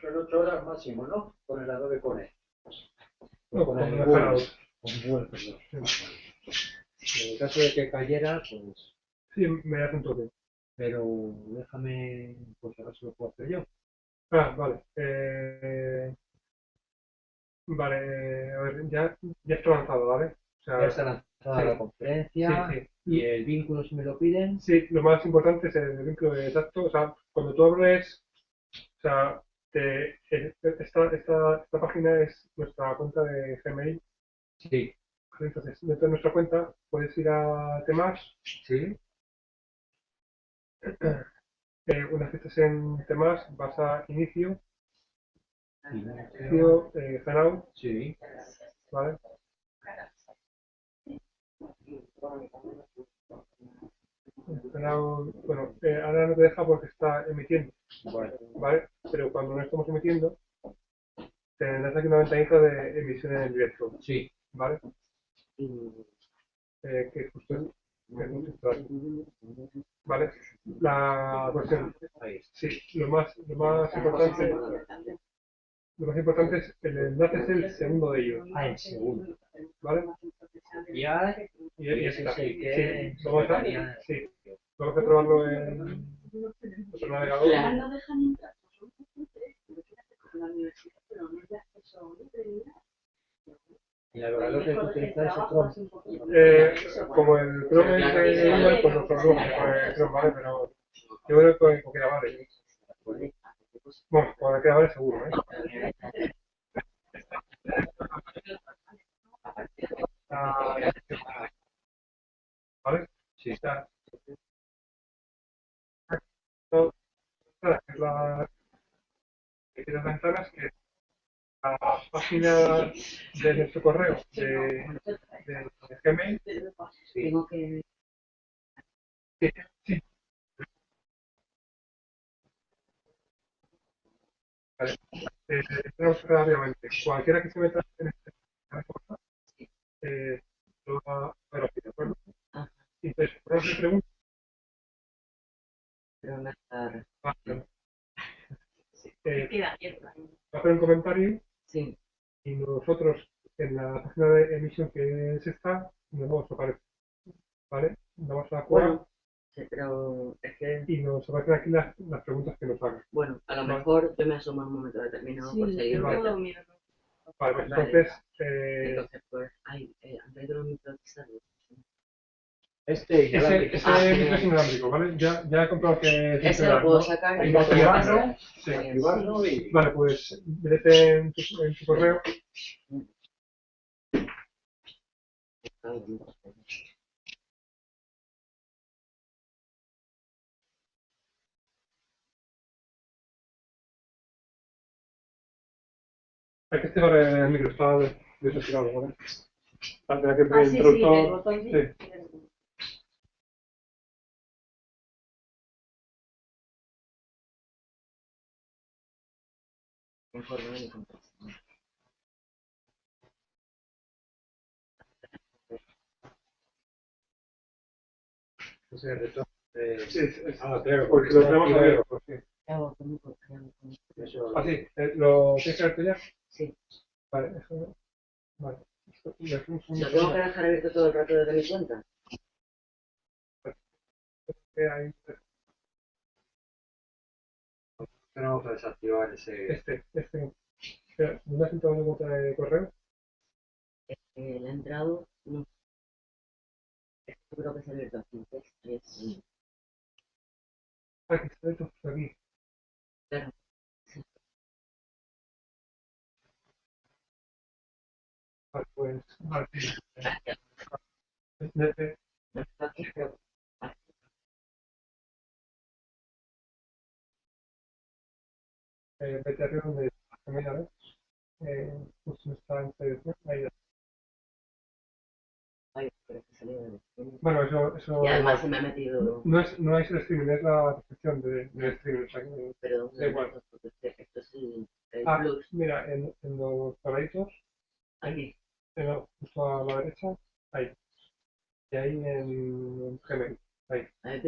Son 8 horas máximo, ¿no? Con el Adobe Connect. No, Con con el el Google. Hangout. Con Google, perdón. En el caso de que cayera, pues... Sí, me das un toque. Pero déjame, pues ahora se lo puedo hacer yo. Ah, vale. Vale, a ver, ya está lanzado, ¿vale? O Ya sea, está lanzada sí, la conferencia sí. y el vínculo, si me lo piden. Sí, lo más importante es el vínculo de exacto. O sea, cuando tú abres, o sea, esta página es nuestra cuenta de Gmail. Sí, Entonces, dentro de nuestra cuenta puedes ir a temas. sí. Una vez que estés en temas, vas a inicio, Inicio. Hangout, Sí. ¿vale? Hangout, bueno, ahora no te deja porque está emitiendo, Bueno, ¿vale? Pero cuando no estamos emitiendo, tendrás aquí una ventanita de emisión en directo, sí. ¿vale? Que justo es entrar, ¿vale? La cuestión, Ahí está. sí, lo más importante es el enlace es el segundo de ellos, Ah, el segundo. ¿vale? Ya, Y ese está. es el que Sí, vamos a probarlo en otro navegador. y el navegador que utilizar es otro. Como el Chrome es de Google, pues lo probamos con el Chrome, ¿vale? Pero yo creo que con cualquiera vale. Bueno, con cualquiera vale seguro, ¿eh? Ah, ¿vale? Sí. Está. No, nada, es que las ventanas que la página de nuestro correo de Gmail. Sí. Sí, sí, vale. Tenemos que rápidamente. Cualquiera que se meta en este cosa, lo va a ver aquí, ¿de acuerdo? Entonces, por ejemplo, pregunta, va a hacer un comentario y nosotros en la página de emisión que es esta, nos vamos a aparecer, ¿vale? Vamos a jugar y nos aparecen aquí las preguntas que nos hagan. ¿Vale? Vale. Vale, pues entonces, Este inalámbrico. ese micro es inalámbrico, ¿vale? Ya he comprobado que funciona, ¿no? Hay que activarlo, Sí. activarlo y... Vale, pues vete en tu correo. Hay que activar el micro, está desactivado, ¿vale? Para tener que poner el interruptor. Sí. Ese es el retorno de... Sí, claro, porque lo tenemos abierto. Sí. Eso, Ah, sí, ¿lo tienes abierto ya? Vale, eso. Vale. Le hacemos un ahí. tenemos que desactivar ese... Espera, ¿no has entrado en cuenta de correo? Ah, que está esto aquí. Vale, pues, vale, sí. Vete, vete arriba donde también, a ver. Justo está en selección. Ahí ya. Bueno, eso no es el streaming, es la recepción del streaming. O sea, da igual. Mira, en los cuadraditos, justo a la derecha, ahí. Y ahí en Gmail, ahí. Vale.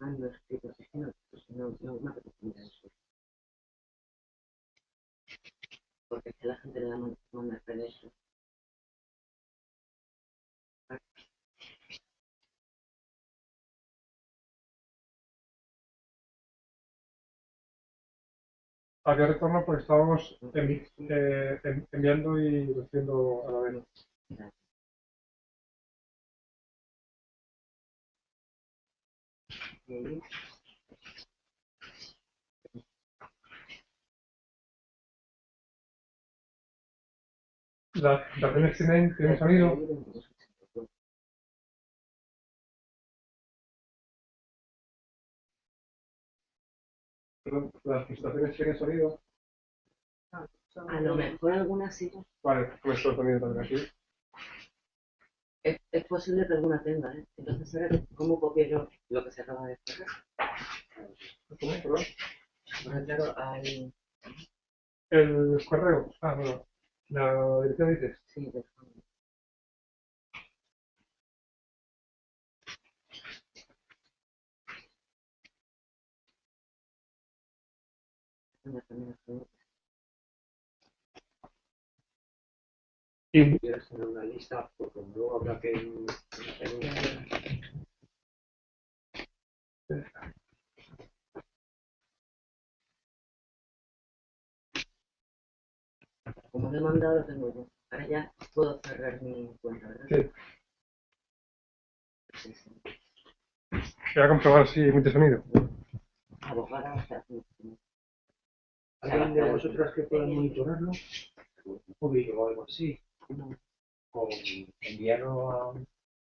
no escrito, es que no me apetece mirar eso. Porque es que la gente le da manda pereza. Había retorno porque estábamos enviando y recibiendo a la vez. ¿Las estaciones tienen sonido? Perdón, ¿las estaciones tienen sonido? A lo mejor algunas sí. Vale, pues el sonido también aquí. Es posible que alguna tenga, ¿eh? Entonces, ahora, ¿cómo copio yo lo que se acaba de descargar? ¿Cómo? Perdón. Bueno, claro, al... El correo. Ah, bueno. La dirección dices. Sí, de Y quieres tener una lista, porque luego habrá que como lo he mandado, lo tengo yo. Ahora ya puedo cerrar mi cuenta, ¿verdad? Sí. Sí, sí. Voy a comprobar si emite sonido. Abogada, o sea, ¿Alguien de vosotras que pueda monitorarlo? Un móvil o algo así. O enviarlo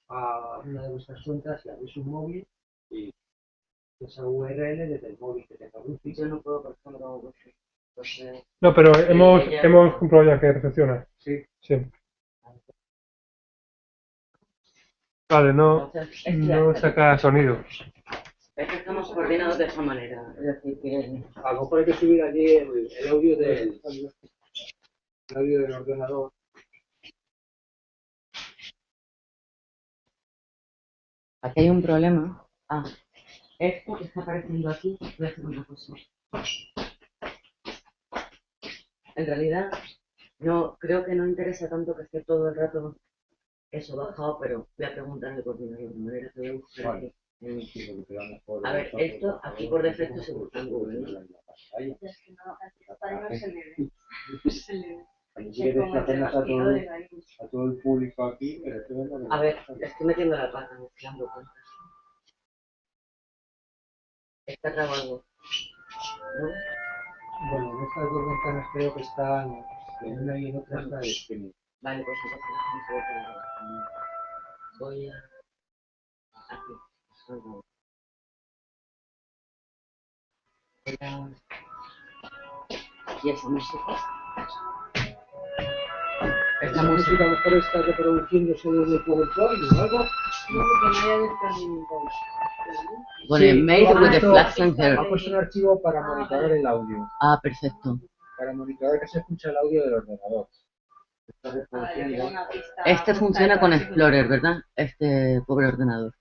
a una de vuestras cuentas y abrís un móvil y esa URL desde el móvil que tenga wifi. yo no puedo, por ejemplo, wifi. Entonces, No, pero ya- hemos comprobado ya que recepciona. Sí. Sí. Vale, no entonces, saca sonido. es que estamos coordinados de esa manera. Es decir, que A lo mejor hay que subir allí el audio del ordenador. aquí hay un problema. Ah, esto que está apareciendo aquí, voy a hacer una cosa. En realidad, no creo que no interesa tanto que esté todo el rato eso bajado, pero voy a preguntar al coordinador de manera que voy a buscar aquí. A ver, esto aquí por defecto se busca en Google, ¿no? Es que no, aquí no se le ve. Se le ve. A todo el público aquí. A ver, estoy metiendo la pata, me estoy dando cuenta. Está grabado, ¿no? Bueno, en estas dos ventanas creo que están en una y en otra está el streaming. Vale, pues entonces déjame ver cómo va. Voy a... aquí. Voy a... Y esa música. Esta música a lo mejor está reproduciéndose desde el PowerPoint o algo. No, porque no haya descargado. Pone Sí, made with the flags and ha hair. puesto un archivo para monitorar el audio. Ah, perfecto. Para monitorar que se escucha el audio del ordenador. Está reproduciendo. Este funciona con Explorer, ¿verdad? Este pobre ordenador.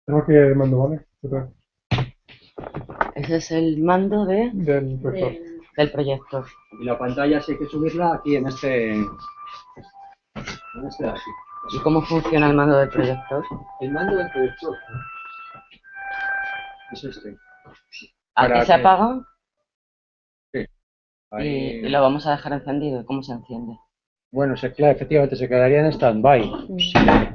Tengo que el mando, ¿vale? Ese es el mando Del proyector. del proyector. Y la pantalla sí hay que subirla aquí en este de aquí. ¿Y cómo funciona el mando del proyector? El mando del proyector es este. Aquí se apaga Sí. Ahí... y lo vamos a dejar encendido. ¿Cómo se enciende? Bueno, efectivamente se quedaría en stand-by.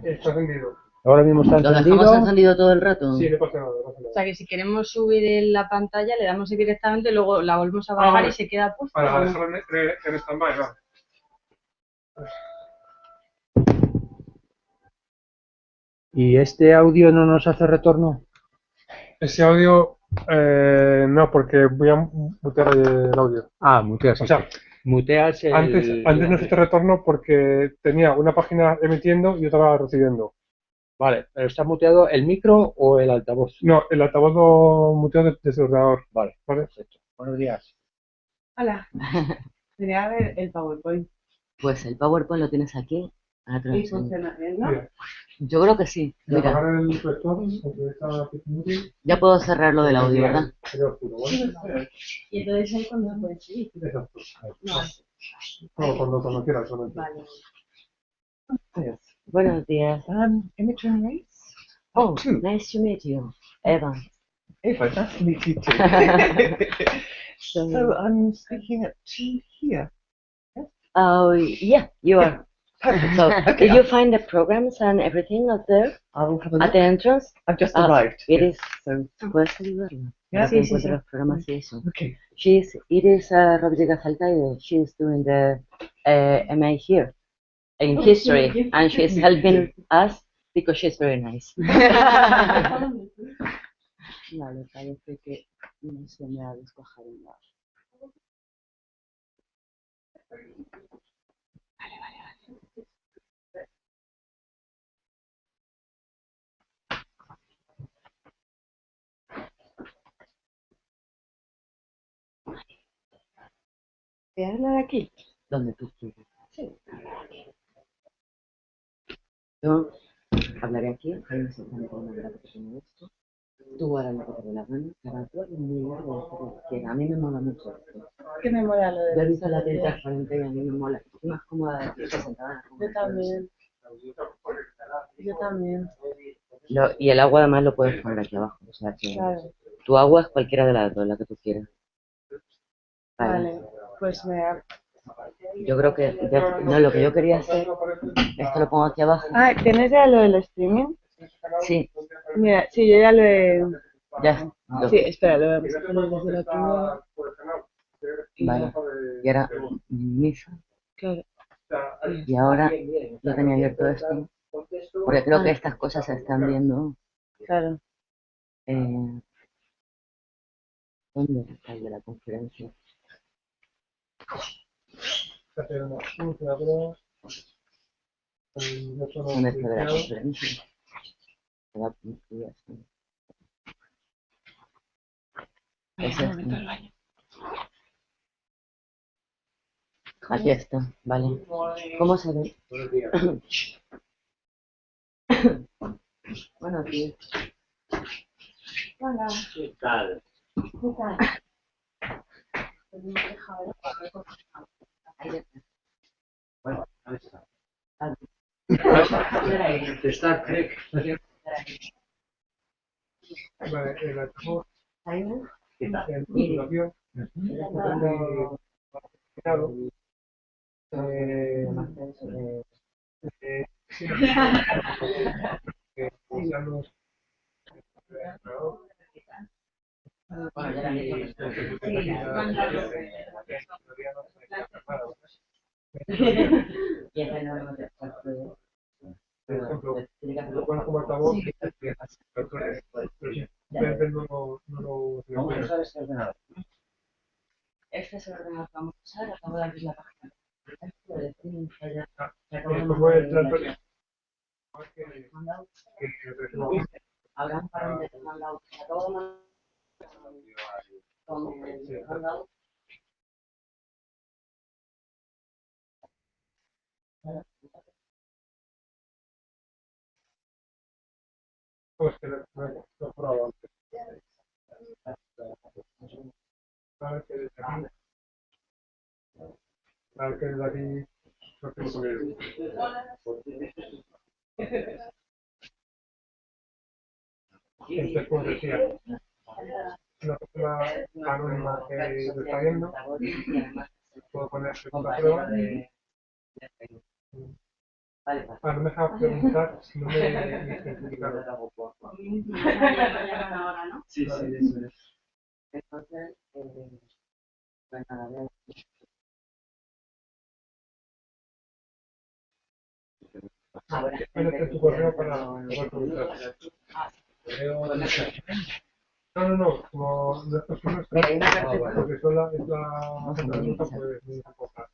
Está encendido. Ahora mismo está ¿Lo encendido. dejamos encendido todo el rato? Sí, no pasa nada, no pasa O nada. sea que si queremos subir la pantalla, le damos ahí directamente, luego la volvemos a bajar vale. y se queda puesta. Para ¿o no? dejarlo en stand-by, va. ¿Y este audio no nos hace retorno? Ese audio, no, porque voy a mutear el audio. Ah, muteas. O sea, muteas el... antes no se te retorno porque tenía una página emitiendo y otra recibiendo. Vale, pero ¿está muteado el micro o el altavoz? No, el altavoz lo muteo desde el ordenador. Vale, ¿Vale? perfecto. Buenos días. Hola. Quería ver el PowerPoint. Pues el PowerPoint lo tienes aquí. Ahora te lo Y enseño. funciona bien, ¿no? Mira, Yo creo que sí. voy a Mira, apagar el lector, porque está muy ya puedo cerrar lo del audio, ¿verdad? oscuro, ¿vale? Y entonces ahí cuando se puede seguir. Exacto. Vale. Cuando quieras, solamente. Vale. Yes. Buenos días. Imogen Race? Oh, two. nice to meet you. Eva. Ava, nice to meet you too. So I'm speaking at 2 here. Oh, yeah, you are. Perfect. So, Okay, did you find the programs and everything up there I'll have a at look. the entrance? I've just arrived. It Yes. is. So, ¿Puedes saludarla? Yeah, Para que sí, sí. encuentre los programas y eso. okay. It is Rodríguez Alcaide. She's doing the MA here in history, and she's helping us because she's very nice. Vale, parece que no se me ha descuajado nada. ¿Quieres hablar aquí? Donde tú quieras. Sí. Yo hablaré aquí, ojalá no se me ponga grave que tengo esto. Tú harás lo que te dé la gana, cada cual muy largo de hacer lo que quiera. A mí me mola mucho esto. ¿Qué me mola lo de Yo he visto la tele transparente y a mí me mola. Estoy más cómoda de aquí que sentada en la cama. Yo también. Yo también. Y el agua además lo puedes poner aquí abajo. O sea que Claro. tu agua es cualquiera de las dos, la que tú quieras. Vale. Pues me da. Yo creo que no, lo que yo quería hacer, esto lo pongo aquí abajo. Ah, ¿tienes ya lo del streaming? Sí, Mira, sí, yo ya lo he. ya. Sí, espera, lo vamos a poner desde la primera. Vale. Y ahora misa. Claro. Y ahora yo tenía abierto esto. Porque creo que estas cosas se están viendo. Claro. ¿Dónde está el de la conferencia? Hacer una prueba. ¿Dónde está de la conferencia? Se va a cumplir esto. Es este. Aquí está, vale. ¿Cómo se ve? Buenos días. Bueno, aquí. Hola. ¿Qué tal? ¿Qué tal? Ahí está. Bueno, ahí está. Ah, De Star Trek. Vale, el archivo, ahí va. ¿Qué tal? el fotografía, claro. Sí, ya los Bueno, ya la he hecho. Y ese no hemos hecho. por ejemplo, lo pones como altavoz, pero si ves no lo ¿Cómo no sabes qué ordenador? Este es el ordenador que vamos a usar. Acabo de abrir la página. después puedes entrar Habrá un par de handout. Acabo de mandar con el handout. pues que lo he probado antes. Sabes que desde aquí, sabes que desde aquí lo tengo subido. Entonces, como decía, una persona anónima que lo está viendo, puedo poner la prueba. Ah, no me deja preguntar si no me identificaron. Sí, sí, eso es. Entonces, pues nada, a ver. Métete tu correo para poder preguntar. No, como no es posible, Mira, hay una carpeta. porque sola es la pregunta, pues muy poca.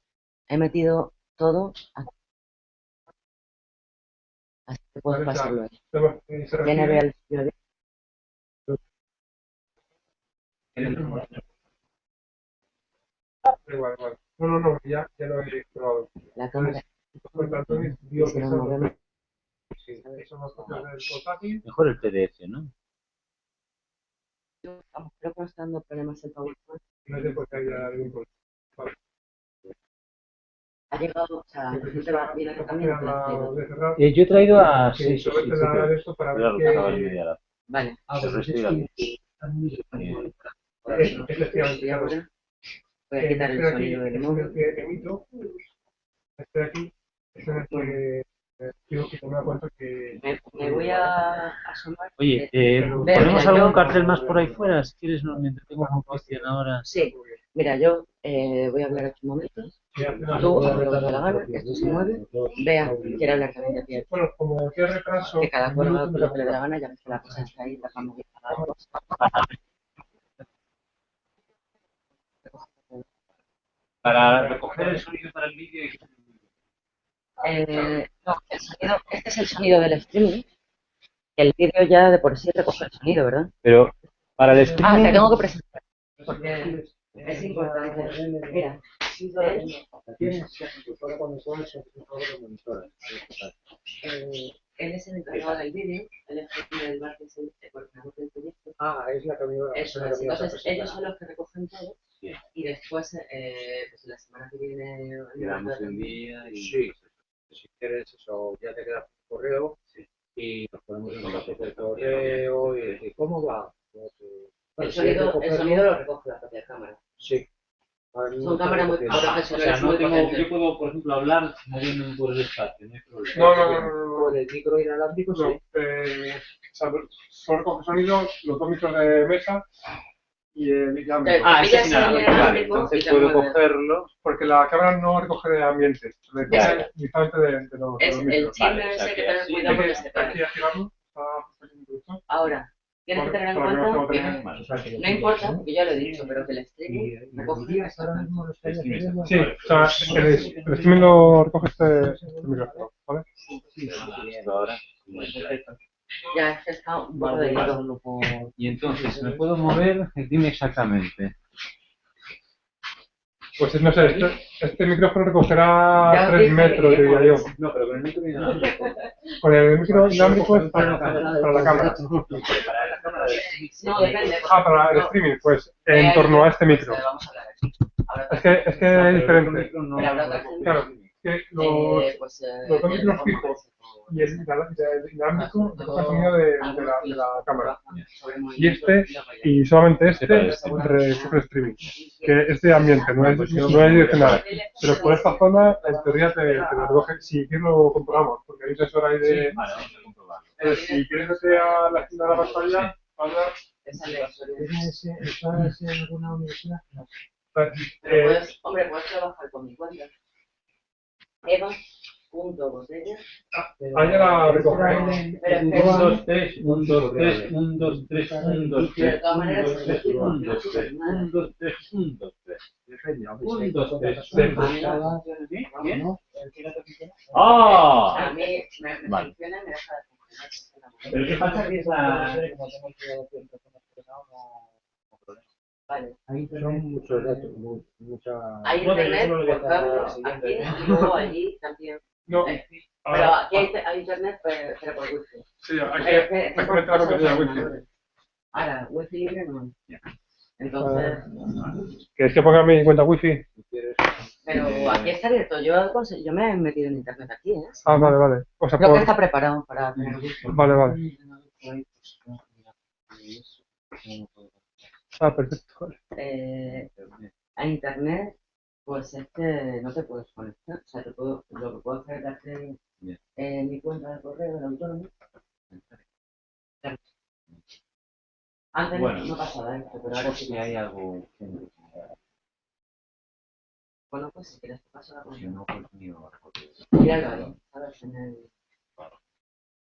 He metido todo aquí. Así que puedes Vale, pasarlo ahí. se Viene recibe, real. Igual, igual. No, ya lo he probado. La cámara. Entonces, Antonio vio Si que no son movemos. son las copias del portátil. Mejor el PDF, ¿no? Vamos, creo que no está dando problemas el PowerPoint. No sé por qué haya algún problema. Vale. Ha llegado, o sea, la gente va, viene Esta camino. página la de cerrar. Yo he traído a Que 6 o solo te 7. da esto para ver Claro, que estaba en que... media hora. Vale. El resto iba bien. Efectivamente, Y claro. ahora voy a quitar el sonido del Es móvil. el que emito. Este de aquí es en el que quiero que me da cuenta que... Me voy a asomar. Oye, Veo, ¿ponemos mira, algún yo- cartel más por ahí fuera? Si quieres, me entretengo con Cristian ahora. Sí, mira, yo voy a hablar 8 momentos. Tú haz lo que te dé la gana, esto se mueve. Vea, quiere hablar también de ti. Bueno, como tiene retraso... Que cada cual haga lo que le dé la gana, ya ves que la cosa está ahí, la vamos Para recoger el sonido para el vídeo. no, el sonido, este es el sonido del streaming. El vídeo ya de por sí recoge el sonido, ¿verdad? Pero para el Ah, streaming. te tengo que presentar. Porque es importante. Mira, él es el encargado del vídeo, él es el del marketing, el coordinador del proyecto. Ah, es la camioneta. Eso es, entonces ellos son los que recogen todo y después, pues la semana que viene... Quedamos un día y. Sí, si quieres eso, ya te quedas con correo y nos ponemos en contacto por correo y decir, ¿cómo va? El sonido lo recoge la propia cámara. Sí. Son cámaras muy O sea, profesionales. no tengo, yo puedo, por ejemplo, hablar moviéndome por el espacio, no hay problema. No. Con el micro inalámbrico, No, sí. o sea, solo recoge sonido, los dos micros de mesa y el inalámbrico. Ese Pillas es nada, el vale, inalámbrico entonces y te puedo mueves. cogerlo. Porque la cámara no recoge de ambiente, recoge Ya. directamente de los Es el micros. chisme Vale, o sea ese que que tener así- cuidado porque Aquí, se pega. aquí activando, está puesto aquí en producto. Ahora, tienes que tener en Para que no cuenta tengo que tener. no importa, porque ya lo he dicho, pero que el streaming recoge Ahora mismo lo estoy haciendo. Sí, o sea, el streaming lo recoge este micrófono, ¿vale? Ahora. ya es que está un poco de hilo. Y entonces, ¿me puedo mover? Dime exactamente. Pues no sé, este micrófono recogerá Ya 3 dije metros, que- diría yo. No, pero con el micro inalámbrico. Con el micro dinámico es para la cámara. No, depende. Para el streaming, pues en torno a este micro. Vamos a hablar aquí. Ahora Es que es diferente. Claro, que pues, los dos micros fijos y el dinámico recoge el sonido de la cámara. Y solamente este recoge streaming, que es de ambiente, no es direccional. Pero por esta zona, en teoría, te lo recoge. Si quieres lo comprobamos, porque hay un sensor ahí de... Vale, vamos a comprobarlo. Si quieres que sea la esquina de la pantalla, habla... ¿Estás en alguna universidad? No. Hombre, puedes trabajar con mi cuenta. Eva.botella. Ahí ya la recoge. Pero 1, 2, 3, 1, 2, 3, 1, 2, 3, 1, 2, 3, 1, 2, 3, 1, 2, 3, 1, 2, 3, 1, 2, 3. Depende, 1, 2, 3, ¿Bien? ¡Ah! A mí me Vale. funciona y me deja de funcionar. Pero ¿qué pasa que es la... Vale. Ahí son muchos datos, mucha... Hay internet, por cable, aquí y luego allí también. No, Pero aquí hay internet, pero por wifi. sí, hay Pero es que que conectar la conexión a wifi. ahora, wifi libre no. Entonces, ¿Quieres que ponga mi cuenta wifi? pero aquí está abierto. Yo me he metido en internet aquí, ¿eh? Ah, vale. O sea, Creo que está preparado para tener wifi. Vale. Ah, perfecto. A internet, pues es que no te puedes conectar. O sea, lo que puedo hacer es darte mi cuenta de correo del autónomo. Antes no pasaba esto, pero ahora sí. Si hay algo... Bueno, pues si quieres te paso la Si cuenta. no, pues ni lo hago. Míralo ahí, ¿sabes? En el...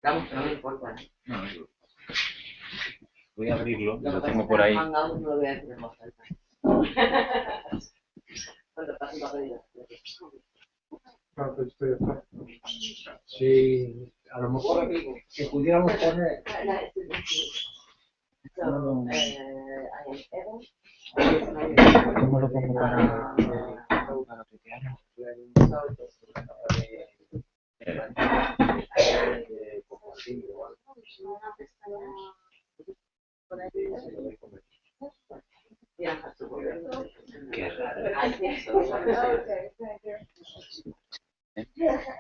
Vamos, que no me importa. No, digo. Voy a abrirlo, Lo lo que tengo pasa por es ahí. que Hangout no lo voy a decir en voz alta. Cuando pase un papel Ah, pues esto ya está. Sí, a lo mejor que pudiéramos poner... ¿Cómo lo pongo para tuitear? Qué raro.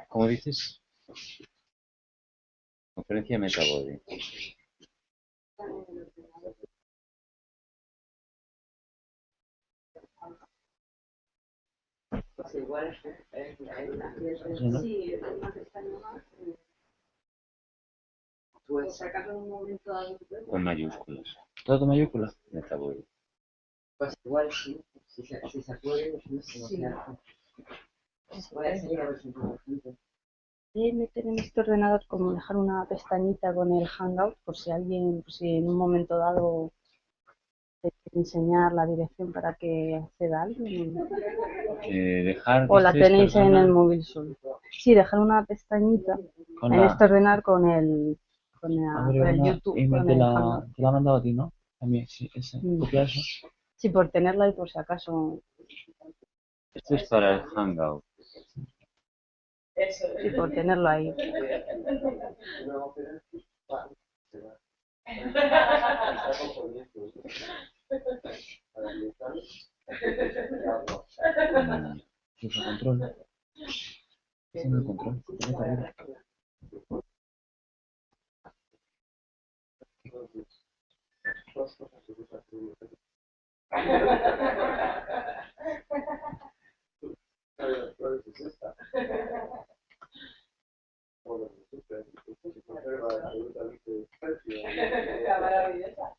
¿Cómo dices? Conferencia Metabody. Pues igual Sí, ¿no? Sí, una pestaña más. Pues si acaso en un momento dado. Con mayúsculas. ¿Todo con mayúsculas? Metabody. Pues igual sí, si se puede, no sé cómo se hace. Voy a enseñar a ver si encuentro gente. Meter en este ordenador como dejar una pestañita con el Hangout por si alguien, por si en un momento dado te quiere enseñar la dirección para que acceda a alguien. Dejar. O la dices, tenéis en perdona, el móvil solo. Sí, dejar una pestañita con en la. este ordenador con el YouTube, Y con te el la Hangout. ha mandado a ti, ¿no? También, sí, ese. Copia eso. Sí, por tenerla ahí por si acaso. Esto es para el Hangout. Sí, por tenerlo ahí. Usa control. Ese no es el control. Tiene que arriba.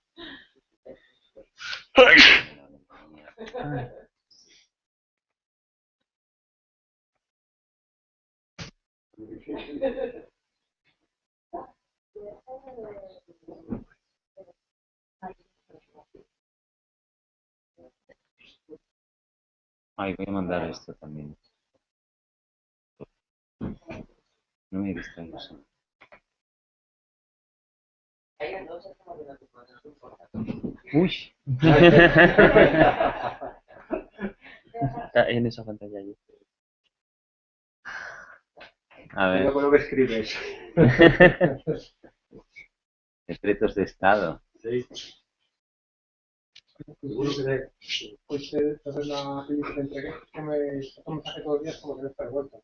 Ay. Ay, voy a mandar esto también. No me distraigas. Uy. Está en esa pantalla allí. A ver. Lo que escribes. Secretos de Estado. Sí. Seguro que fuiste a hacer la peli que te entregué, que me saca un mensaje todos los días como que no está de vuelta.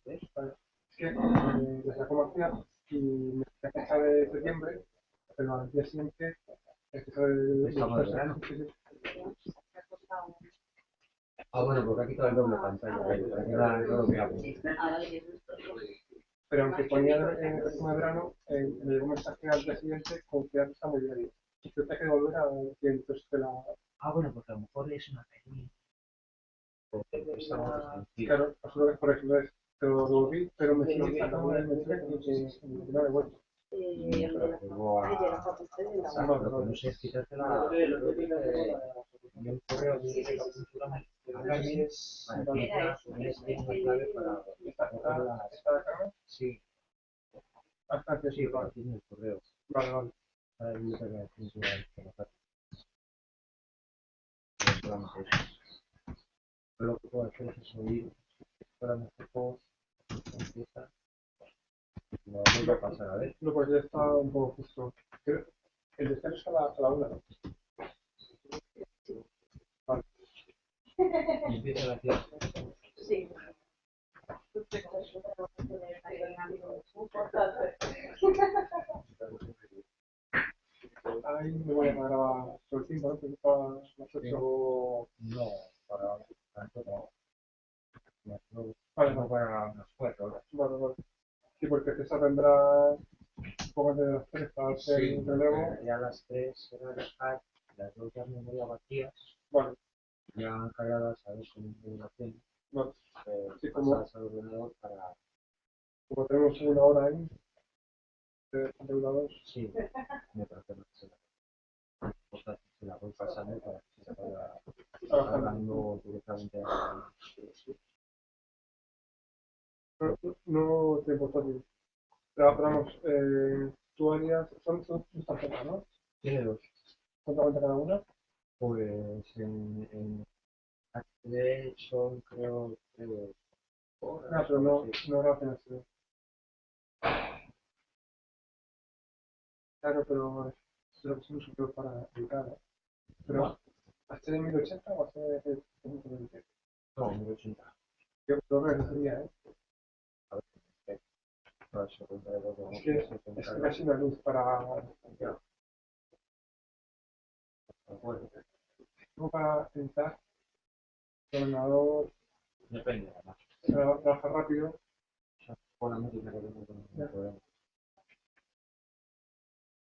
Es que le sacó Marcia y me fui a fecha de septiembre, pero al día siguiente es fecha de verano. Ah, bueno, porque ha quitado el doble pantalla, para que no lo veamos. Pero aunque ponía en el resumen de verano, me llegó un mensaje al día siguiente con que está muy bien. Y yo tengo que volver a que entonces te la... Ah, bueno, porque a lo mejor es una peli. Claro, solo es por eso, entonces te lo devolví, pero me sigue sacando el mensaje que no he vuelto. Lo que no sé es quitarte la... el correo de la cultura ¿Está de carga? Sí. Hasta que sí, vale. Tiene el correo. Vale, vale. Para el user de cultura solamente eso. Lo que puedo hacer es subir para nuestro post, empieza, no vuelvo a pasar a ver. No, pues ya está un poco justo. El descanso es a la una, ¿no? Vale. Y empieza la clase. Sí. Ahí me voy a grabar sobre el 5, ¿no? Que estaba las 8. No, para tanto no. Vale, no para unas 4 horas. Vale, vale. Sí, porque César vendrá un poco antes de las 3 para hacer el relevo. Ya a las 3 se van a dejar las dos ya memoria vacías. Vale. Ya cargadas a ver con divulgación. Vale. Sí, pasadas al ordenador para... Como tenemos una hora ahí, de reguladores. Sí, me parece que se la voy pasando para que se vaya cargando directamente a... No te importa. Pero vamos, usuarias, son tarjetas, ¿no? Tiene dos. ¿Cuánto cuenta cada una? Pues en HD son creo horas. No, pero no, no gracias. Claro, pero creo que es un superior para editar, ¿eh? Pero HD 1080 o HD 1020. No, 1080. Yo creo que sería, ¿eh? A ver, no, eso contra los dos, Es que casi una luz para. Ya. Bueno, Como para editar, el ordenador depende, además. trabaja rápido, Con la máquina que tengo con el problema.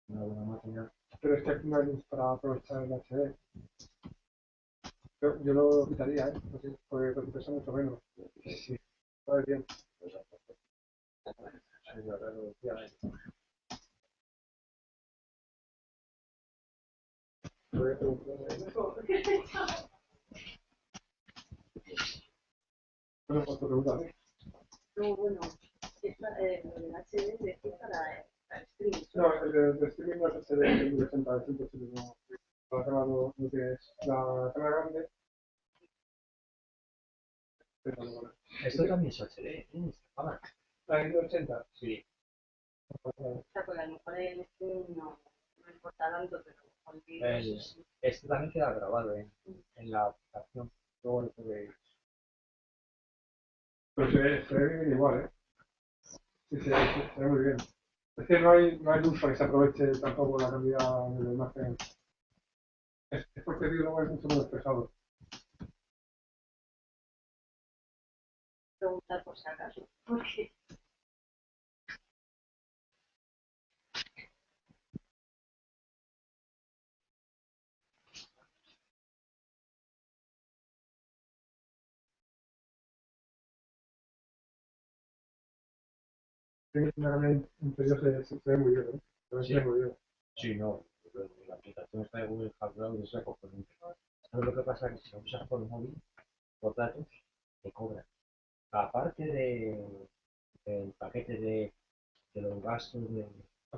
Una buena máquina. pero es que aquí no hay luz para aprovechar el HD. Yo lo quitaría, ¿eh? Porque pesa mucho menos. Sí, va bien. Sí, la verdad, lo decía, Bueno, otra pregunta, ¿eh? No, bueno, el HD de aquí para streaming. No, el de streaming no es HD 1080, es 180, no. La cámara no tiene la cámara grande, pero no. esto también es HD, cámara. La 1080, Sí. O sea, pues a lo mejor el streaming no importa tanto, pero con el vídeo eso sí. Esto también queda grabado en la aplicación. Luego lo puede. pero se ve bien igual, ¿eh? Sí, se ve muy bien. Es que no hay luz para que se aproveche tampoco la calidad de la imagen. Es porque el vídeo luego es mucho más despejado. Preguntar por si acaso. Porque Tiene una calidad interior se ve muy bien, ¿eh? Se ve muy bien. Sí, no. La aplicación está de Google Hangouts es acojonante. ¿Sabes lo que pasa? Que si lo usas por el móvil, por datos, te cobran. Aparte del paquete de los gastos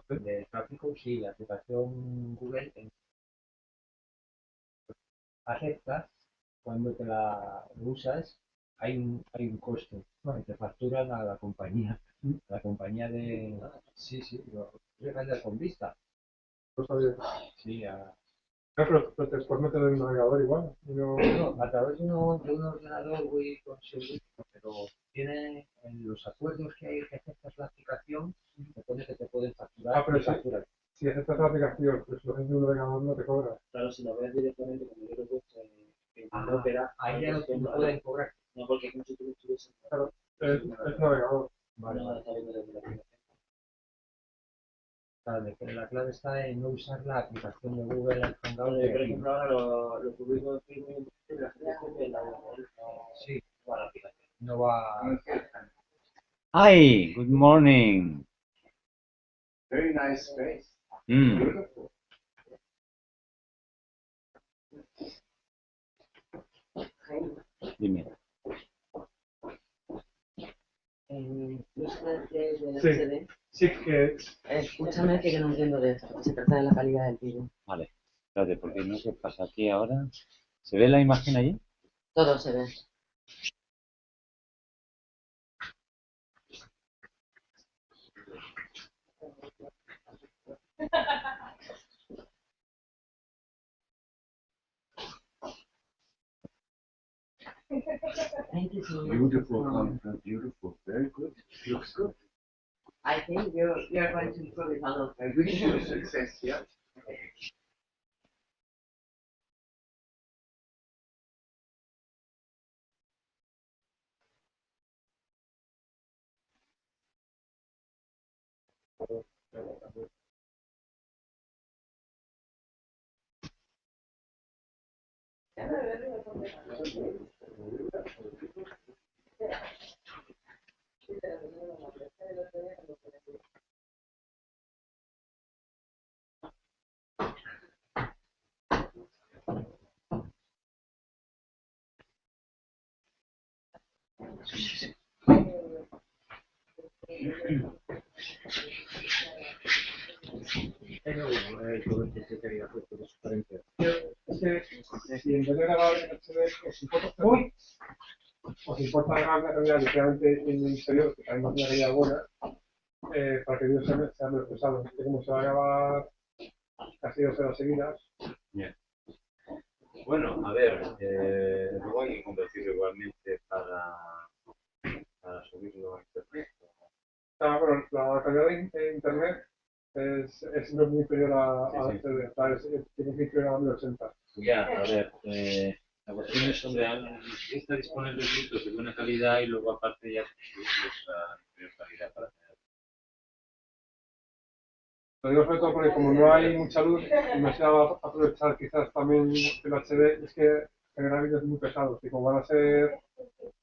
de tráfico, sí, la aplicación Google aceptas cuando te la usas, hay un coste que te facturan a la compañía de. Sí, sí, lo vender con vista. No sabía. Sí, Pero después meter el navegador igual. Y no. no, a través de un ordenador voy con servicio, pero tiene en los acuerdos que hay que aceptas la aplicación, te pone que te pueden facturar Pero y facturar. si aceptas la aplicación, pues lo ves de un navegador no te cobra. Claro, si lo ves directamente como yo lo he puesto en Ah, Opera, ahí ya no te pueden cobrar. no porque es como si tú lo estuvieses Claro, es navegador. Vale, no vale. está viendo desde la aplicación. Vale, pero la clave está en no usar la aplicación de Google al Hangout Bueno, de yo, por aquí. ejemplo, ahora lo publico en Facebook y la gente escribe en la web, Sí, no va a la aplicación. no va. Hi, good morning. Very nice space. Mm. Beautiful. Dime. Los LCD del Sí. HD. Sí, que Escúchame que yo no entiendo de esto, que se trata de la calidad del vídeo. Vale. Espérate, porque no sé qué pasa aquí ahora. ¿Se ve la imagen allí? Todo se ve. Thank you so much. Beautiful content, beautiful, very good. Looks good. I think you're going to improve it a lot. I wish you success, yeah. Pero bueno, el coche se quería hacer por sugerencia. Si en vez de grabar en HD os importa grabar la calidad ligeramente en el interior, que también es una calidad buena, para que Dios sea menos pesado. Que como se va a grabar casi 2 horas seguidas. Bien. Bueno, a ver, luego hay que convertirlo igualmente para subirlo a internet. Bueno, la calidad de internet es muy inferior a HD, tiene que inferior a 1080. Ya, a ver, la cuestión es sobre esta disponer de productos de buena calidad y luego aparte ya subirlos a inferior calidad para tener. Lo digo sobre todo porque como no hay mucha luz y no se va a aprovechar quizás también el HD, es que generar vídeos muy pesados y como van a ser,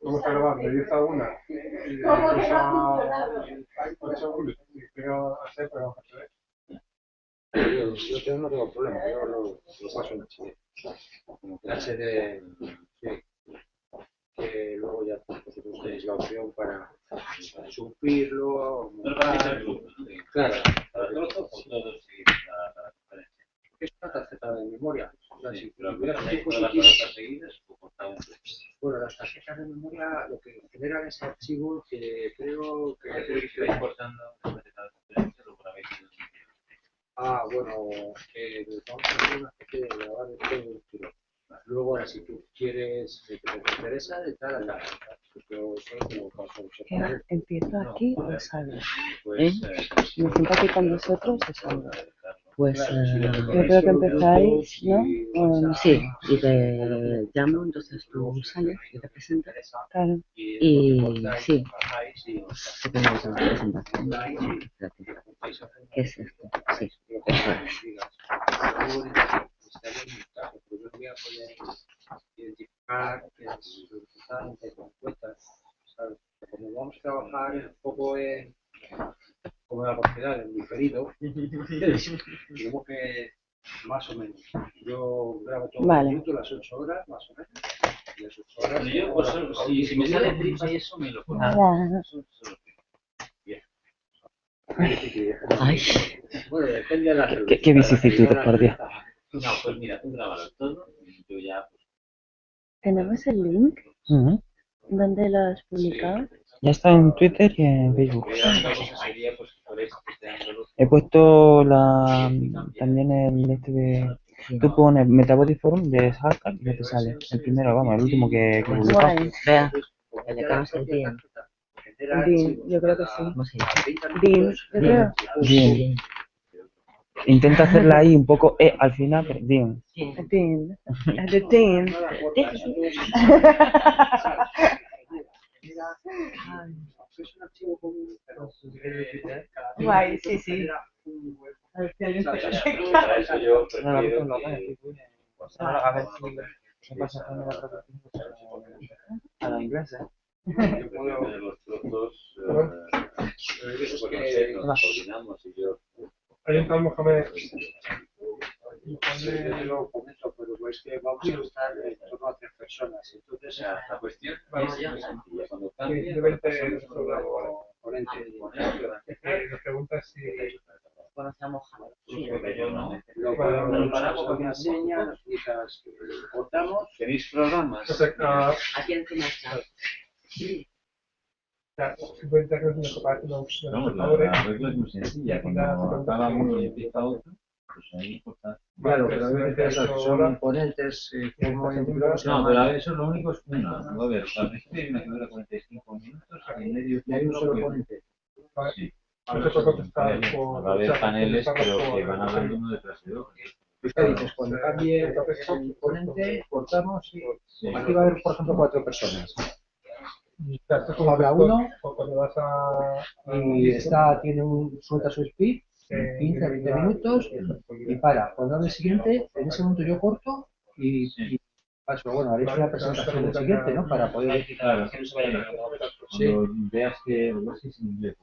vamos a grabar de 10 a 1 y de 2 a 8 y creo a ser, pero HD. Yo no tengo problema, yo lo paso en HD. Como que HD, sí, que luego ya vosotros tenéis la opción para subirlo, montar, claro, Para todos o todos sí, para la conferencia. es una tarjeta de memoria. O sea, Sí, si pero tuvieras al un final todas las dispositivo, horas seguidas o cortamos. bueno, las tarjetas de memoria lo que generan es archivos que creo que... Estáis cortando después de cada conferencia, luego la veis. Ah, bueno, vamos a hacer una especie de grabar de todo el tiro. Luego, ahora, si tú quieres, que te interesa, de tal a tal, yo solo tengo paso. ¿Empiezo aquí o salgo? Pues, ¿Me siento aquí con vosotros o salgo? Pues Yo creo que empezáis, ¿no? sí, y te llamo, entonces tú sales y te presentas. Claro. Y sí, te tengo que presentar. ¿Qué es esto? Sí, eso es. Yo voy a poder identificar que es importante, cuentas, ¿sabes? Como vamos a trabajar un poco como la propiedad, en diferido, tenemos que más o menos. Yo grabo todo Vale. el minuto, las 8 horas, más o menos. Las 8 horas. Bueno, yo, pues, si me sale tripa y eso, me lo pongo. Nada. Eso lo tengo. Bien. Ay, Bueno, depende de la Qué vicisitudes, por Dios. No, pues mira, tú grábalo todo y yo ya, pues, ¿Tenemos el link? Ujú. ¿Dónde lo has publicado? Ya está en Twitter y en Facebook. la única cosa sería, pues, por eso, que esté dándolo. He puesto también el este de... Tú pones Metabody Forum de Hardcore y ya te sale. El primero, vamos, el último que publicó. Guay. vea, el de Carlos Santiago. Dean, yo creo que sí. ¿Cómo se llama? Dean, yo creo. Bien. Intenta hacerla ahí un poco al final, pero bien. Dean. The Dean. Es un archivo común, pero Guay, sí, sí. Para eso yo prefiero que... A ver si pasa con la traducción a la inglesa. Yo puedo poner los trozos, pues no sé, nos coordinamos y yo... Hay un tal Mohamed. yo lo comento, pero es que vamos a estar en torno a 3 personas. O Entonces, sea, la cuestión Vamos, es muy sencilla. Cuando que cambie, de 20 ponente. me pregunta si Conocemos a sí, porque yo no. Lo paramos con una enseña, nos explicas, cortamos. ¿Tenéis programas? a aquí encima está. simplemente que nos aparece unos Vamos, favores. la regla es muy sencilla. Cuando acaba uno y empieza otro, pues ahí corta. Claro, pero son ponentes, como en No, pero a ver, eso lo único es una. A ver, al principio hay una que dura 45 minutos, en medio hay un solo que- ponente. Sí. No se puede contestar por Va a haber chat, paneles, contestar pero por- que van hablando uno detrás de otro. ¿Qué dices? Cuando cambie el ponente, cortamos y aquí va a haber, por ejemplo, 4 personas. Esto es como Habla uno cuando vas a y suelta su speed, 15, 20 minutos y para. Cuando hable el siguiente, en ese momento yo corto y paso. Bueno, haréis una presentación del siguiente, ¿no? Para poder... Claro, que no se vaya a cuando veas que lo ves en inglés.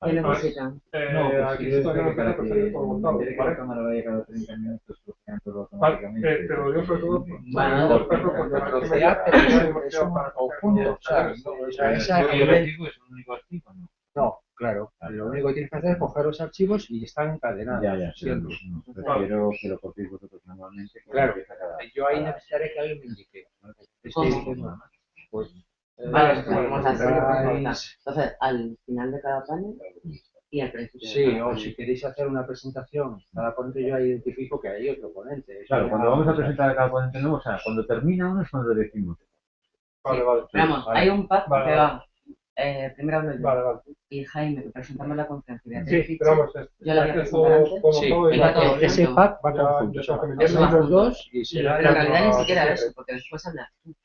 ¿Qué necesitan? No, pues aquí si se es puede para hacer que todo montado, quiere que ¿vale? la cámara vaya cada 30 minutos bloqueándolo Vale, automáticamente. te lo digo sobre todo Bueno, para trocear, pero es un conjunto, ¿sabes? O sea, esa ¿El nivel... objetivo es un único artículo? No, Claro, lo único que tienes que hacer es coger los archivos y están encadenados. Ya, Siempre. prefiero que lo copiéis vosotros manualmente. Claro, yo ahí necesitaré que alguien me indique. Estoy ¿Cómo? diciendo, pues, Vale, podemos hacer lo que traéis- importa. Entonces, al final de cada panel y al principio de Sí, cada o panel. si queréis hacer una presentación, cada ponente yo ahí identifico que hay otro ponente. Eso Claro, ya- cuando vamos a presentar a cada ponente nuevo, o sea, cuando termina uno es cuando decimos. Vale, vale. Pero vamos, Vale. hay un pack Vale, que vale. va. Primero hablo yo. Vale, vale. Y Jaime, que presentamos la conferencia. Sí, pero vamos, Yo la voy a eso presentar antes. como Sí, todo y venga, va todo. todo ese junto. pack va Ya, todo junto. yo tengo que Eso meterlo. va los dos y será. Pero en realidad ni no, siquiera no, eso, porque después hablas tú.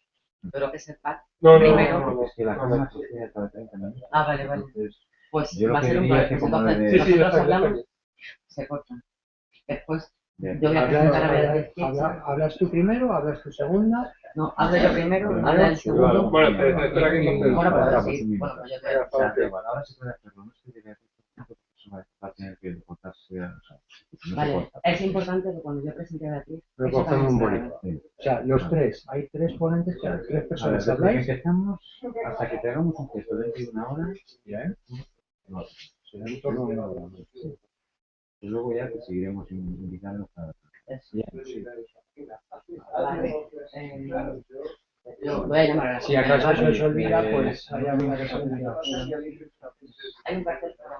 Pero que ese pack. No, Primero. no, Es que la no, cámara no. se queda cada 30 minutos. Ah, vale, vale. Entonces, Pues yo lo va a que ser un diría es pack. que como Entonces, de- Sí, sí, nosotros está bien, hablamos, está se corta. Después, Bien. yo voy a presentar a Beatriz. Hablas tú primero, hablas tú segunda. No, hablo yo primero, Vale. habla el segundo. bien. Bueno, espera que entonces. Bueno, pues Ahora, sí. pues, Bueno, pues yo te Espera, O sea, ok. da igual, ahora se puede hacerlo, no se debe hacer porque va a tener que cortarse, o sea, no se Vale, corta. es importante que cuando yo presente a Beatriz, Pero eso cogemos también un se haga. bolígrafo. Sí. O sea, los tres, hay tres ponentes, claro, tres A ver, personas desde que habláis. empezamos hasta que te hagamos un texto dentro de una hora, ya, no, Será en torno a una hora. y luego ya te seguiremos indicando cada Eso. ya. Vale. Lo voy a llamar a la Si acaso ¿vale? se os olvida, pues hay alguna que se olvida. Hay un cartel para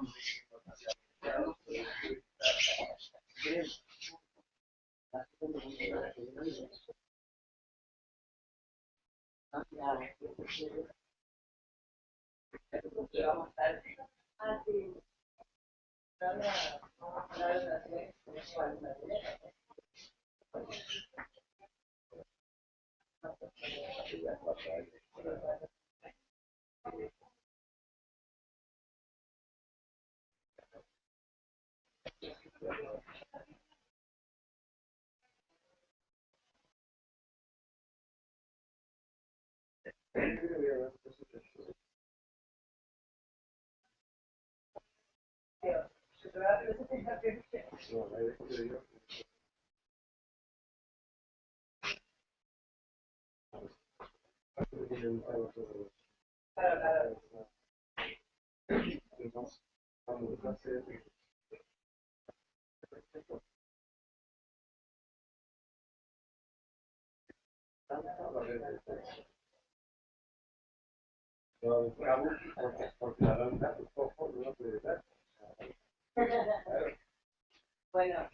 Bueno,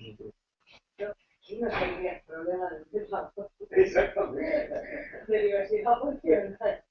yo no tendría problema de decirlo. Exactamente. De diversidad funcional.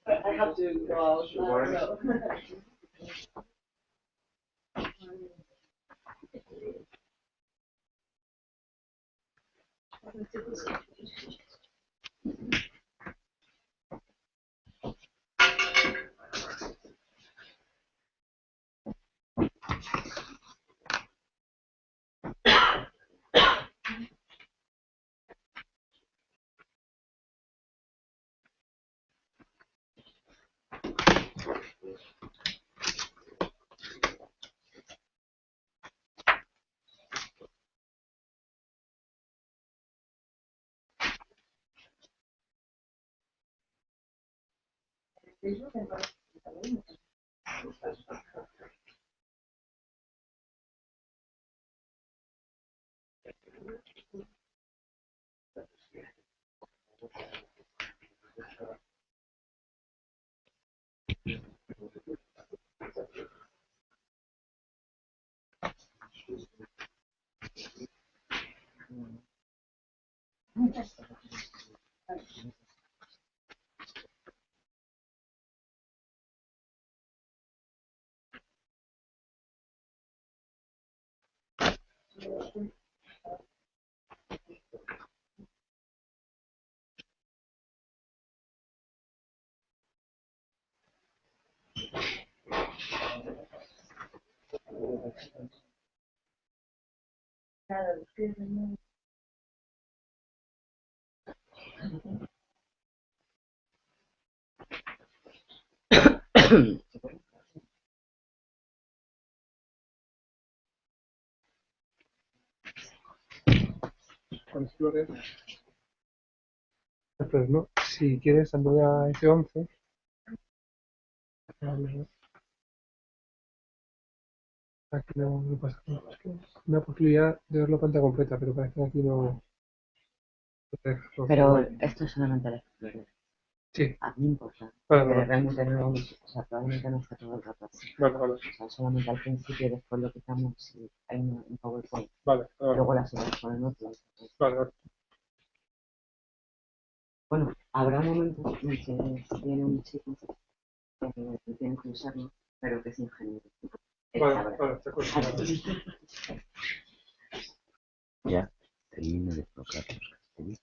I have to go out. Con flores. Entonces, ¿no? Si quieres, anduve a F11. Aquí no pasa nada. Es que una posibilidad de ver la pantalla completa, pero parece que aquí no. Pero esto es solamente las flores. Sí. A mí me importa. Vale, Pero vale. realmente no vamos, o sea, probablemente no está todo el rato así. Vale, vale. O sea, solamente al principio y después lo quitamos si hay un PowerPoint. Vale, vale. Luego las otras ponen otro. Vale, vale. Bueno, habrá momentos en que viene un chico que tiene que usarlo, pero que es ingeniero. Vale, vale, te acuerdo. Ya, termino de colocar los carteles.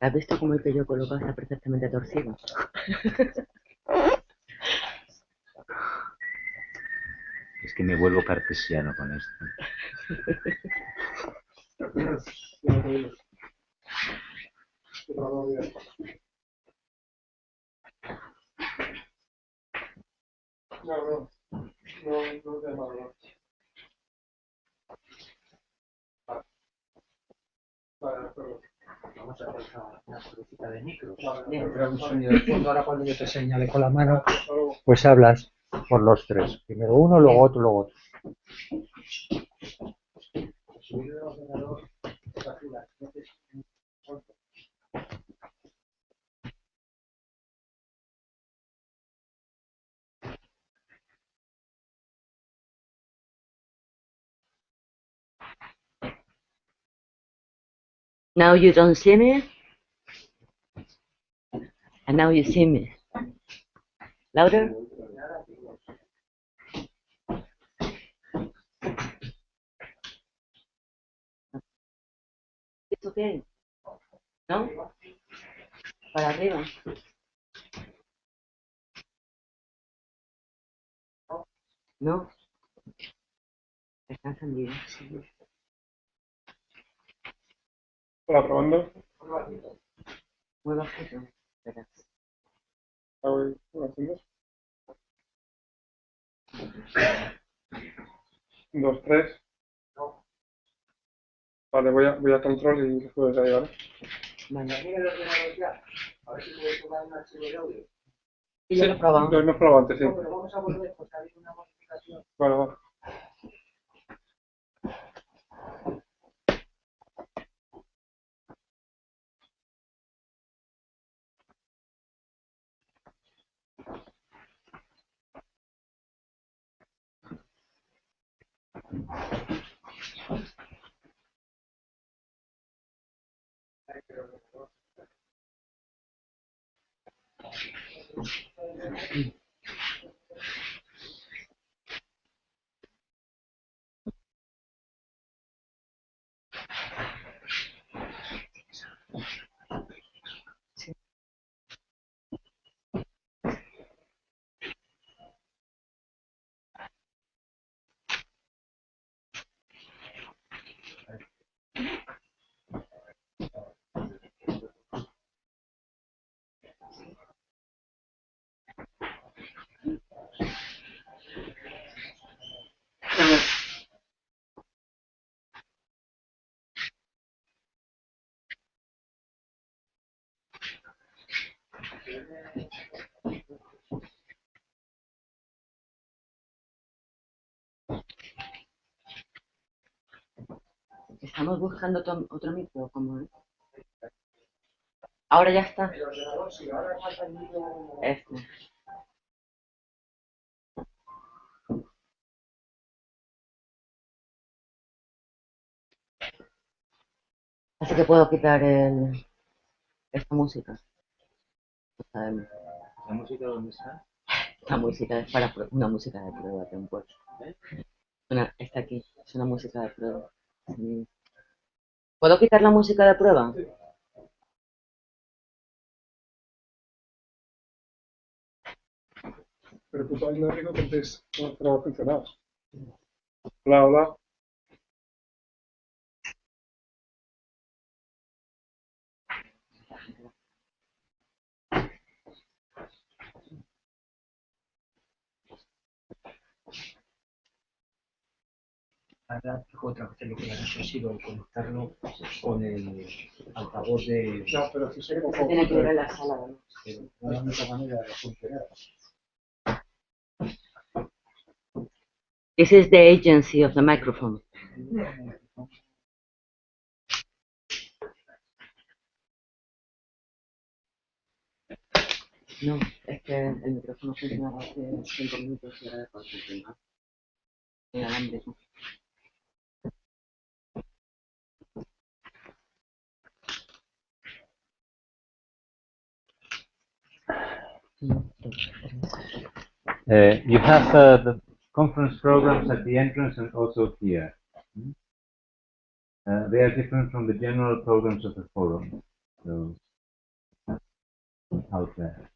¿Has visto cómo el que yo he colocado está perfectamente torcido? Es que me vuelvo cartesiano con esto. No. Vale, de acuerdo. Vamos a hacer una crucita de micros. Vale, Pero un sonido de fondo. Ahora cuando yo te señale con la mano, pues hablas por los tres. Primero uno, luego otro, luego otro. Subir el ordenador, facturas, entonces, Now you don't see me, and now you see me. Louder? It's okay. ¿No? Para arriba. No. Está encendido. Hola, probando. Muy bajito. Espera. ¿Haciendo? 2, 3. Vale, voy a control y después de ahí, ¿vale? Vale. mira el ordenador ya. A ver si puedes tomar un archivo de audio. Sí, ya lo he probado. Lo hemos probado antes, sí. No, pero vamos a volver porque ha habido una modificación. Vale, vale. Estamos buscando otro micro, ¿cómo es? Ahora ya está. Este. Así que puedo quitar esta música. No sabemos. ¿La música dónde está? La música es para una música de prueba, ten puesto. Está aquí, es una música de prueba. Sí. ¿Puedo quitar la música de prueba? Pero tú todavía no digo que antes no va a funcionar. Hola, hola. Ahora, otra cosa lo que han hecho ha sido conectarlo con el altavoz de... No, pero si se Se tiene que ir a la sala, ¿no? Pero no es la única manera de funcionar. This is the agency of the microphone. No, es que el micrófono funcionaba hace 5 minutos y ahora dejó de funcionar. Inalámbrico. You have the conference programs at the entrance and also here. They are different from the general programs of the forum. So, out there.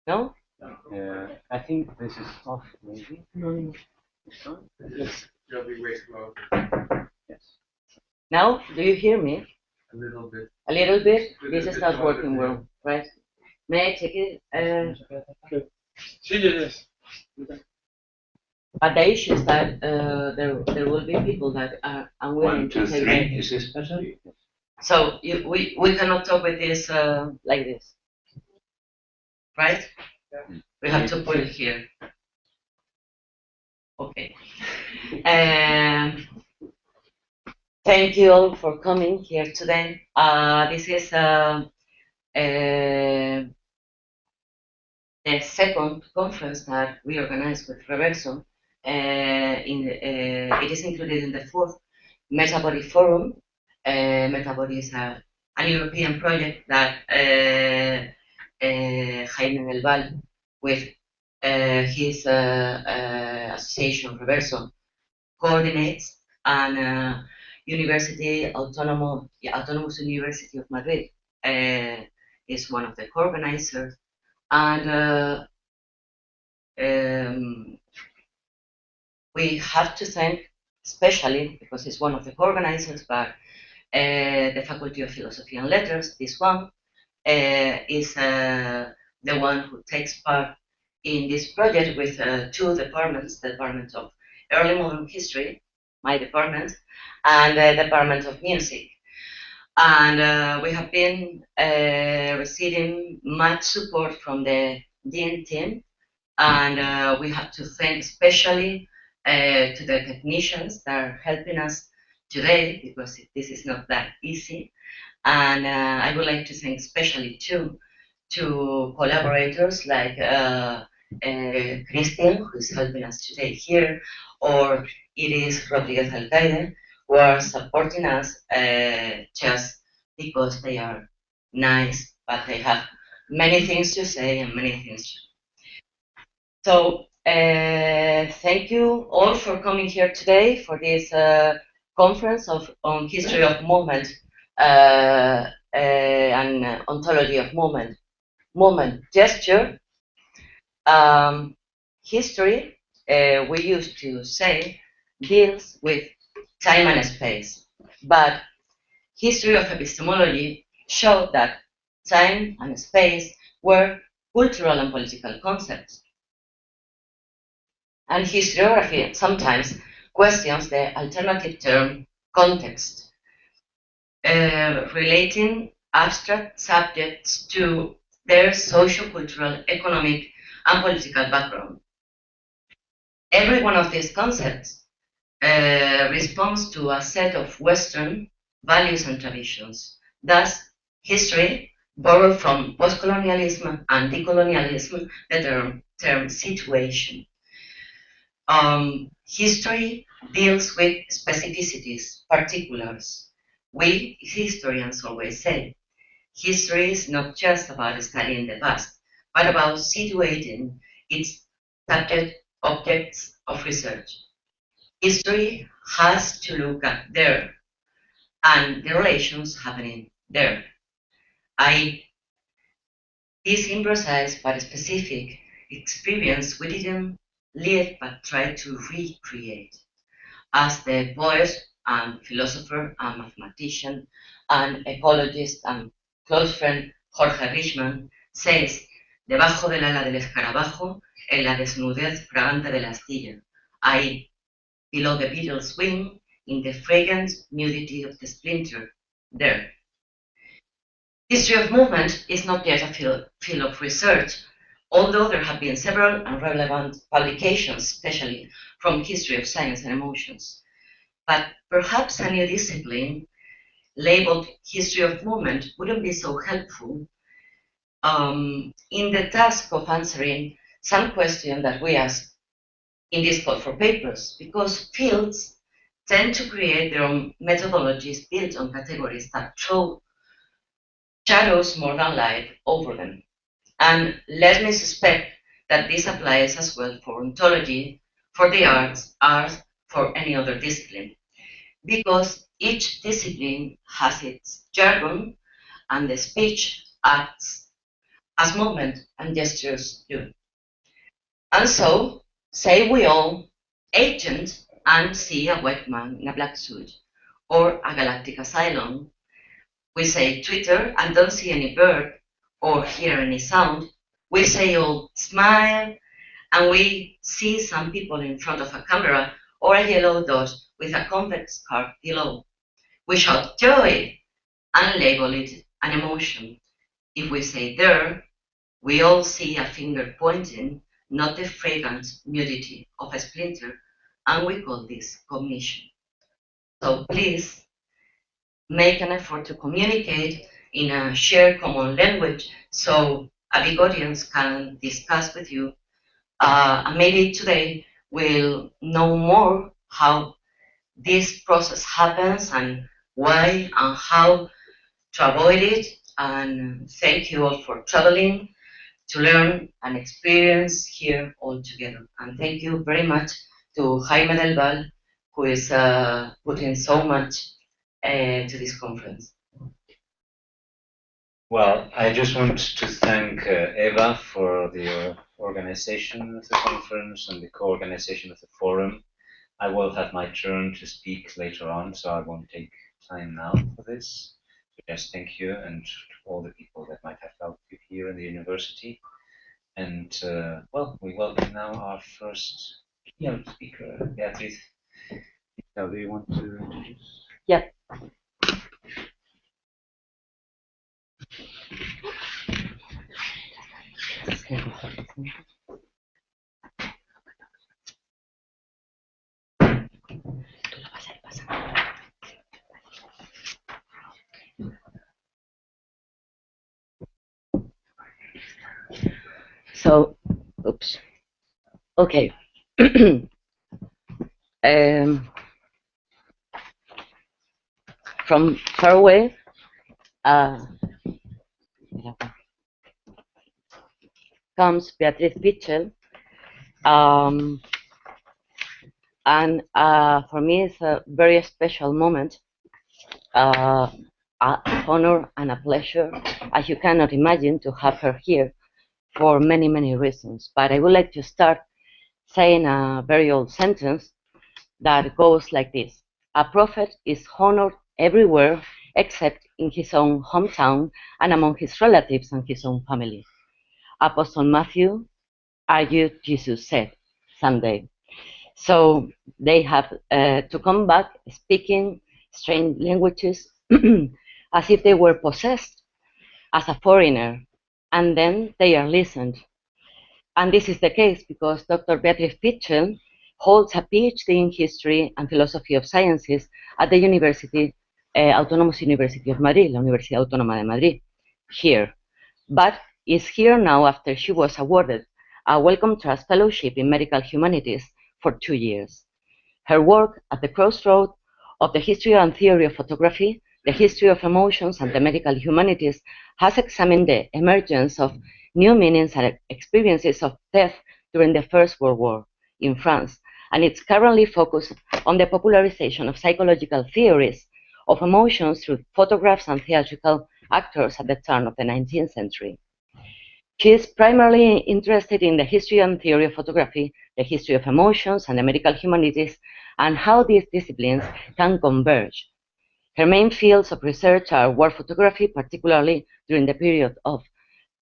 No? I think this is off, maybe. Yes, you'll be way too low. Yes. Now, do you hear me? A little bit. A little bit? This starts working well, right? May I check it? Yes. But the issue is that there will be people that are unwilling to take it. Is this better? So we cannot talk with this like this, right? We have to put it here. Okay. Thank you all for coming here today. This is the second conference that we organized with Reverso. It is included in the fourth Metabody Forum. Metabody is an European project that Jaime Del Val, with his association Reverso, coordinates, and Autonomous University of Madrid is one of the co-organizers, And we have to thank, especially because it's one of the organizers, but the Faculty of Philosophy and Letters, this one, is the one who takes part in this project with two departments, the Department of Early Modern History, my department, and the Department of Music. And we have been receiving much support from the Dean team, and we have to thank especially to the technicians that are helping us today, because this is not that easy. And I would like to thank especially too to collaborators like Christian, who is helping us today here, or Iris Rodriguez Alcaide, who are supporting us just because they are nice, but they have many things to say and many things to. So thank you all for coming here today for this conference on history of movement and ontology of movement gesture. History, we used to say, deals with time and space, but history of epistemology showed that time and space were cultural and political concepts. And historiography sometimes questions the alternative term context, relating abstract subjects to their socio-cultural, economic, and political background. Every one of these concepts responds to a set of Western values and traditions. Thus, history borrowed from postcolonialism and decolonialism the term situation. History deals with specificities, particulars. We historians always say, history is not just about studying the past, but about situating its subject objects of research. History has to look at there and the relations happening there. This imprecise but specific experience we didn't live but try to recreate. As the poet and philosopher and mathematician and ecologist and close friend Jorge Richman says, debajo del ala del escarabajo, en la desnudez fragante de la astilla, I, below the beetle's wing, in the fragrant nudity of the splinter, there. History of movement is not yet a field of research, although there have been several and relevant publications, especially from history of science and emotions. But perhaps a new discipline labeled history of movement wouldn't be so helpful in the task of answering some questions that we ask in this call for papers, because fields tend to create their own methodologies built on categories that throw shadows more than light over them. And let me suspect that this applies as well for ontology, for the arts, art, for any other discipline, because each discipline has its jargon and the speech acts as movement and gestures do. And so, say we all, agent, and see a white man in a black suit, or a galactic asylum. We say Twitter and don't see any bird, or hear any sound. We say all smile, and we see some people in front of a camera, or a yellow dot with a convex card below. We shout joy, and label it an emotion. If we say there, we all see a finger pointing, not the fragrant nudity of a splinter, and we call this cognition. So please make an effort to communicate in a shared common language so a big audience can discuss with you. And maybe today we'll know more how this process happens and why and how to avoid it. And thank you all for traveling to learn and experience here all together. And thank you very much to Jaime del Val, who is putting so much to this conference. Well, I just want to thank Eva for the organization of the conference and the co-organization of the forum. I will have my turn to speak later on, so I won't take time now for this. So just thank you and to all the people that might have helped you here in the university. And well, we welcome now our first keynote speaker, Beatriz. Do you want to introduce? Yeah. So, oops. Okay. From far away, comes Beatriz Pichel. And for me, it's a very special moment, an honor and a pleasure, as you cannot imagine, to have her here for many, many reasons. But I would like to start saying a very old sentence that goes like this: a prophet is honored everywhere except in his own hometown and among his relatives and his own family. Apostle Matthew argued Jesus said someday. So they have to come back speaking strange languages as if they were possessed as a foreigner, and then they are listened. And this is the case because Dr. Beatriz Pichel holds a PhD in History and Philosophy of Sciences at the Autonomous University of Madrid, la Universidad Autónoma de Madrid, here, but is here now after she was awarded a Wellcome Trust Fellowship in Medical Humanities for 2 years. Her work at the crossroad of the history and theory of photography, the history of emotions, and the medical humanities has examined the emergence of new meanings and experiences of death during the First World War in France, and it's currently focused on the popularization of psychological theories of emotions through photographs and theatrical actors at the turn of the 19th century. She is primarily interested in the history and theory of photography, the history of emotions, and the medical humanities, and how these disciplines can converge. Her main fields of research are war photography, particularly during the period of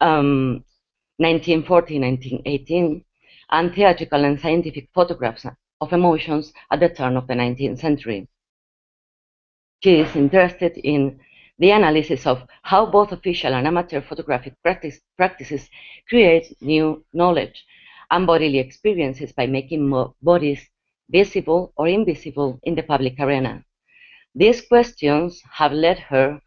1940-1918, and theatrical and scientific photographs of emotions at the turn of the 19th century. She is interested in the analysis of how both official and amateur photographic practices create new knowledge and bodily experiences by making bodies visible or invisible in the public arena. These questions have led her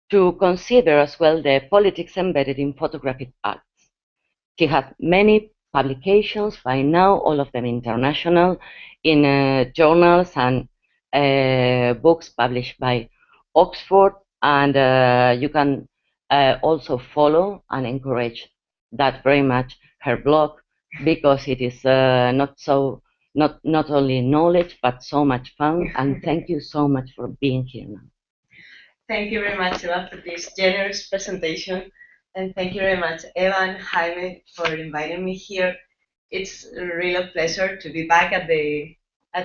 to consider as well the politics embedded in photographic acts. She had many publications, by now all of them international, in journals and books published by Oxford, and you can also follow and encourage that very much, her blog, because it is not only knowledge but so much fun. And thank you so much for being here now. Thank you very much, Eva, for this generous presentation. And thank you very much, Eva and Jaime, for inviting me here. It's a real pleasure to be back at the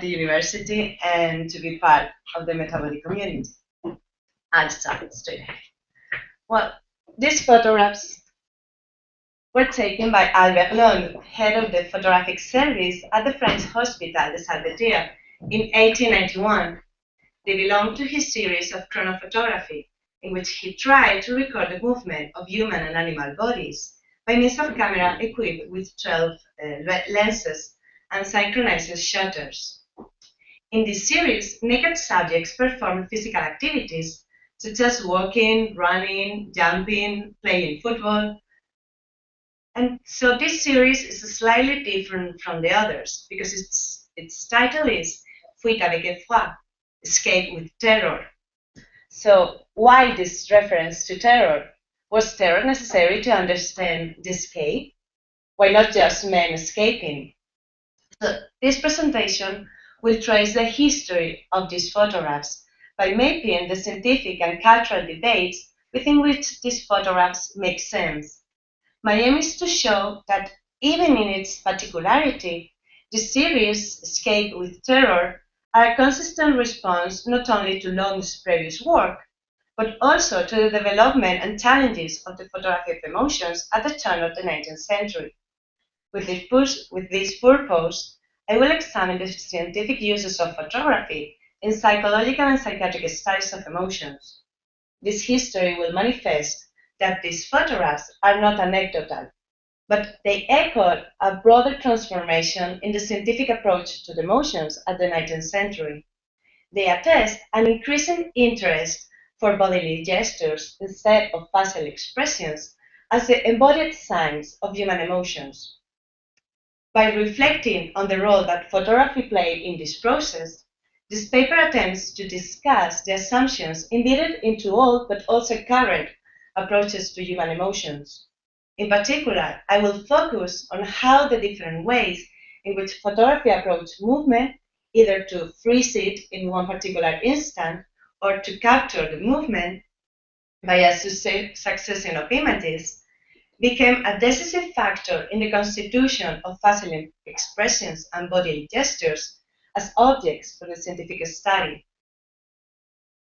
university and to be part of the Metabody community. I'll start straight ahead. Well, these photographs were taken by Albert Londres, head of the photographic service at the French Hospital de Salpêtrière in 1891. They belong to his series of chronophotography, in which he tried to record the movement of human and animal bodies by means of camera equipped with 12 lenses and synchronized shutters. In this series, naked subjects perform physical activities such as walking, running, jumping, playing football. And so this series is slightly different from the others because its title is Fuite avec effroi, Escape with Terror. So why this reference to terror? Was terror necessary to understand the escape? Why not just men escaping? So this presentation will trace the history of these photographs by mapping the scientific and cultural debates within which these photographs make sense. My aim is to show that even in its particularity, the series Escape with Terror are a consistent response not only to Long's previous work, but also to the development and challenges of the photography of emotions at the turn of the 19th century. With this purpose, I will examine the scientific uses of photography in psychological and psychiatric studies of emotions. This history will manifest that these photographs are not anecdotal, but they echo a broader transformation in the scientific approach to the emotions at the 19th century. They attest an increasing interest for bodily gestures instead of facial expressions as the embodied signs of human emotions. By reflecting on the role that photography played in this process, this paper attempts to discuss the assumptions embedded into old but also current approaches to human emotions. In particular, I will focus on how the different ways in which photography approaches movement, either to freeze it in one particular instant or to capture the movement by a succession of images, became a decisive factor in the constitution of facial expressions and bodily gestures as objects for the scientific study.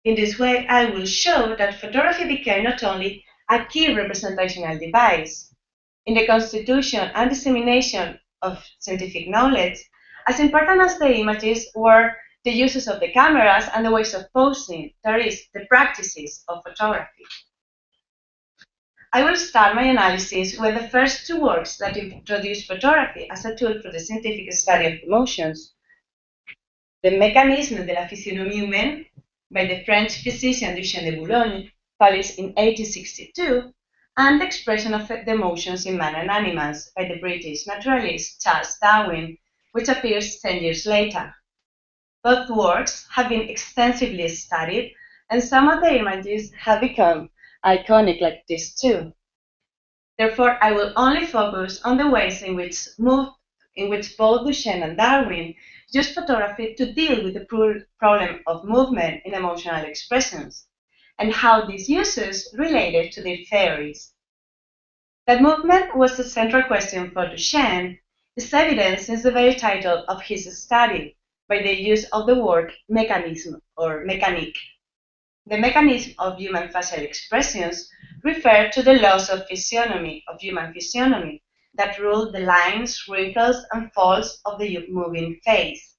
In this way, I will show that photography became not only a key representational device in the constitution and dissemination of scientific knowledge, as important as the images were the uses of the cameras and the ways of posing, that is, the practices of photography. I will start my analysis with the first two works that introduce photography as a tool for the scientific study of emotions. The Mécanisme de la physionomie humaine by the French physician Duchenne de Boulogne, published in 1862, and The Expression of the Emotions in Man and Animals by the British naturalist Charles Darwin, which appears 10 years later. Both works have been extensively studied, and some of the images have become iconic like this too. Therefore, I will only focus on the ways in which both Duchenne and Darwin used photography to deal with the problem of movement in emotional expressions, and how these uses related to their theories. That movement was the central question for Duchenne is evident since the very title of his study by the use of the word mechanism or mécanique. The mechanism of human facial expressions refer to the laws of physiognomy, of human physiognomy, that rule the lines, wrinkles, and folds of the moving face.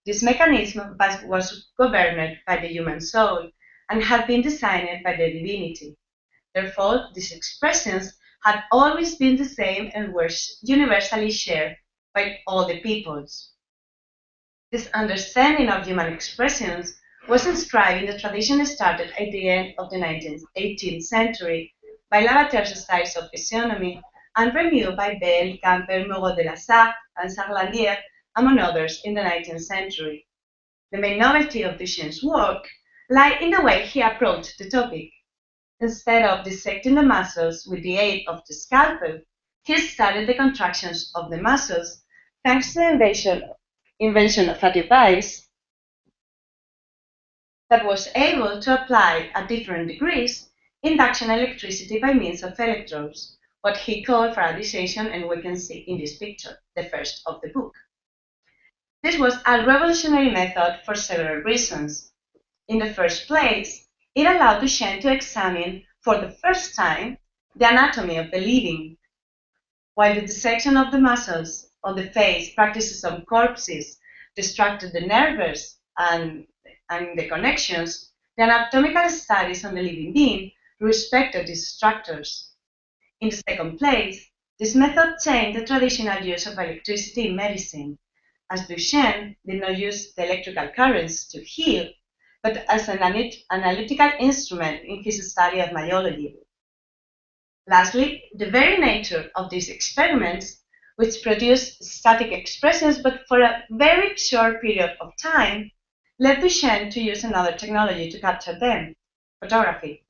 This mechanism was governed by the human soul and had been designed by the divinity. Therefore, these expressions had always been the same and were universally shared by all the peoples. This understanding of human expressions was inscribed in the tradition started at the end of the 18th century by Lavater's studies of physiognomy and renewed by Bell, Camper, Moreau de la Sarre, and Sarlandier, among others, in the 19th century. The main novelty of Duchenne's work lay in the way he approached the topic. Instead of dissecting the muscles with the aid of the scalpel, he studied the contractions of the muscles thanks to the invention of a device that was able to apply at different degrees induction electricity by means of electrodes, what he called Faradization, and we can see in this picture, the first of the book. This was a revolutionary method for several reasons. In the first place, it allowed Duchenne to examine, for the first time, the anatomy of the living. While the dissection of the muscles on the face practices on corpses distracted the nerves and the connections, the anatomical studies on the living being respected these structures. In the second place, this method changed the traditional use of electricity in medicine, as Duchenne did not use the electrical currents to heal, but as an analytical instrument in his study of myology. Lastly, the very nature of these experiments, which produced static expressions but for a very short period of time, led Duchenne to use another technology to capture them, photography.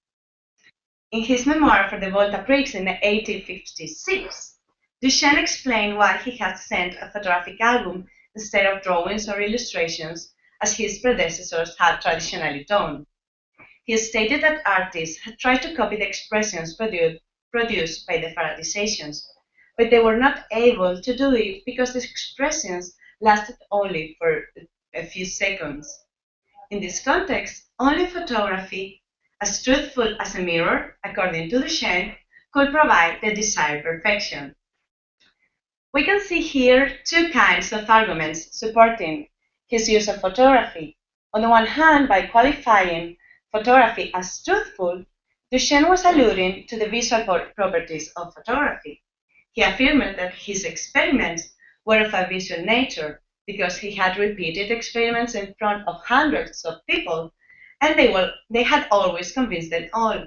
In his memoir for the Volta Prix in 1856, Duchenne explained why he had sent a photographic album instead of drawings or illustrations, as his predecessors had traditionally done. He stated that artists had tried to copy the expressions produced by the Faradizations, but they were not able to do it because the expressions lasted only for a few seconds. In this context, only photography, as truthful as a mirror, according to Duchenne, could provide the desired perfection. We can see here two kinds of arguments supporting his use of photography. On the one hand, by qualifying photography as truthful, Duchenne was alluding to the visual properties of photography. He affirmed that his experiments were of a visual nature because he had repeated experiments in front of hundreds of people, and they had always convinced them all.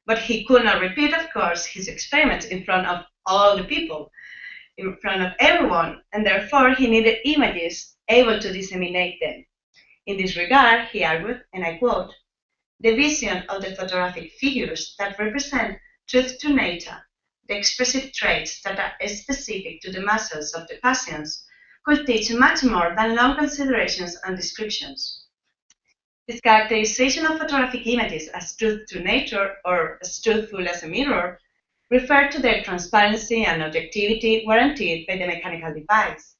But he could not repeat, of course, his experiments in front of all the people, in front of everyone, and therefore he needed images able to disseminate them. In this regard, he argued, and I quote, "The vision of the photographic figures that represent truth to nature, the expressive traits that are specific to the muscles of the patients, could teach much more than long considerations and descriptions." This characterization of photographic images as truth to nature or as truthful as a mirror refer to their transparency and objectivity guaranteed by the mechanical device.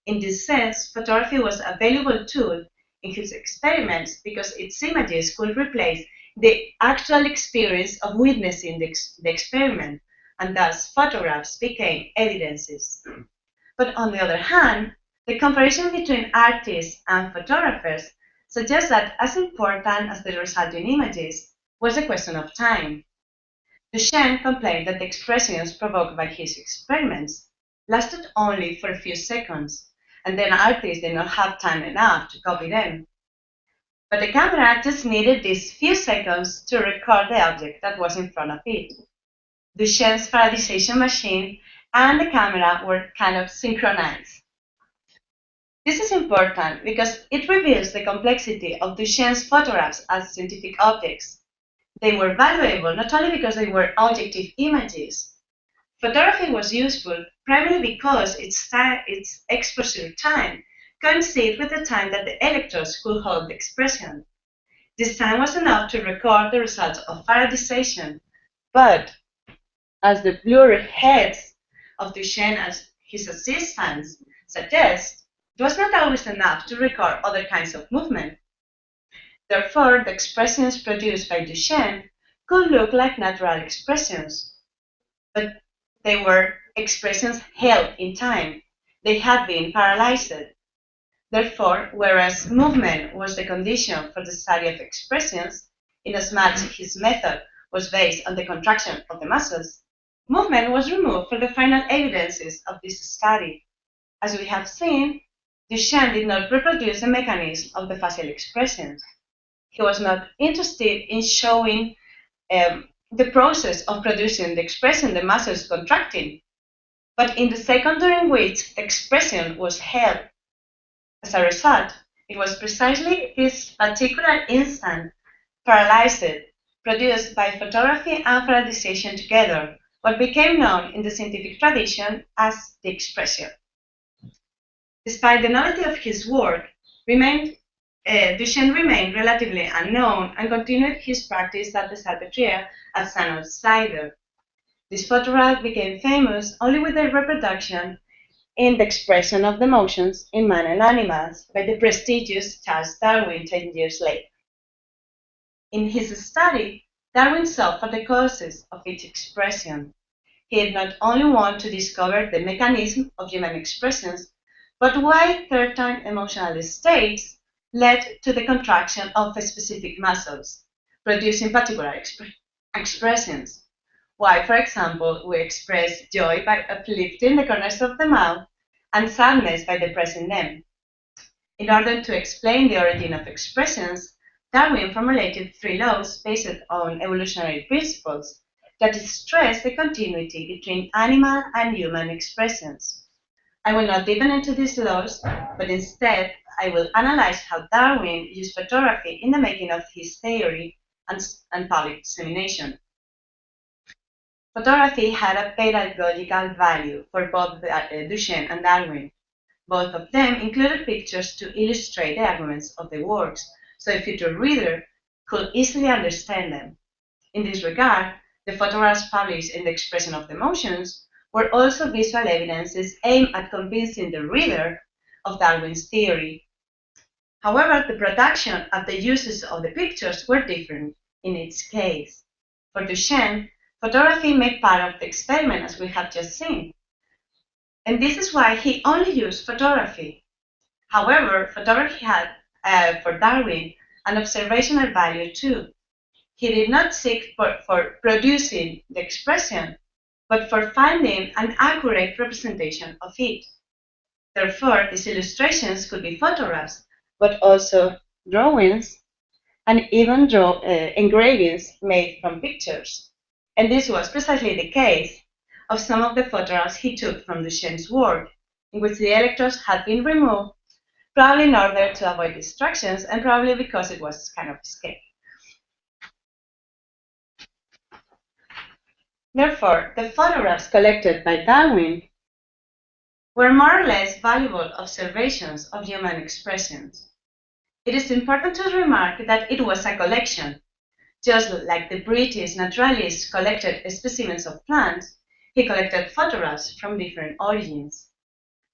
In this sense, photography was a valuable tool in his experiments because its images could replace the actual experience of witnessing the experiment, and thus photographs became evidences. But on the other hand, the comparison between artists and photographers suggests that as important as the resulting images was the question of time. Duchenne complained that the expressions provoked by his experiments lasted only for a few seconds, and then artists did not have time enough to copy them. But the camera just needed these few seconds to record the object that was in front of it. Duchenne's Faradization machine and the camera were kind of synchronized. This is important because it reveals the complexity of Duchenne's photographs as scientific objects. They were valuable not only because they were objective images. Photography was useful primarily because its exposure time coincided with the time that the electrodes could hold the expression. This time was enough to record the results of Faradization, but as the blurred heads of Duchenne and his assistants suggest, it was not always enough to record other kinds of movement. Therefore, the expressions produced by Duchenne could look like natural expressions, but they were expressions held in time. They had been paralyzed. Therefore, whereas movement was the condition for the study of expressions, inasmuch his method was based on the contraction of the muscles, movement was removed for the final evidences of this study. As we have seen, Duchenne did not reproduce the mechanism of the facial expressions. He was not interested in showing the process of producing the expression, the muscles contracting, but in the second during which the expression was held. As a result, it was precisely this particular instant, paralyzed, produced by photography and Faradization together, what became known in the scientific tradition as the expression. Despite the novelty of his work, Duchenne remained relatively unknown and continued his practice at the Salpêtrière as an outsider. This photograph became famous only with the reproduction in the expression of the emotions in man and animals by the prestigious Charles Darwin 10 years later. In his study, Darwin sought for the causes of each expression. He did not only want to discover the mechanism of human expressions, but why certain emotional states led to the contraction of specific muscles, producing particular expressions. Why, for example, we express joy by uplifting the corners of the mouth and sadness by depressing them. In order to explain the origin of expressions, Darwin formulated 3 laws based on evolutionary principles that stress the continuity between animal and human expressions. I will not dive into these laws, but instead I will analyze how Darwin used photography in the making of his theory and public dissemination. Photography had a pedagogical value for both Duchenne and Darwin. Both of them included pictures to illustrate the arguments of the works, so a future reader could easily understand them. In this regard, the photographs published in The Expression of the Emotions were also visual evidences aimed at convincing the reader of Darwin's theory. However, the production and the uses of the pictures were different in each case. For Duchenne, photography made part of the experiment, as we have just seen. And this is why he only used photography. However, photography had, for Darwin, an observational value too. He did not seek for producing the expression, but for finding an accurate representation of it. Therefore, these illustrations could be photographs, but also drawings and even engravings made from pictures. And this was precisely the case of some of the photographs he took from Duchenne's work, in which the electrodes had been removed, probably in order to avoid distractions and probably because it was kind of scary. Therefore, the photographs collected by Darwin were more or less valuable observations of human expressions. It is important to remark that it was a collection. Just like the British naturalist collected specimens of plants, he collected photographs from different origins.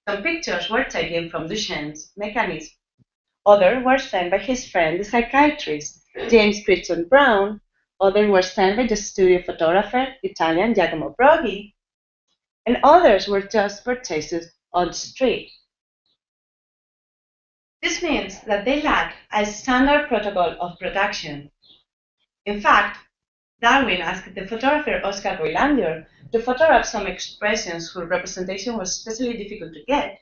Some pictures were taken from Duchenne's mechanism. Others were sent by his friend, the psychiatrist, James Crichton Browne. Others were sent by the studio photographer, Italian Giacomo Broggi. And others were just purchased on the street. This means that they lack a standard protocol of production. In fact, Darwin asked the photographer Oscar Boilandier to photograph some expressions whose representation was especially difficult to get,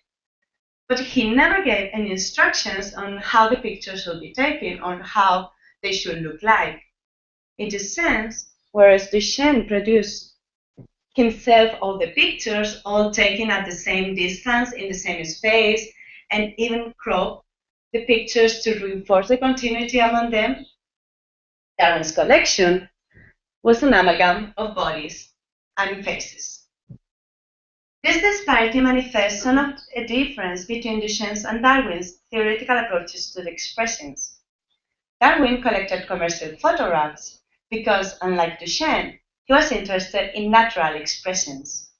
but he never gave any instructions on how the pictures should be taken or how they should look like. In this sense, whereas Duchenne produced himself all the pictures, all taken at the same distance, in the same space, and even cropped the pictures to reinforce the continuity among them, Darwin's collection was an amalgam of bodies and faces. This disparity manifests some of a difference between Duchenne's and Darwin's theoretical approaches to the expressions. Darwin collected commercial photographs because, unlike Duchenne, he was interested in natural expressions.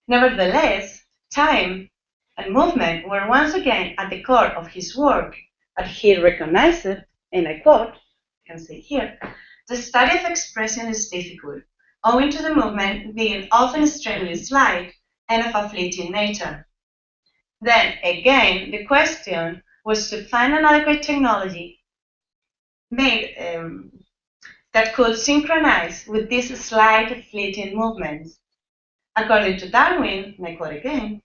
Nevertheless, time and movement were once again at the core of his work, but he recognized, and I quote, you can see here, the study of expression is difficult, owing to the movement being often extremely slight and of a fleeting nature. Then, again, the question was to find an adequate technology made that could synchronize with these slight fleeting movements. According to Darwin, and I quote again,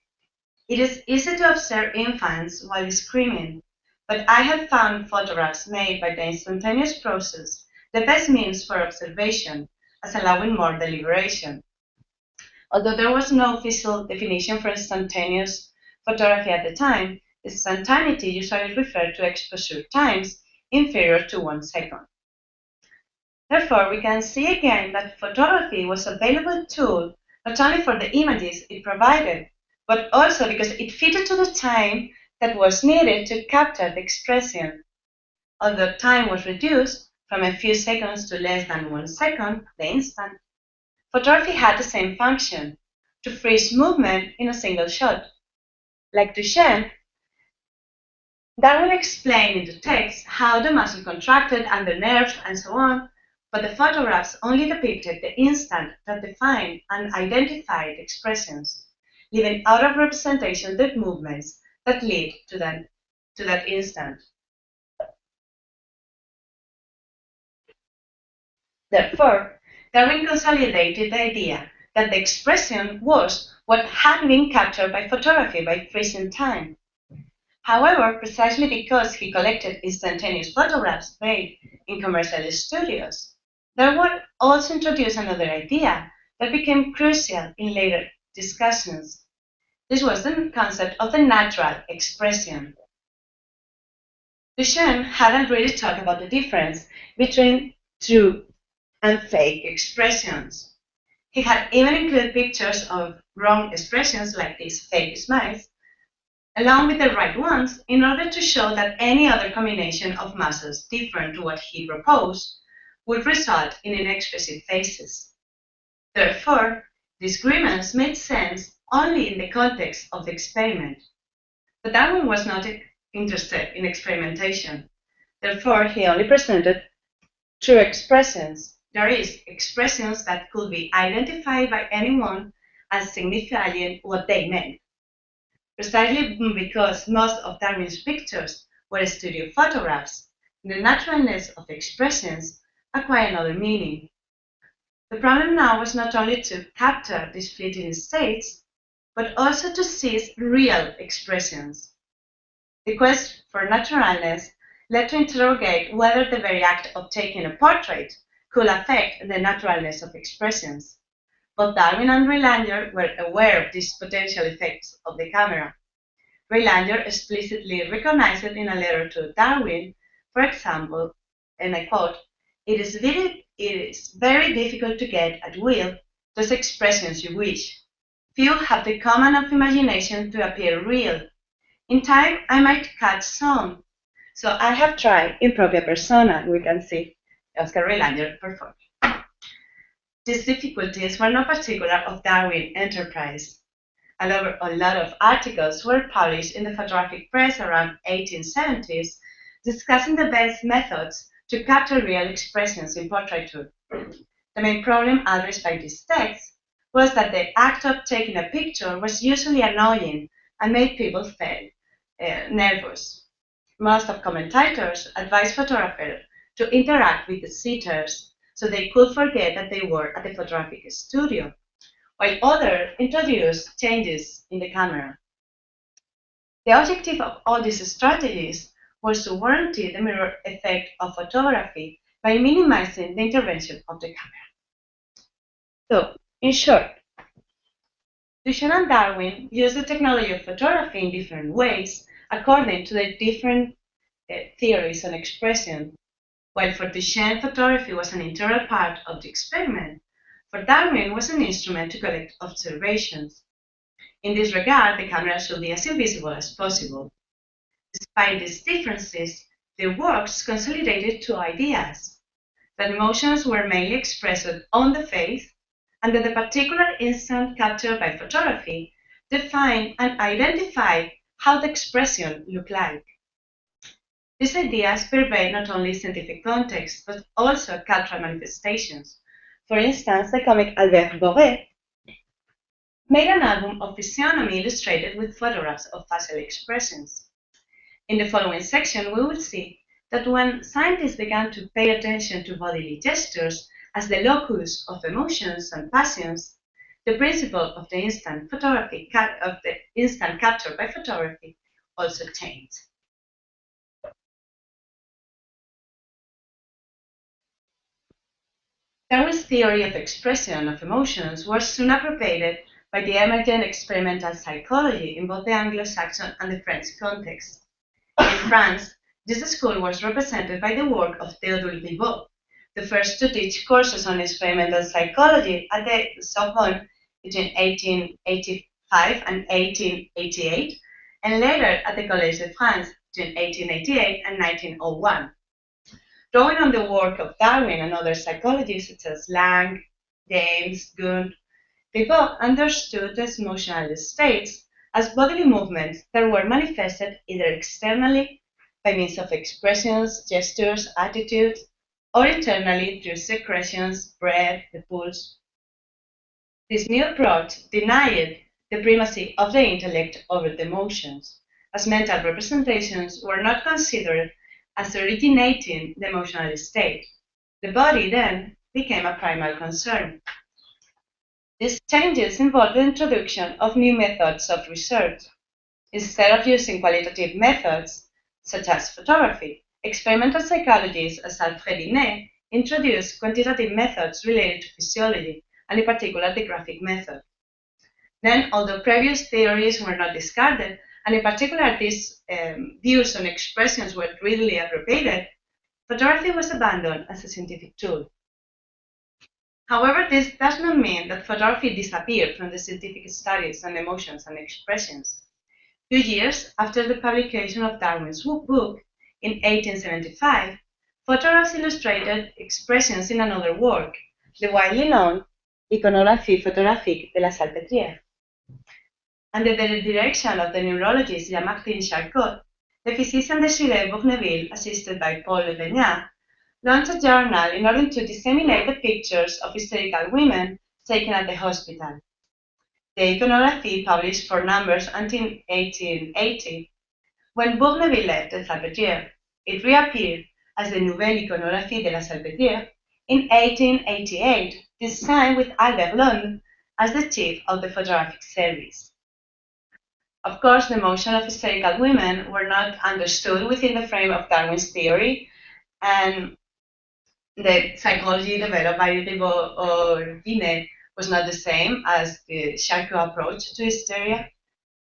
it is easy to observe infants while screaming, but I have found photographs made by the instantaneous process the best means for observation, as allowing more deliberation. Although there was no official definition for instantaneous photography at the time, instantaneity usually referred to exposure times inferior to 1 second. Therefore, we can see again that photography was a valuable tool not only for the images it provided, but also because it fitted to the time that was needed to capture the expression. Although time was reduced from a few seconds to less than 1 second, the instant, photography had the same function, to freeze movement in a single shot. Like Duchenne, Darwin explained in the text how the muscle contracted and the nerves and so on, but the photographs only depicted the instant that defined and identified expressions, leaving out of representation the movements that lead to that instant. Therefore, Darwin consolidated the idea that the expression was what had been captured by photography by freezing time. However, precisely because he collected instantaneous photographs made in commercial studios, Darwin also introduced another idea that became crucial in later discussions. This was the concept of the natural expression. Duchenne had already talked about the difference between true and fake expressions. He had even included pictures of wrong expressions like these fake smiles, along with the right ones, in order to show that any other combination of muscles different to what he proposed would result in inexpressive faces. Therefore, these grimaces made sense only in the context of the experiment. But Darwin was not interested in experimentation. Therefore, he only presented true expressions. That is, expressions that could be identified by anyone as signifying what they meant. Precisely because most of Darwin's pictures were studio photographs, the naturalness of expressions acquired another meaning. The problem now was not only to capture these fleeting states, but also to seize real expressions. The quest for naturalness led to interrogate whether the very act of taking a portrait could affect the naturalness of expressions. Both Darwin and Rylander were aware of these potential effects of the camera. Rylander explicitly recognized it in a letter to Darwin, for example, and I quote, it is very difficult to get at will those expressions you wish. Few have the command of imagination to appear real. In time, I might catch some. So I have tried in propria persona, we can see Oscar Rylander perform. These difficulties were not particular of Darwin enterprise. A lot of articles were published in the photographic press around 1870s discussing the best methods to capture real expressions in portraiture. The main problem addressed by these texts was that the act of taking a picture was usually annoying and made people feel nervous. Most of commentators advised photographers to interact with the sitters so they could forget that they were at the photographic studio, while others introduced changes in the camera. The objective of all these strategies was to warranty the mirror effect of photography by minimizing the intervention of the camera. So, in short, Duchamp and Darwin used the technology of photography in different ways according to the different theories on expression. While for Duchamp, photography was an integral part of the experiment, for Darwin was an instrument to collect observations. In this regard, the camera should be as invisible as possible. Despite these differences, their works consolidated two ideas: that emotions were mainly expressed on the face, and that the particular instant captured by photography defined and identified how the expression looked like. These ideas pervade not only scientific context, but also cultural manifestations. For instance, the comic Albert Boré made an album of physiognomy illustrated with photographs of facial expressions. In the following section, we will see that when scientists began to pay attention to bodily gestures as the locus of emotions and passions, the principle of the instant capture by photography also changed. Darwin's theory of expression of emotions was soon appropriated by the emergent experimental psychology in both the Anglo-Saxon and the French context. In France, this school was represented by the work of Théodule Ribot, the first to teach courses on experimental psychology at the Sorbonne between 1885 and 1888, and later at the Collège de France between 1888 and 1901. Drawing on the work of Darwin and other psychologists such as Lang, James, Gunt, Ribot understood these emotional states as bodily movements that were manifested either externally by means of expressions, gestures, attitudes, or internally through secretions, breath, the pulse. This new approach denied the primacy of the intellect over the emotions, as mental representations were not considered as originating the emotional state. The body then became a primal concern. These changes involved the introduction of new methods of research. Instead of using qualitative methods, such as photography, experimental psychologists as Alfred Inet introduced quantitative methods related to physiology, and in particular the graphic method. Then, although previous theories were not discarded, and in particular these views on expressions were readily appropriated, photography was abandoned as a scientific tool. However, this does not mean that photography disappeared from the scientific studies on emotions and expressions. 2 years after the publication of Darwin's book in 1875, photographs illustrated expressions in another work, the widely known Iconographie photographique de la Salpêtrière. Under the direction of the neurologist Jean-Martin Charcot, the physician Desiree Bourneville, assisted by Paul Levegnat, launched a journal in order to disseminate the pictures of hysterical women taken at the hospital. The iconography published for numbers until 1880. When Bourneville left the Salpêtrière, it reappeared as the Nouvelle Iconographie de la Salpêtrière in 1888, this time with Albert Lund as the chief of the photographic service. Of course, the motion of hysterical women were not understood within the frame of Darwin's theory, and the psychology developed by Ribot or Binet was not the same as the Charcot approach to hysteria.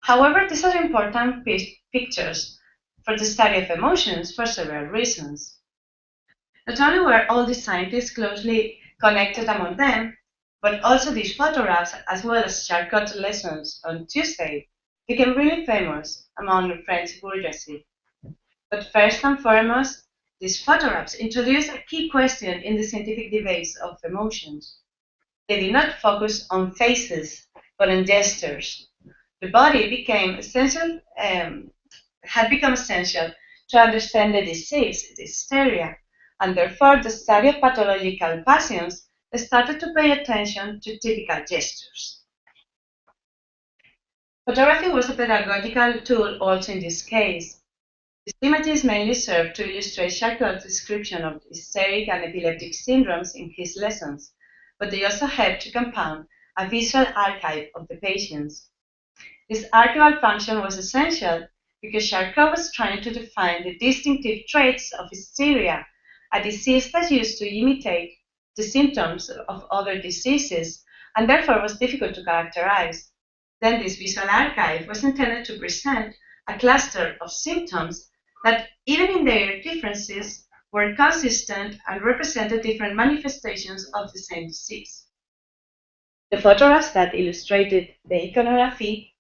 However, these are important pictures for the study of emotions for several reasons. Not only were all these scientists closely connected among them, but also these photographs, as well as Charcot's lessons on Tuesday, became really famous among the French bourgeoisie. But first and foremost, these photographs introduced a key question in the scientific debates of emotions. They did not focus on faces, but on gestures. The body became essential, had become essential to understand the disease, the hysteria, and therefore the study of pathological passions started to pay attention to typical gestures. Photography was a pedagogical tool also in this case. These images mainly served to illustrate Charcot's description of hysteric and epileptic syndromes in his lessons, but they also helped to compound a visual archive of the patients. This archival function was essential because Charcot was trying to define the distinctive traits of hysteria, a disease that used to imitate the symptoms of other diseases and therefore was difficult to characterize. Then this visual archive was intended to present a cluster of symptoms that, even in their differences, were consistent and represented different manifestations of the same disease. The photographs that illustrated the iconography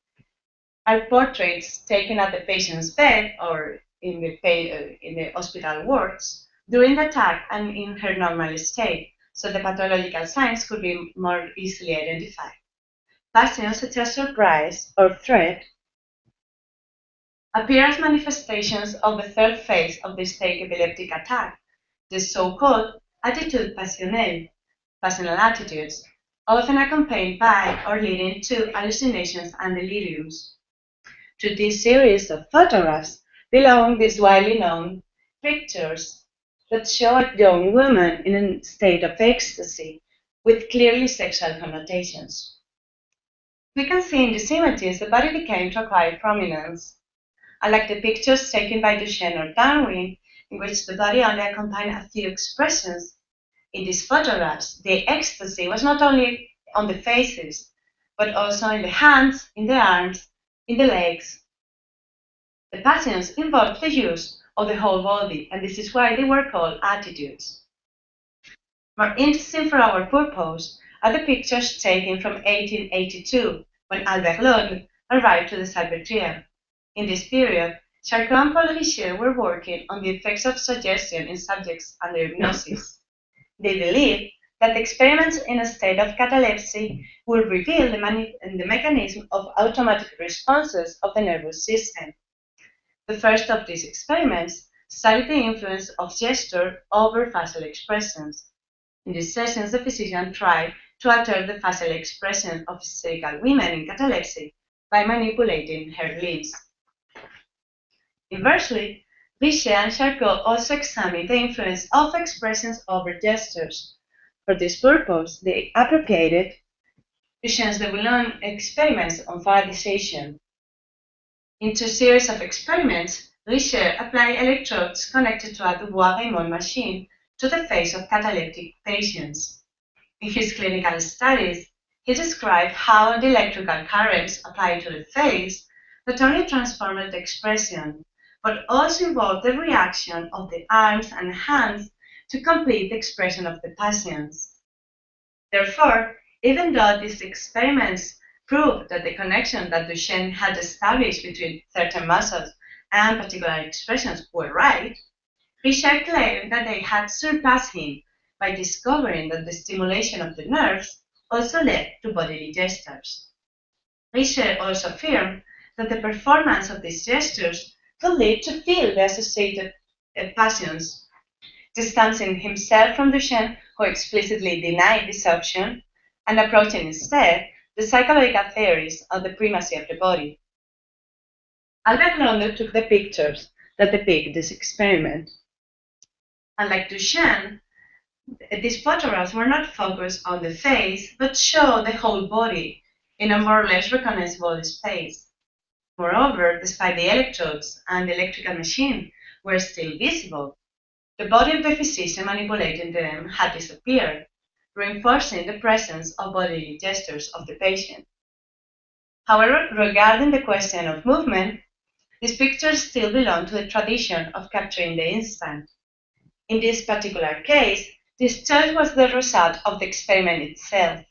are portraits taken at the patient's bed or in the hospital wards during the attack and in her normal state, so the pathological signs could be more easily identified. Passions such as surprise or threat appear as manifestations of the third phase of the hysteric epileptic attack, the so-called attitude passionnelle, passional attitudes, often accompanied by or leading to hallucinations and deliriums. To this series of photographs belong these widely known pictures that show a young woman in a state of ecstasy with clearly sexual connotations. We can see in these images the body became to acquire prominence. Unlike the pictures taken by Duchenne or Darwin, in which the body only accompanied a few expressions, in these photographs, the ecstasy was not only on the faces, but also in the hands, in the arms, in the legs. The passions involved the use of the whole body, and this is why they were called attitudes. More interesting for our purpose are the pictures taken from 1882, when Albert Lund arrived to the Salpêtrière. In this period, Charcot and Paul Richer were working on the effects of suggestion in subjects under hypnosis. They believed that experiments in a state of catalepsy would reveal the mechanism of automatic responses of the nervous system. The first of these experiments studied the influence of gesture over facial expressions. In these sessions, the physician tried to alter the facial expression of hysterical women in catalepsy by manipulating her lips. Inversely, Richer and Charcot also examined the influence of expressions over gestures. For this purpose, they appropriated Duchenne's de Boulogne experiments on pharisation. In two series of experiments, Richer applied electrodes connected to a Dubois-Reymond machine to the face of cataleptic patients. In his clinical studies, he described how the electrical currents applied to the face not only transformed the expression, but also involved the reaction of the arms and hands to complete the expression of the passions. Therefore, even though these experiments prove that the connection that Duchenne had established between certain muscles and particular expressions were right, Richard claimed that they had surpassed him by discovering that the stimulation of the nerves also led to bodily gestures. Richard also affirmed that the performance of these gestures could lead to feel the associated passions, distancing himself from Duchenne, who explicitly denied this option, and approaching instead the psychological theories of the primacy of the body. Albert Londo took the pictures that depict this experiment. Unlike Duchenne, these photographs were not focused on the face, but show the whole body in a more or less recognizable space. Moreover, despite the electrodes and the electrical machine were still visible, the body of the physician manipulating them had disappeared, reinforcing the presence of bodily gestures of the patient. However, regarding the question of movement, these pictures still belong to the tradition of capturing the instant. In this particular case, this choice was the result of the experiment itself.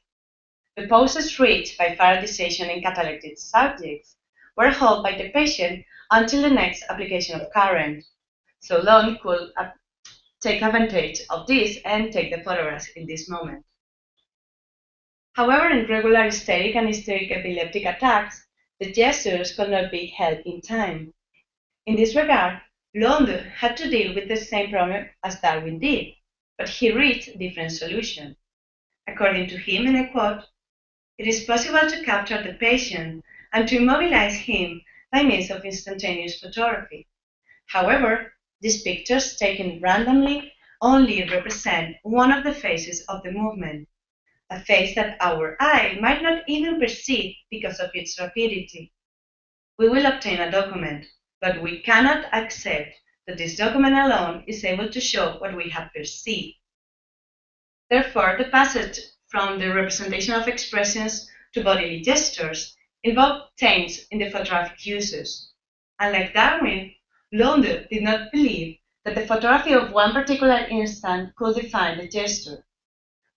The poses reached by Faradization in cataleptic subjects were held by the patient until the next application of current, so Lund could take advantage of this and take the photographs in this moment. However, in regular hysteric and hysteric epileptic attacks, the gestures could not be held in time. In this regard, Lund had to deal with the same problem as Darwin did, but he reached a different solution. According to him, and I quote, "It is possible to capture the patient and to immobilize him by means of instantaneous photography. However, these pictures taken randomly only represent one of the phases of the movement, a phase that our eye might not even perceive because of its rapidity. We will obtain a document, but we cannot accept that this document alone is able to show what we have perceived. Therefore, the passage from the representation of expressions to bodily gestures involved change in the photographic uses. Unlike Darwin, Lund did not believe that the photography of one particular instant could define the gesture.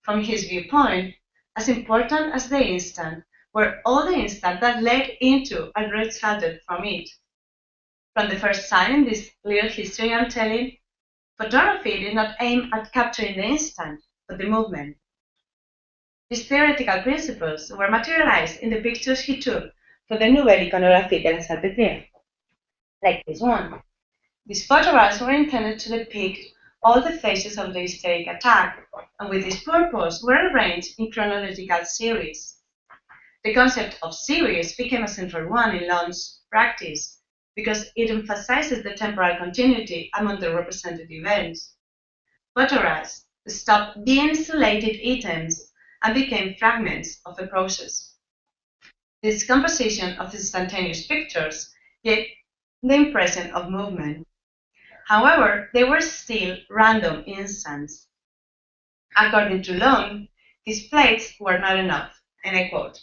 From his viewpoint, as important as the instant were all the instants that led into and resulted from it. From the first sign in this little history I'm telling, photography did not aim at capturing the instant, but the movement. These theoretical principles were materialized in the pictures he took for the Nouvelle Iconographie de la Salpêtrière, like this one. These photographs were intended to depict all the phases of the hysteric attack, and with this purpose were arranged in chronological series. The concept of series became a central one in Lund's practice because it emphasizes the temporal continuity among the represented events. Photographs stopped being isolated items and became fragments of a process. This composition of instantaneous pictures gave the impression of movement. However, they were still random instants. According to Lund, these plates were not enough, and I quote,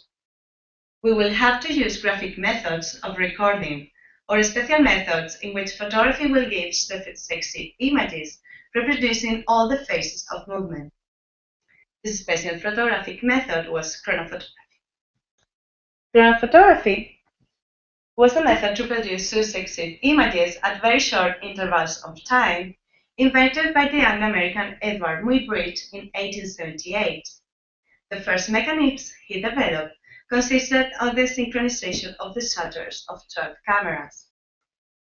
"We will have to use graphic methods of recording or special methods in which photography will give successive images reproducing all the phases of movement." This special photographic method was chronophotography. Chronophotography was a method to produce successive images at very short intervals of time, invented by the Anglo-American Edward Muybridge in 1878. The first mechanism he developed consisted of the synchronization of the shutters of 12 cameras.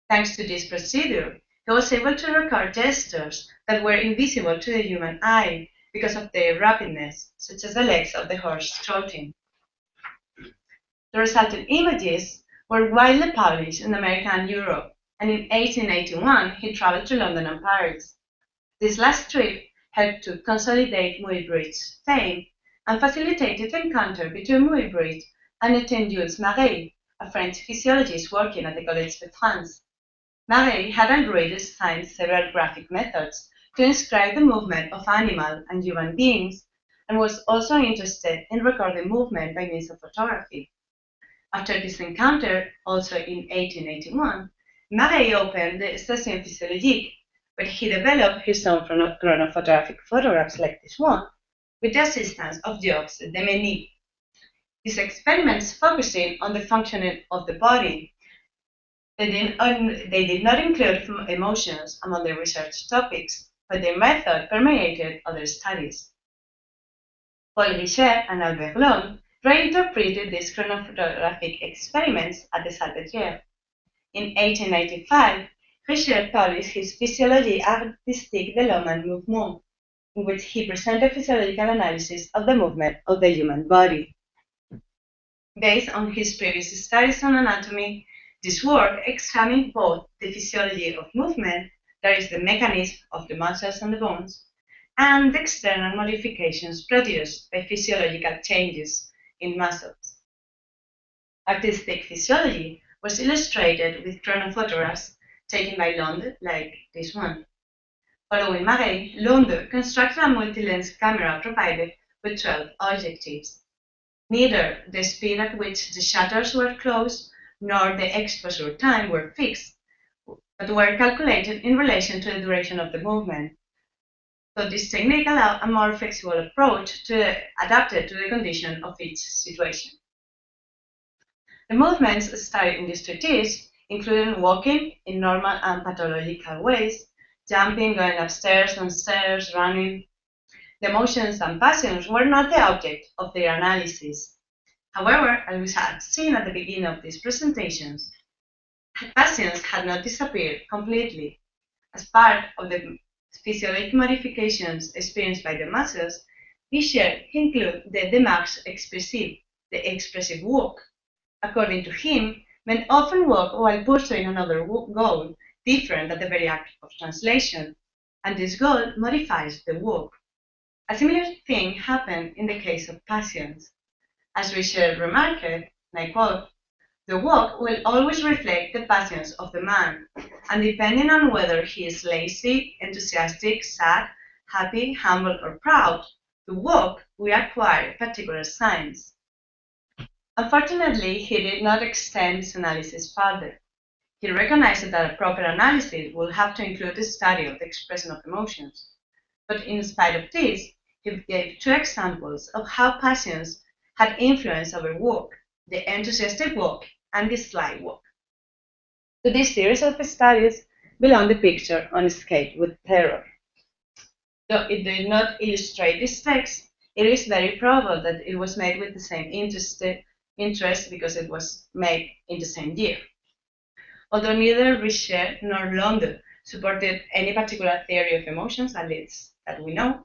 Thanks to this procedure, he was able to record gestures that were invisible to the human eye because of their rapidness, such as the legs of the horse trotting. The resulting images were widely published in America and Europe, and in 1881 he traveled to London and Paris. This last trip helped to consolidate Muybridge's fame and facilitated the encounter between Muybridge and Étienne-Jules Marey, a French physiologist working at the Collège de France. Marey had already designed several graphic methods to describe the movement of animal and human beings, and was also interested in recording movement by means of photography. After this encounter, also in 1881, Marey opened the Station Physiologique, where he developed his own chronophotographic photographs like this one, with the assistance of Jacques de Meny. These experiments focusing on the functioning of the body, they did not include emotions among the research topics, but their method permeated other studies. Paul Richet and Albert Lund reinterpreted these chronophotographic experiments at the Salpêtrière. In 1895, Richet published his Physiologie artistique de l'homme en mouvement, in which he presented physiological analysis of the movement of the human body. Based on his previous studies on anatomy, this work examined both the physiology of movement, that is, the mechanism of the muscles and the bones, and the external modifications produced by physiological changes in muscles. Artistic physiology was illustrated with chronophotographs taken by Lund, like this one. Following Marais, Lund constructed a multi-lens camera provided with 12 objectives. Neither the speed at which the shutters were closed nor the exposure time were fixed, but were calculated in relation to the duration of the movement. So this technique allowed a more flexible approach adapted to the condition of each situation. The movements studied in this treatise included walking in normal and pathological ways, jumping, going upstairs, downstairs, running. The emotions and passions were not the object of their analysis. However, as we had seen at the beginning of these presentations, passions had not disappeared completely. As part of the physiologic modifications experienced by the muscles, Fischer included the démarche expressive, the expressive walk. According to him, men often walk while pursuing another goal, different at the very act of translation, and this goal modifies the walk. A similar thing happened in the case of passions. As Richard remarked, and I quote, "The walk will always reflect the passions of the man, and depending on whether he is lazy, enthusiastic, sad, happy, humble, or proud, the walk will acquire particular signs." Unfortunately, he did not extend his analysis further. He recognized that a proper analysis will have to include the study of the expression of emotions. But in spite of this, he gave two examples of how passions had influence over walk, the enthusiastic walk and the sly walk. To this series of studies belong the picture on Skate with Terror. Though it did not illustrate this text, it is very probable that it was made with the same interest because it was made in the same year. Although neither Richet nor Lund supported any particular theory of emotions, at least that we know,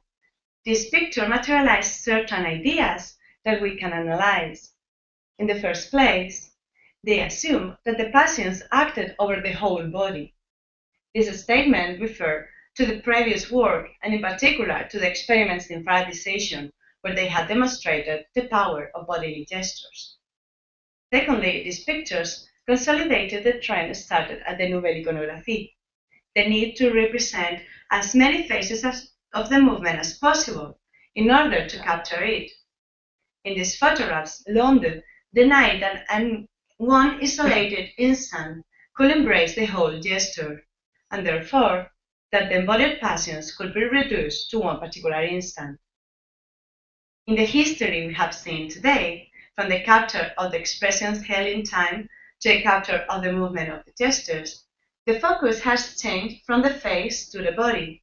this picture materialized certain ideas that we can analyze. In the first place, they assume that the passions acted over the whole body. This statement refers to the previous work, and in particular to the experiments in privatization, where they had demonstrated the power of bodily gestures. Secondly, these pictures consolidated the trend started at the Nouvelle Iconographie, the need to represent as many phases of the movement as possible in order to capture it. In these photographs, Lund denied that one isolated instant could embrace the whole gesture, and therefore that the embodied passions could be reduced to one particular instant. In the history we have seen today, from the capture of the expressions held in time to the capture of the movement of the gestures, the focus has changed from the face to the body.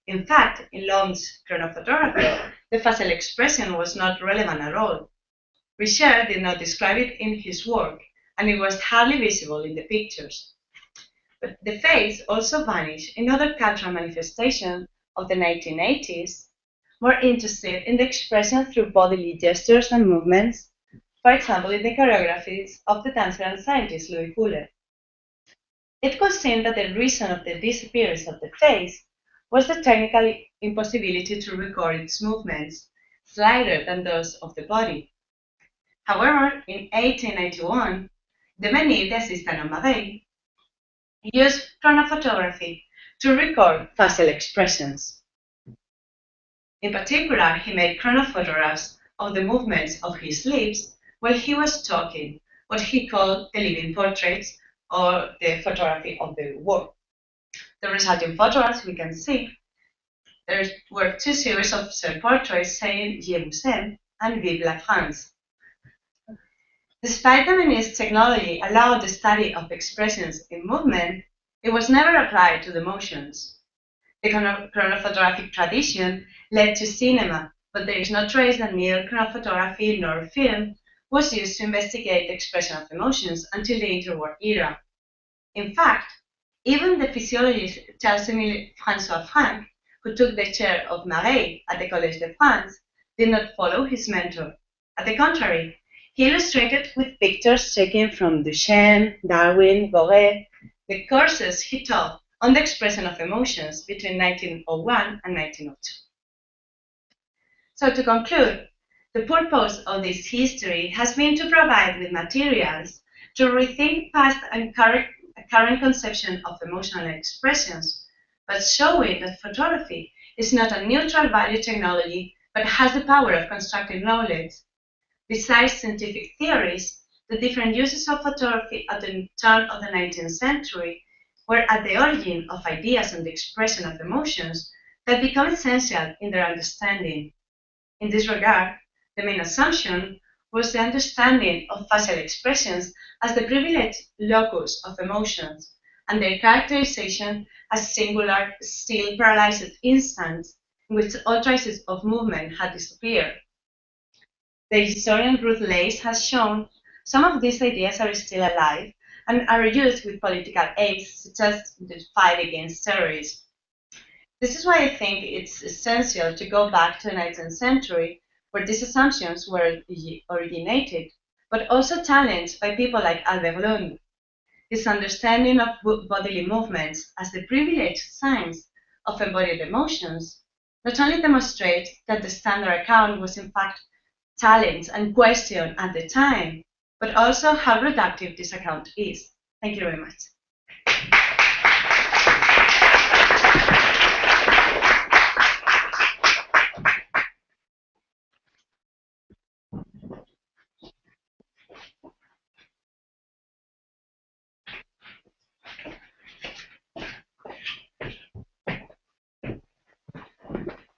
In fact, in Lund's chronophotography, the facial expression was not relevant at all. Richard did not describe it in his work, and it was hardly visible in the pictures. But the face also vanished in other cultural manifestations of the 1980s, more interested in the expression through bodily gestures and movements, for example, in the choreographies of the dancer and scientist Louis Fuller. It could seem that the reason of the disappearance of the face was the technical impossibility to record its movements, slighter than those of the body. However, in 1891, Devenir, the assistant of Marais, used chronophotography to record facial expressions. In particular, he made chronophotographs of the movements of his lips while he was talking, what he called the living portraits, or the photography of the work. The resulting photographs we can see, there were two series of self-portraits saying Je vous aime and Vive la France. Despite the Feminist technology allowed the study of expressions in movement, it was never applied to the motions. The chronophotographic tradition led to cinema, but there is no trace that neither chronophotography nor film was used to investigate the expression of emotions until the interwar era. In fact, even the physiologist Charles-Émile François Franck, who took the chair of Marais at the Collège de France, did not follow his mentor. At the contrary, he illustrated with pictures taken from Duchenne, Darwin, Boré, the courses he taught on the expression of emotions between 1901 and 1902. So to conclude, the purpose of this history has been to provide with materials to rethink past and current conception of emotional expressions, but showing that photography is not a neutral value technology, but has the power of constructing knowledge. Besides scientific theories, the different uses of photography at the turn of the 19th century were at the origin of ideas on the expression of emotions that become essential in their understanding. In this regard, the main assumption was the understanding of facial expressions as the privileged locus of emotions, and their characterization as singular, still paralyzed instants in which all traces of movement had disappeared. The historian Ruth Lace has shown some of these ideas are still alive and are used with political aims, such as the fight against terrorism. This is why I think it's essential to go back to the 19th century, where these assumptions were originated, but also challenged by people like Albert Lund. His understanding of bodily movements as the privileged signs of embodied emotions not only demonstrates that the standard account was in fact challenged and questioned at the time, but also how reductive this account is. Thank you very much.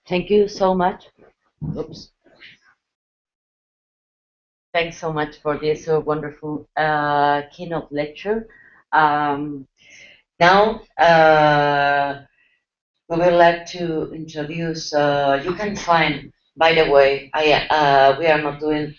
Thank you so much. Oops. Thanks so much for this wonderful keynote lecture. Now, we would like to introduce, you can find, by the way, we are not doing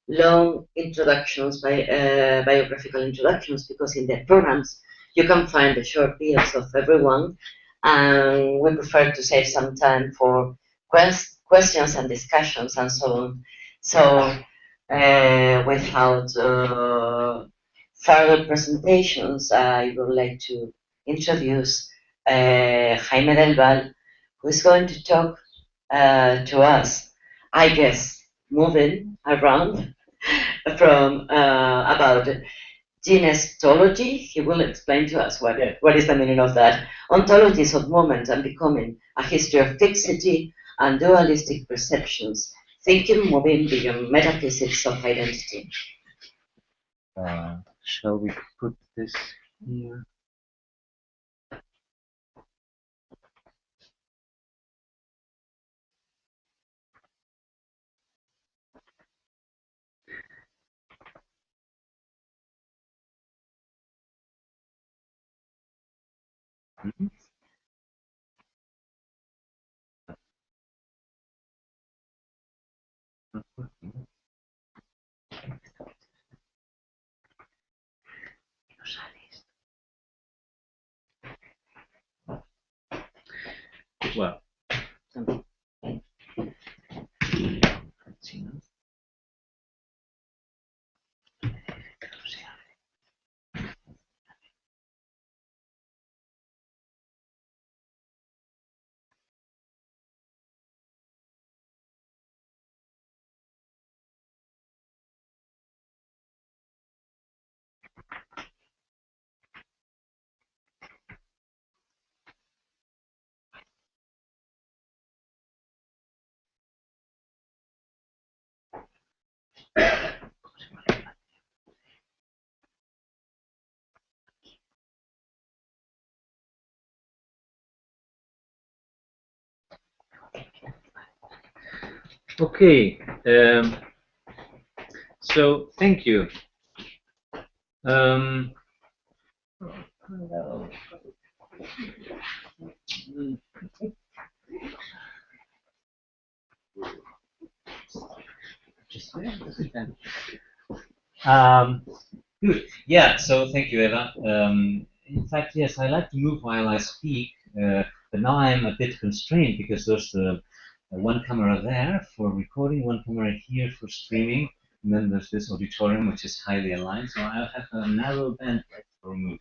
long introductions, biographical introductions, because in the programs you can find the short bios of everyone, and we prefer to save some time for questions and discussions and so on. So, without further presentations, I would like to introduce Jaime del Val, who is going to talk to us, I guess, moving around from about genestology. He will explain to us what is the meaning of that. Ontologies of movement and becoming, a history of fixity and dualistic perceptions, thinking moving beyond metaphysics of identity. Shall we put this here? Mm-hmm. Well, okay. So thank you Um, Good. Yeah. So thank you, Eva. In fact, yes, I like to move while I speak, but now I'm a bit constrained because there's one camera there for recording, one camera here for streaming, and then there's this auditorium which is highly aligned. So I have a narrow bandwidth for moving.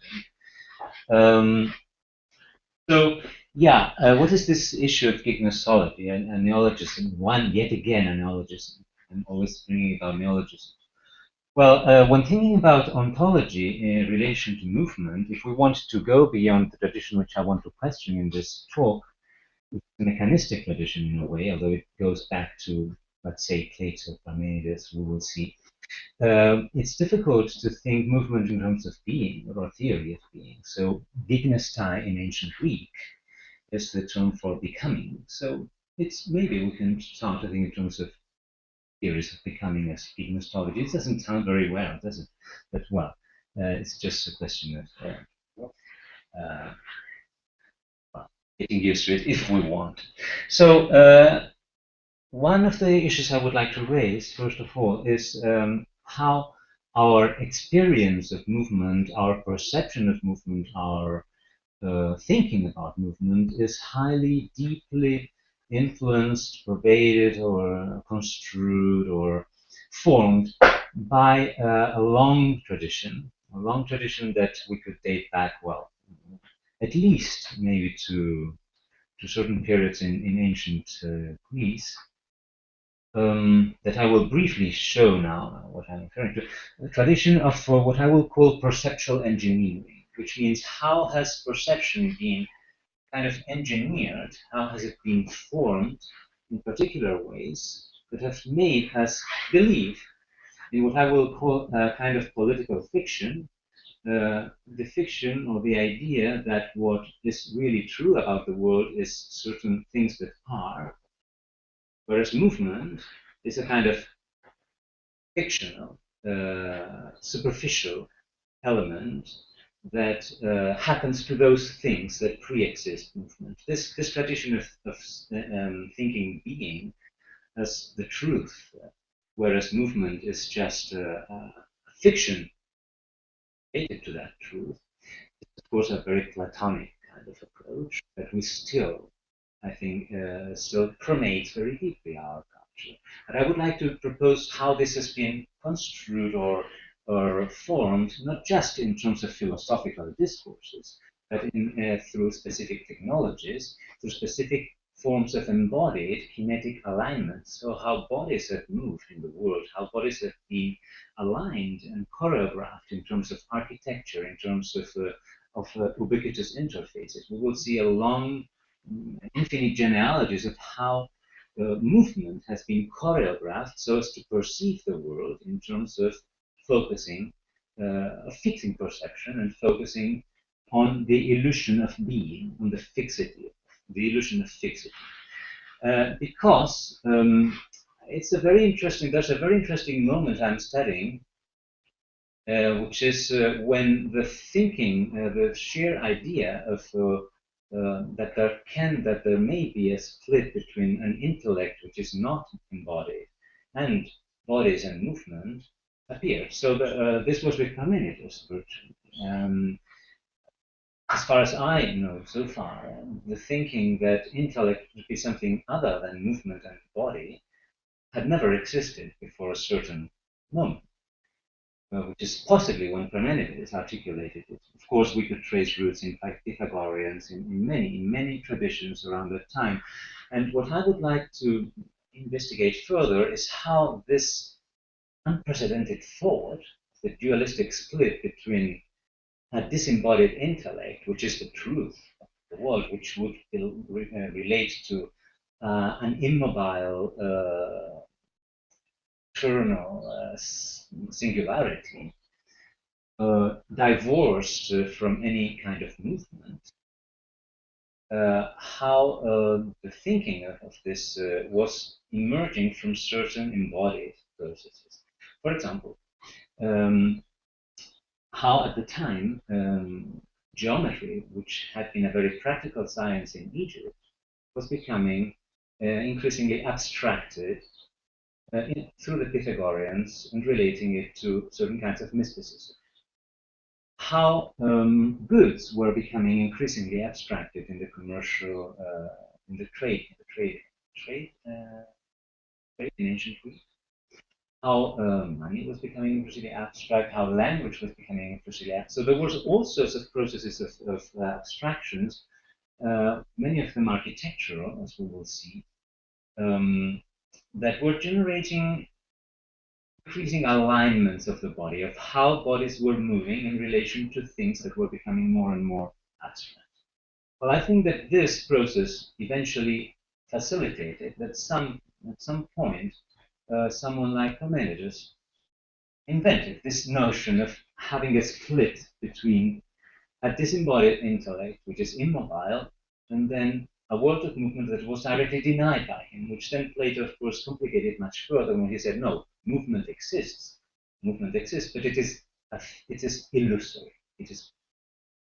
So yeah, what is this issue of gignosology and neologism? Yet again, a neologism. I'm always bringing about neologism. Well, when thinking about ontology in relation to movement, if we want to go beyond the tradition which I want to question in this talk, it's a mechanistic tradition in a way, although it goes back to, let's say, Plato, Parmenides, we will see. It's difficult to think movement in terms of being or theory of being. So, gignestai in ancient Greek is the term for becoming. So, it's maybe we can start to think in terms of theories of becoming as gignosology. It doesn't sound very well, does it? But well, it's just a question of getting used to it if we want. So one of the issues I would like to raise, first of all, is how our experience of movement, our perception of movement, our thinking about movement is highly, deeply influenced, pervaded, or construed, or formed by a long tradition that we could date back, well, at least maybe to certain periods in ancient Greece, that I will briefly show now what I'm referring to. A tradition of what I will call perceptual engineering, which means how has perception been kind of engineered, how has it been formed in particular ways that have made us believe in what I will call a kind of political fiction, the fiction or the idea that what is really true about the world is certain things that are, whereas movement is a kind of fictional, superficial element that happens to those things that pre-exist movement. This tradition of thinking being as the truth, whereas movement is just a fiction related to that truth, is of course a very Platonic kind of approach that we still, I think, still permeates very deeply our culture. But I would like to propose how this has been construed or formed, not just in terms of philosophical discourses, but through specific technologies, through specific forms of embodied kinetic alignment. So how bodies have moved in the world, how bodies have been aligned and choreographed in terms of architecture, in terms of ubiquitous interfaces. We will see a long, infinite genealogies of how movement has been choreographed so as to perceive the world in terms of focusing, fixing perception and focusing on the illusion of being, on the fixity, the illusion of fixity. Because it's a very interesting, there's a very interesting moment I'm studying, which is when the thinking, the sheer idea of that there may be a split between an intellect which is not embodied and bodies and movement appear. So this was with Parmenides virtually. As far as I know so far, the thinking that intellect would be something other than movement and body had never existed before a certain moment. Which is possibly when Parmenides articulated it. Of course, we could trace roots in Pythagoreans in many traditions around that time. And what I would like to investigate further is how this unprecedented thought, the dualistic split between a disembodied intellect, which is the truth of the world, which would relate to an immobile, eternal singularity, divorced from any kind of movement, how the thinking of this was emerging from certain embodied processes. For example, how at the time geometry, which had been a very practical science in Egypt, was becoming increasingly abstracted through the Pythagoreans and relating it to certain kinds of mysticism. How goods were becoming increasingly abstracted in the commercial, in the trade in ancient Greece. How money was becoming increasingly abstract, how language was becoming increasingly abstract. So there was all sorts of processes of abstractions, many of them architectural, as we will see, that were generating increasing alignments of the body, of how bodies were moving in relation to things that were becoming more and more abstract. Well, I think that this process eventually facilitated that at some point, someone like Parmenides invented this notion of having a split between a disembodied intellect, which is immobile, and then a world of movement that was directly denied by him, which then Plato, of course, complicated much further when he said, no, movement exists, but it is illusory. It is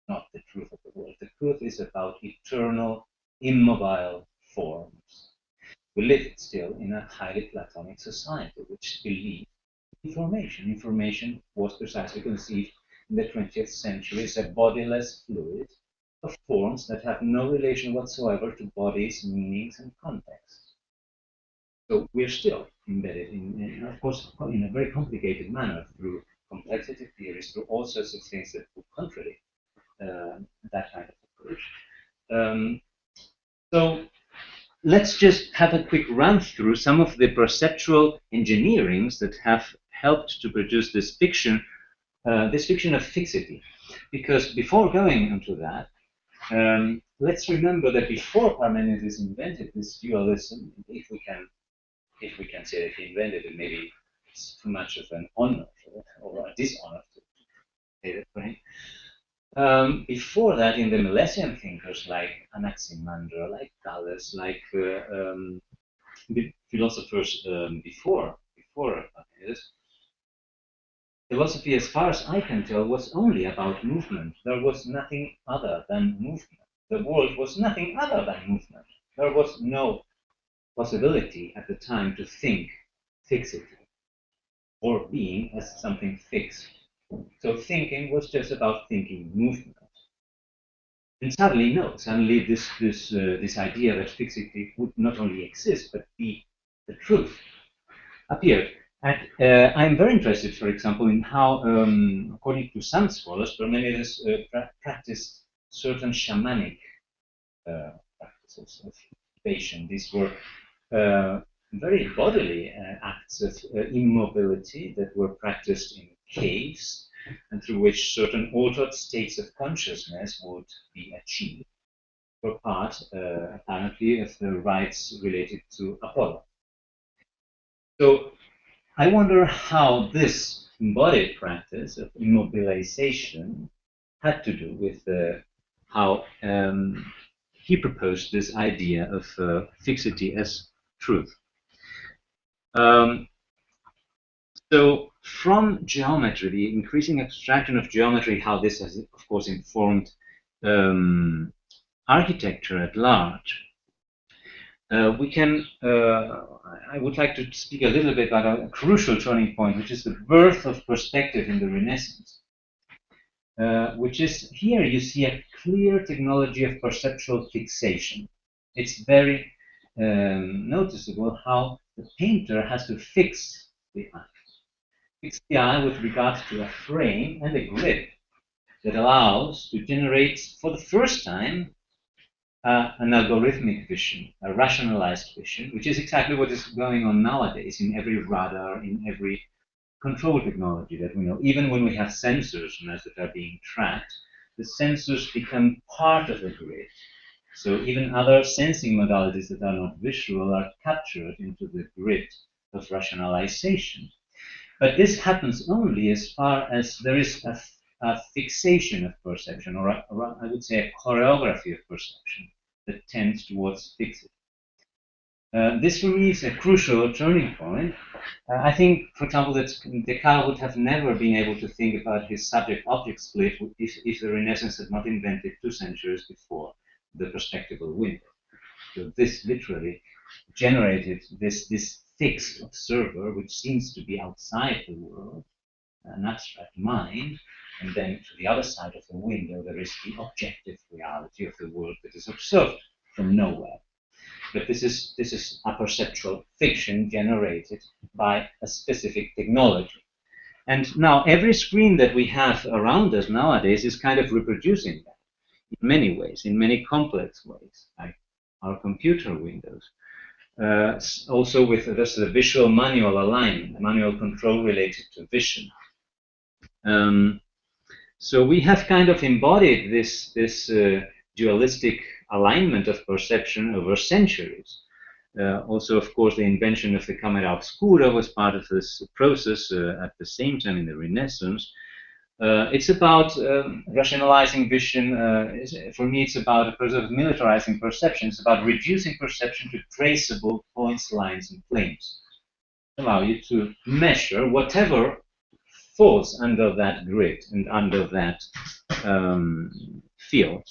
not the truth of the world. The truth is about eternal, immobile forms. We live still in a highly Platonic society, which believed information. Information was precisely conceived in the 20th century as a bodiless fluid of forms that have no relation whatsoever to bodies, meanings, and contexts. So we're still embedded in, of course, in a very complicated manner through complexity theories, through all sorts of things that would contradict that kind of approach. So let's just have a quick run through some of the perceptual engineerings that have helped to produce this fiction of fixity. Because before going into that, let's remember that before Parmenides invented this dualism, if we can say that he invented it, maybe it's too much of an honor or a dishonor to say that for him. Before that, in the Milesian thinkers like Anaximander, like Thales, like philosophers before Parmenides, philosophy, as far as I can tell, was only about movement. There was nothing other than movement. The world was nothing other than movement. There was no possibility at the time to think fixity or being as something fixed. So thinking was just about thinking movement. And suddenly this idea that fixity would not only exist but be the truth appeared. And I'm very interested, for example, in how, according to some scholars, Parmenides practiced certain shamanic practices of patient. These were very bodily acts of immobility that were practiced in caves and through which certain altered states of consciousness would be achieved for part, apparently, of the rites related to Apollo. So I wonder how this embodied practice of immobilization had to do with how he proposed this idea of fixity as truth. So from geometry, the increasing abstraction of geometry, how this has, of course, informed architecture at large, I would like to speak a little bit about a crucial turning point, which is the birth of perspective in the Renaissance, which is, here you see a clear technology of perceptual fixation. It's very noticeable how the painter has to fix the eye. Fix the eye with regard to a frame and a grid that allows to generate, for the first time, an algorithmic vision, a rationalized vision, which is exactly what is going on nowadays in every radar, in every control technology that we know. Even when we have sensors that are being tracked, the sensors become part of the grid. So even other sensing modalities that are not visual are captured into the grid of rationalization. But this happens only as far as there is a fixation of perception, or I would say a choreography of perception that tends towards fixity. This for me is a crucial turning point. I think, for example, that Descartes would have never been able to think about his subject-object split if the Renaissance had not invented 2 centuries before the perspectival window. So this literally generated this fixed observer, which seems to be outside the world, an abstract mind, and then to the other side of the window there is the objective reality of the world that is observed from nowhere. But this is a perceptual fiction generated by a specific technology. And now every screen that we have around us nowadays is kind of reproducing that in many ways, in many complex ways, like our computer windows. Also with the visual manual alignment, manual control related to vision. So we have kind of embodied this dualistic alignment of perception over centuries. Also, of course, the invention of the camera obscura was part of this process at the same time in the Renaissance. It's about rationalizing vision. For me, it's about a process of militarizing perception. It's about reducing perception to traceable points, lines, and planes. Allow you to measure whatever falls under that grid and under that field.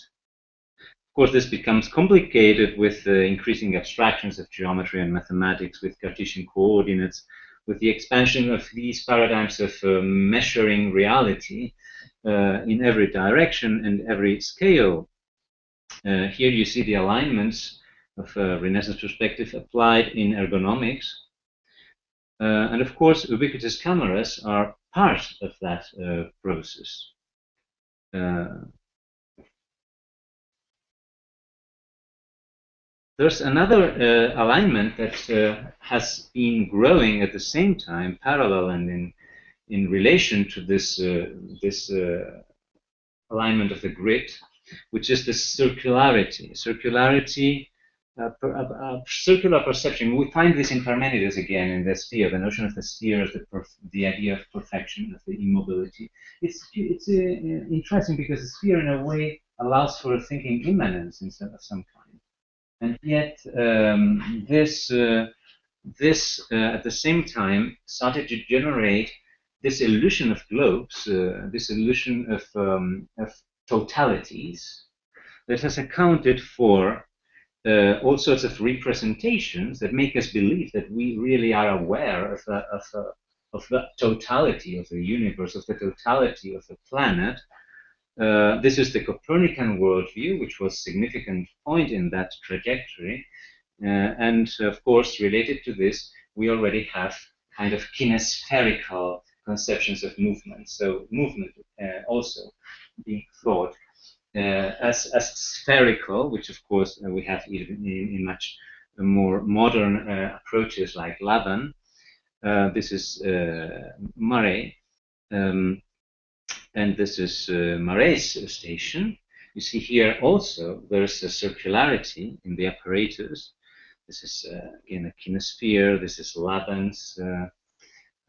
Of course, this becomes complicated with increasing abstractions of geometry and mathematics, with Cartesian coordinates, with the expansion of these paradigms of measuring reality in every direction and every scale. Here you see the alignments of Renaissance perspective applied in ergonomics. And of course, ubiquitous cameras are part of that process. There's another alignment that has been growing at the same time, parallel and in relation to this alignment of the grid, which is the circularity. Circular perception. We find this in Parmenides again in the sphere. The notion of the sphere is the idea of perfection, of the immobility. It's interesting because the sphere, in a way, allows for a thinking immanence of some kind, and yet this at the same time started to generate this illusion of globes, this illusion of totalities that has accounted for all sorts of representations that make us believe that we really are aware of the totality of the universe, of the totality of the planet. This is the Copernican worldview, which was a significant point in that trajectory. And of course, related to this, we already have kind of kinespherical conceptions of movement. So movement also being thought as spherical, which of course we have even in much more modern approaches like Laban. This is Murray, and this is Murray's station. You see here also there's a circularity in the apparatus. This is again a kinesphere. This is Laban's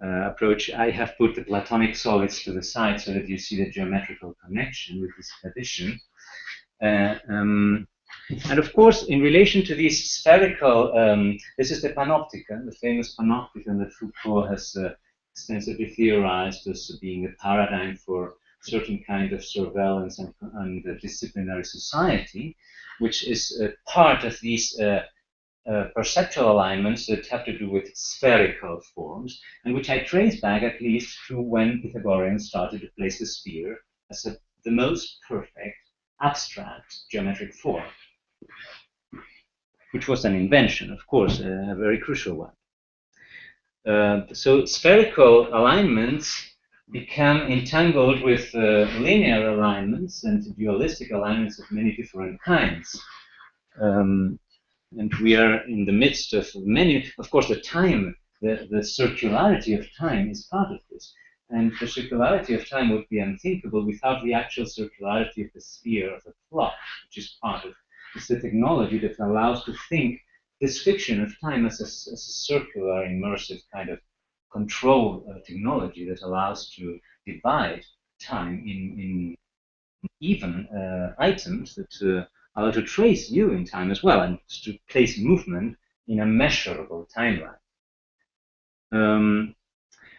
approach. I have put the Platonic solids to the side so that you see the geometrical connection with this addition. And of course, in relation to these spherical, this is the panopticon, the famous panopticon that Foucault has extensively theorized as being a paradigm for certain kind of surveillance and disciplinary society, which is part of these perceptual alignments that have to do with spherical forms, and which I trace back at least to when Pythagoreans started to place the sphere as the most perfect abstract geometric form, which was an invention, of course, a very crucial one. So spherical alignments become entangled with linear alignments and dualistic alignments of many different kinds. And we are in the midst of many, of course, the circularity of time is part of this. And the circularity of time would be unthinkable without the actual circularity of the sphere of the clock, which is part of it's the technology that allows to think this fiction of time as a circular, immersive kind of control technology that allows to divide time in even items that allow to trace you in time as well, and to place movement in a measurable timeline.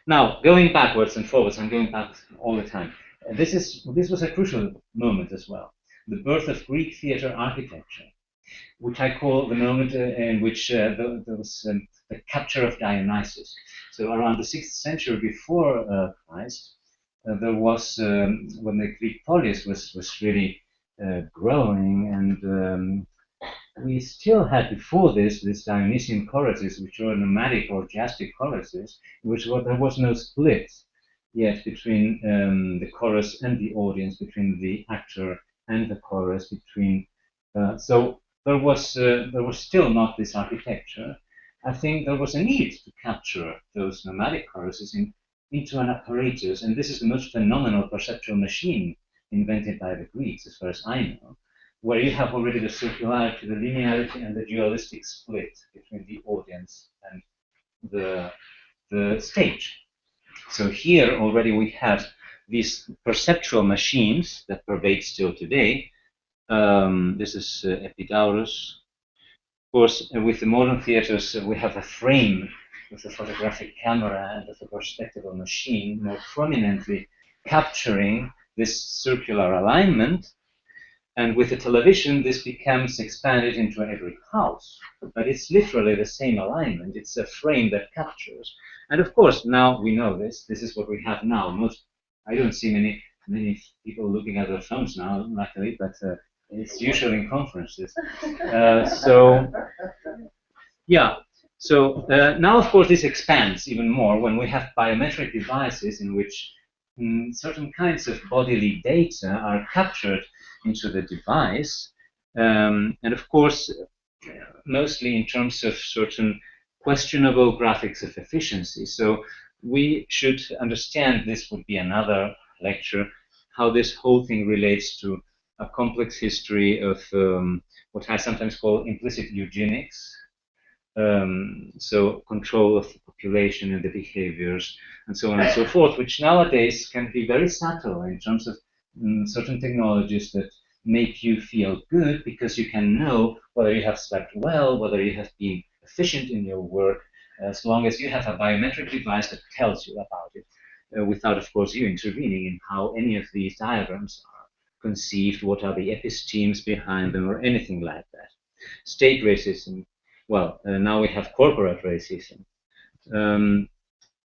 Now, going backwards and forwards, I'm going back all the time. This was a crucial moment as well. The birth of Greek theater architecture, which I call the moment in which there was the capture of Dionysus. So around the 6th century before Christ, there was, when the Greek polis was really growing, and we still had before this Dionysian choruses, which were nomadic or orgiastic choruses, in which there was no split yet between the chorus and the audience, between the actor and the chorus, between so there was still not this architecture. I think there was a need to capture those nomadic choruses into an apparatus, and this is the most phenomenal perceptual machine invented by the Greeks, as far as I know, where you have already the circularity, the linearity, and the dualistic split between the audience and the stage. So here already we have these perceptual machines that pervade still today. This is Epidaurus. Of course, with the modern theaters, we have a frame with a photographic camera and with a perspectival machine more prominently capturing this circular alignment. And with the television, this becomes expanded into every house. But it's literally the same alignment. It's a frame that captures. And of course, now we know this. This is what we have now. I don't see many people looking at their phones now, luckily, but it's usually in conferences. So now, of course, this expands even more when we have biometric devices in which certain kinds of bodily data are captured into the device, and of course, mostly in terms of certain questionable graphics of efficiency. So we should understand, this would be another lecture, how this whole thing relates to a complex history of what I sometimes call implicit eugenics. So control of the population and the behaviors and so on and so forth, which nowadays can be very subtle in terms of certain technologies that make you feel good because you can know whether you have slept well, whether you have been efficient in your work, as long as you have a biometric device that tells you about it, without, of course, you intervening in how any of these diagrams are conceived, what are the epistemes behind them, or anything like that. State racism. Well, now we have corporate racism.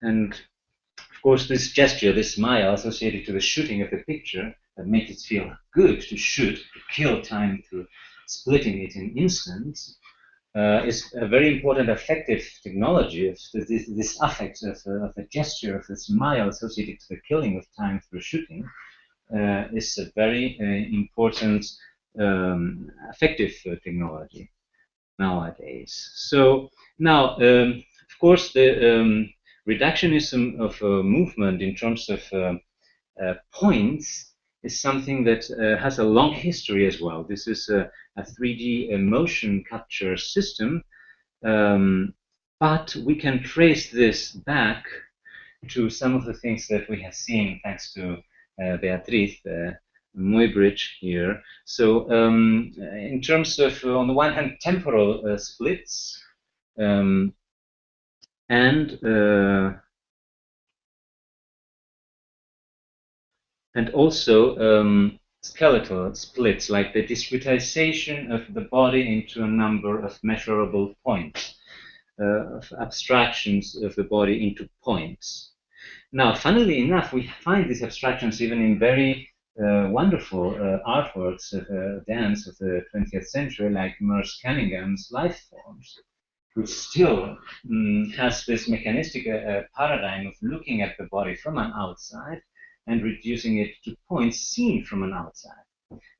And of course, this gesture, this smile associated to the shooting of the picture that makes it feel good to shoot, to kill time through splitting it in instants, is a very important affective technology. This affect of the gesture, of the smile associated to the killing of time through shooting, is a very important affective technology nowadays. So now, of course, the reductionism of movement in terms of points is something that has a long history as well. This is a 3D motion capture system, but we can trace this back to some of the things that we have seen thanks to Beatriz Muybridge here. So in terms of, on the one hand, temporal splits, and also skeletal splits, like the discretization of the body into a number of measurable points, of abstractions of the body into points. Now, funnily enough, we find these abstractions even in very wonderful artworks of dance of the 20th century, like Merce Cunningham's Life Forms, which still has this mechanistic paradigm of looking at the body from an outside and reducing it to points seen from an outside.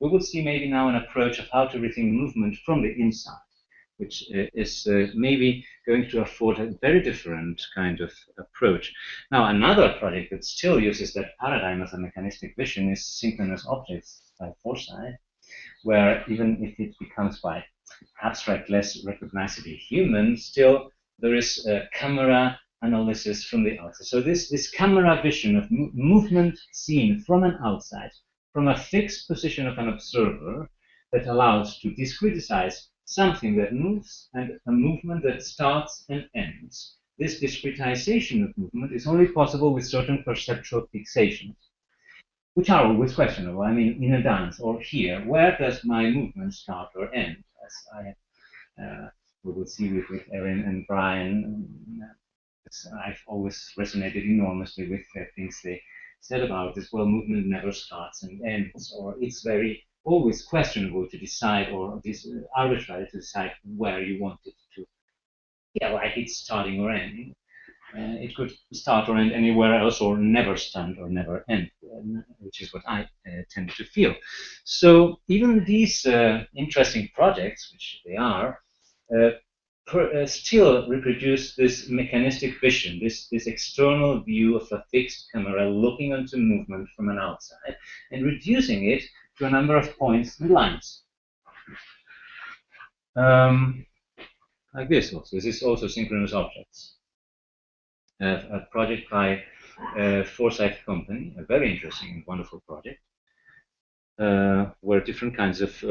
We will see maybe now an approach of how to rethink movement from the inside, which is maybe going to afford a very different kind of approach. Now, another project that still uses that paradigm as a mechanistic vision is synchronous objects by Forsyth, where even if it becomes by abstract, less recognizably human, still there is a camera analysis from the outside. So this camera vision of movement seen from an outside, from a fixed position of an observer, that allows to discretize something that moves and a movement that starts and ends. This discretization of movement is only possible with certain perceptual fixations, which are always questionable. I mean, in a dance or here, where does my movement start or end? As we will see with Erin and Brian, I've always resonated enormously with things they said about this. Well, movement never starts and ends, or it's very always questionable to decide, or this arbitrary to decide where you want it to. Yeah, like it's starting or ending. It could start or end anywhere else, or never stand or never end, which is what I tend to feel. So even these interesting projects, which they are, still reproduce this mechanistic vision, this external view of a fixed camera looking onto movement from an outside and reducing it to a number of points and lines. Like this also. This is also synchronous objects. A project by Forsyth Company, a very interesting and wonderful project, where different kinds of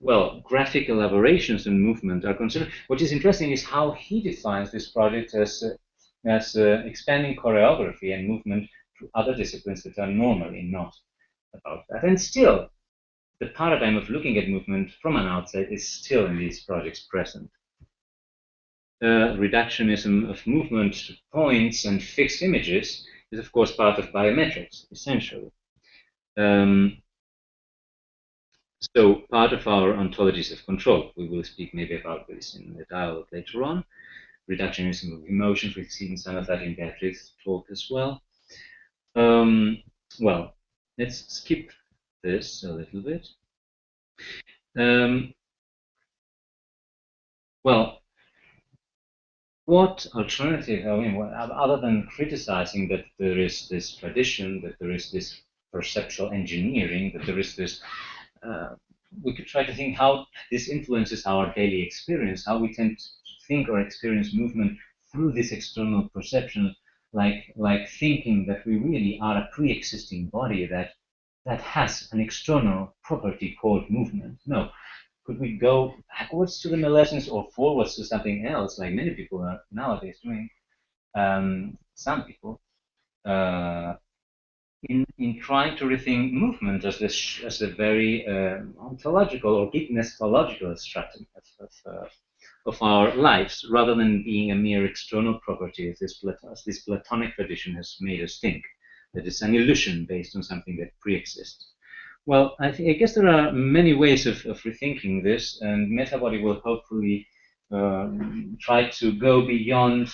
well, graphic elaborations and movement are considered. What is interesting is how he defines this project as expanding choreography and movement to other disciplines that are normally not about that. And still, the paradigm of looking at movement from an outside is still in these projects present. Reductionism of movement to points and fixed images is, of course, part of biometrics, essentially. So part of our ontologies of control, we will speak maybe about this in the dialogue later on. Reductionism of emotions, we've seen some of that in Beatrice's talk as well. Well, let's skip this a little bit. Well, what alternative, I mean, other than criticizing that there is this tradition, that there is this perceptual engineering, that there is this we could try to think how this influences our daily experience, how we tend to think or experience movement through this external perception, like thinking that we really are a pre-existing body that has an external property called movement. No. Could we go backwards to the Milesians or forwards to something else, like many people are nowadays doing? Some people. In trying to rethink movement as a very ontological or gymnastological stratum of our lives, rather than being a mere external property, as this Platonic tradition has made us think, that it's an illusion based on something that pre-exists. Well, I guess there are many ways of rethinking this, and Metabody will hopefully try to go beyond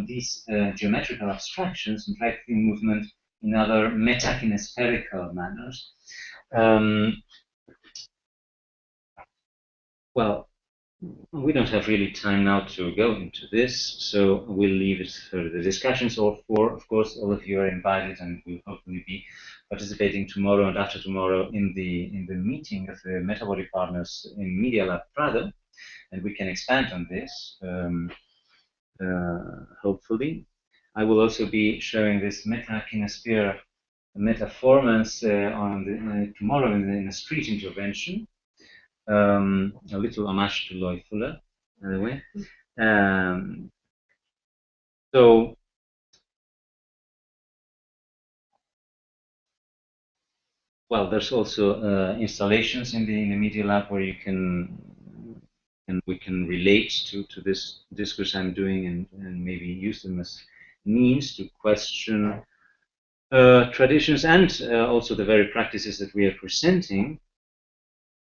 these geometrical abstractions and try to think movement in other metakinespherical manners. Well, we don't have really time now to go into this, so we'll leave it for the discussions. Or for, of course, all of you are invited and will hopefully be participating tomorrow and after tomorrow in the meeting of the Metabody partners in Media Lab Prado, and we can expand on this, hopefully. I will also be showing this metakinesphere metaformance on tomorrow in a street intervention. A little homage to Lloyd Fuller, by the way. So, well, there's also installations in the Media Lab where you we can relate to this discourse I'm doing and maybe use them as means to question traditions and also the very practices that we are presenting.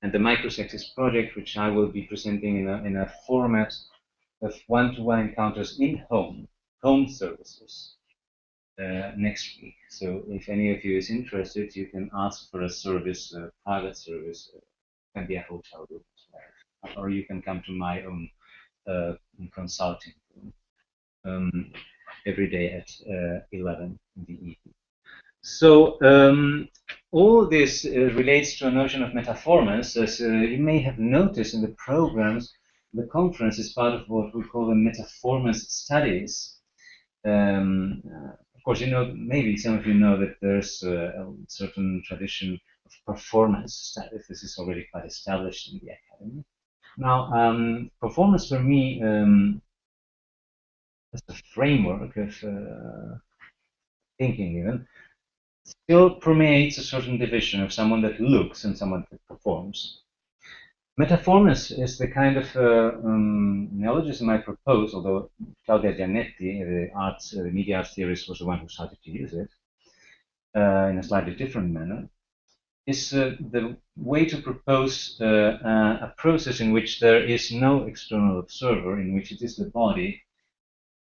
And the Microsexes project, which I will be presenting in a format of one-to-one encounters in home services next week. So if any of you is interested, you can ask for a service, a private service, can be a hotel room as well, or you can come to my own consulting room every day at 11 in the evening. So all this relates to a notion of metaformance. As you may have noticed in the programs, the conference is part of what we call the metaformance studies. Of course, you know, maybe some of you know that there's a certain tradition of performance studies. This is already quite established in the academy. Now, performance for me, as a framework of thinking even, still permeates a certain division of someone that looks and someone that performs. Metaformance is the kind of neologism I propose, although Claudia Giannetti, the media arts theorist, was the one who started to use it in a slightly different manner, is the way to propose a process in which there is no external observer, in which it is the body,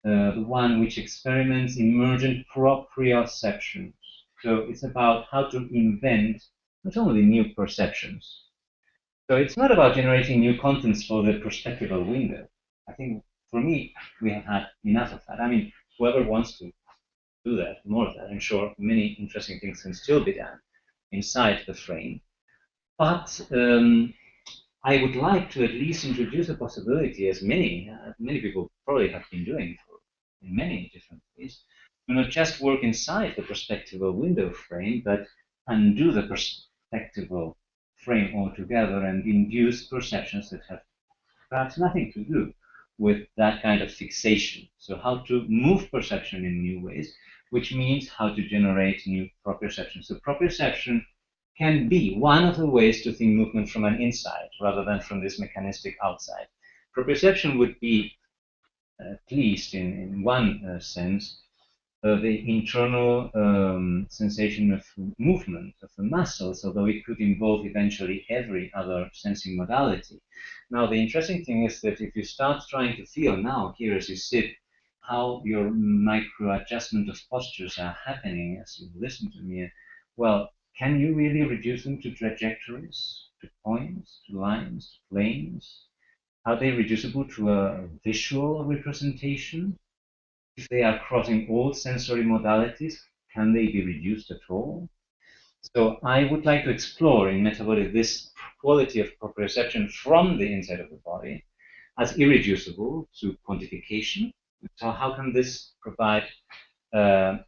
the one which experiments emergent proprioceptions. So it's about how to invent not only new perceptions. So it's not about generating new contents for the perspectival window. I think for me, we have had enough of that. I mean, whoever wants to do that, more of that, I'm sure many interesting things can still be done inside the frame. But I would like to at least introduce a possibility, as many people probably have been doing in many different ways, to not just work inside the perspectival window frame, but undo the perspectival frame altogether and induce perceptions that have perhaps nothing to do with that kind of fixation. So how to move perception in new ways, which means how to generate new proprioception. So proprioception can be one of the ways to think movement from an inside rather than from this mechanistic outside. Proprioception would be, at least in one sense, the internal sensation of movement of the muscles, although it could involve eventually every other sensing modality. Now, the interesting thing is that if you start trying to feel now, here as you sit, how your micro adjustment of postures are happening as you listen to me, well, can you really reduce them to trajectories, to points, to lines, to planes? Are they reducible to a visual representation? If they are crossing all sensory modalities, can they be reduced at all? So I would like to explore in Metabody this quality of proprioception from the inside of the body as irreducible to quantification. So how can this provide a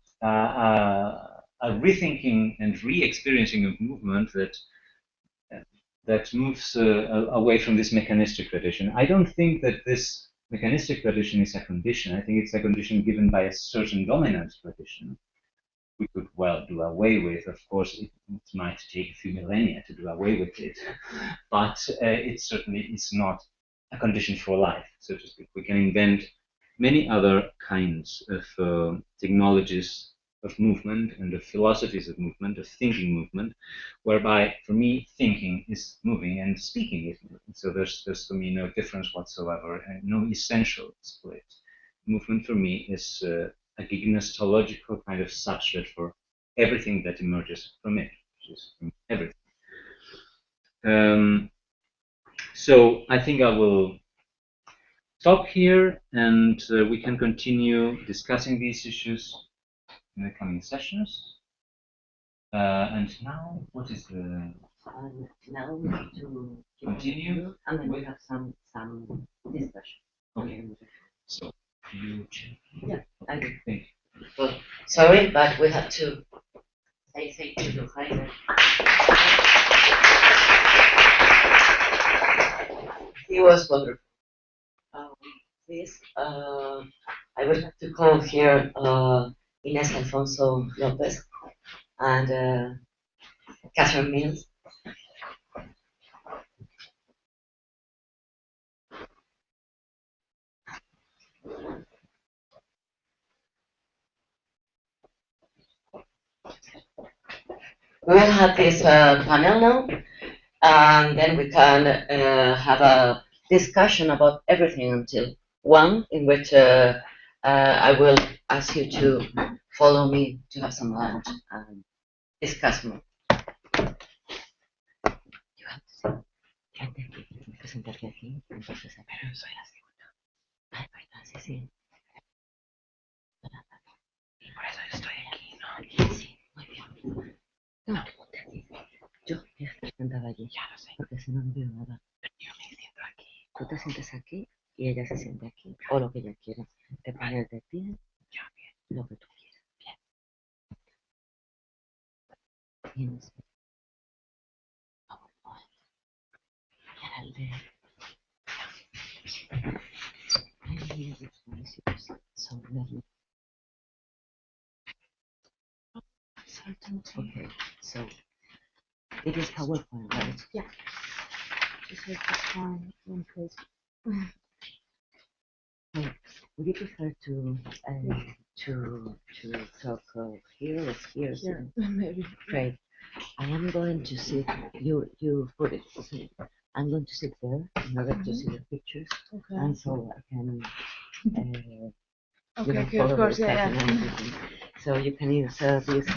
rethinking and re-experiencing of movement that moves away from this mechanistic tradition? I don't think that this mechanistic tradition is a condition. I think it's a condition given by a certain dominant tradition. We could well do away with. Of course, it might take a few millennia to do away with it, but it certainly is not a condition for life, so to speak. We can invent many other kinds of technologies of movement and of philosophies of movement, of thinking movement, whereby, for me, thinking is moving and speaking is moving. So there's for me no difference whatsoever and no essential split. Movement for me is a gymnastological kind of substrate for everything that emerges from it, which is from everything. So I think I will stop here, and we can continue discussing these issues in the coming sessions. And now, what is the? Now we need to continue, and then we have some discussion. Okay. So you. Yeah, I do. Thank you. Well, sorry, but we have to say thank you to Jaime. He was wonderful. Please, I would like to call here Inés Alfonso Lopez and Catherine Mills. We will have this panel now, and then we can have a discussion about everything until 1, in which I will ask you to follow me to have some lunch and discuss more. You have to say, gente, presentarte aquí, entonces, pero soy la segunda. Ay, verdad, sí, sí. Y por eso yo estoy aquí, ¿no? Sí, muy bien. No, ponte aquí. Yo voy a estar sentada allí. Ya lo sé. Porque si no, no veo nada. Pero yo me siento aquí. Tú te sientes aquí y ella se siente aquí. O lo que ella quiera. Te pones de pie. Ya, bien. Lo que tú quieras. Bien. Tienes. Vamos, era el de So let me. Okay, so it is PowerPoint, right? Yeah. Just like this one in case. Would you prefer to talk here or here? Here, maybe. Great. I am going to sit. You put it. Okay. I'm going to sit there in order to see the pictures, and so I can. Okay, okay, of course, yeah. So you can use this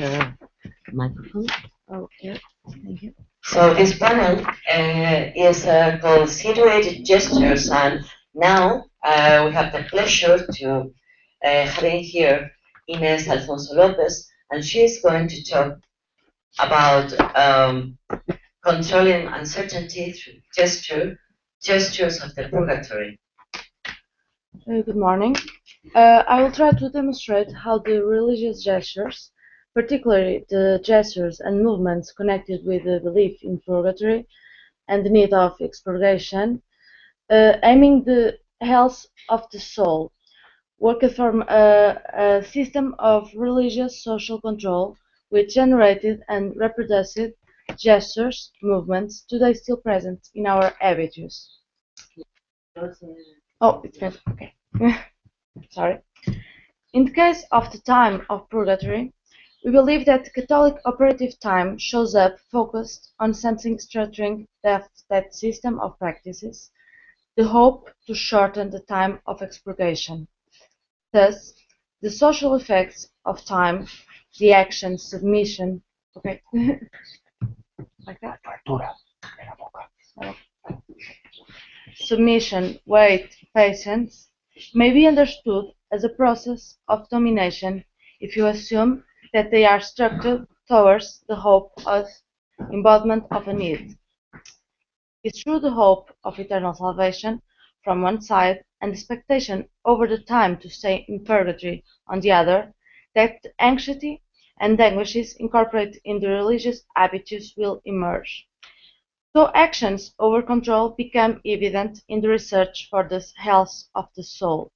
microphone. Okay, thank you. So this panel is called Situated Gestures, and now we have the pleasure to having here Ines Alfonso Lopez, and she is going to talk about controlling uncertainty through gestures of the purgatory. Good morning. I will try to demonstrate how the religious gestures, particularly the gestures and movements connected with the belief in purgatory and the need of expurgation, aiming the health of the soul, work from a system of religious social control with generated and reproduced gestures, movements, today still present in our habitus. Oh, it's better. Okay. Sorry. In the case of the time of purgatory, we believe that Catholic operative time shows up focused on something structuring that system of practices, the hope to shorten the time of expurgation. Thus, the social effects of time, the action, submission, okay, like that. Submission, wait, patience, may be understood as a process of domination if you assume that they are structured towards the hope of embodiment of a need. It's through the hope of eternal salvation from one side and expectation over the time to stay in purgatory on the other that the anxiety and anguishes incorporated in the religious habitus will emerge. So actions over control become evident in the research for the health of the soul.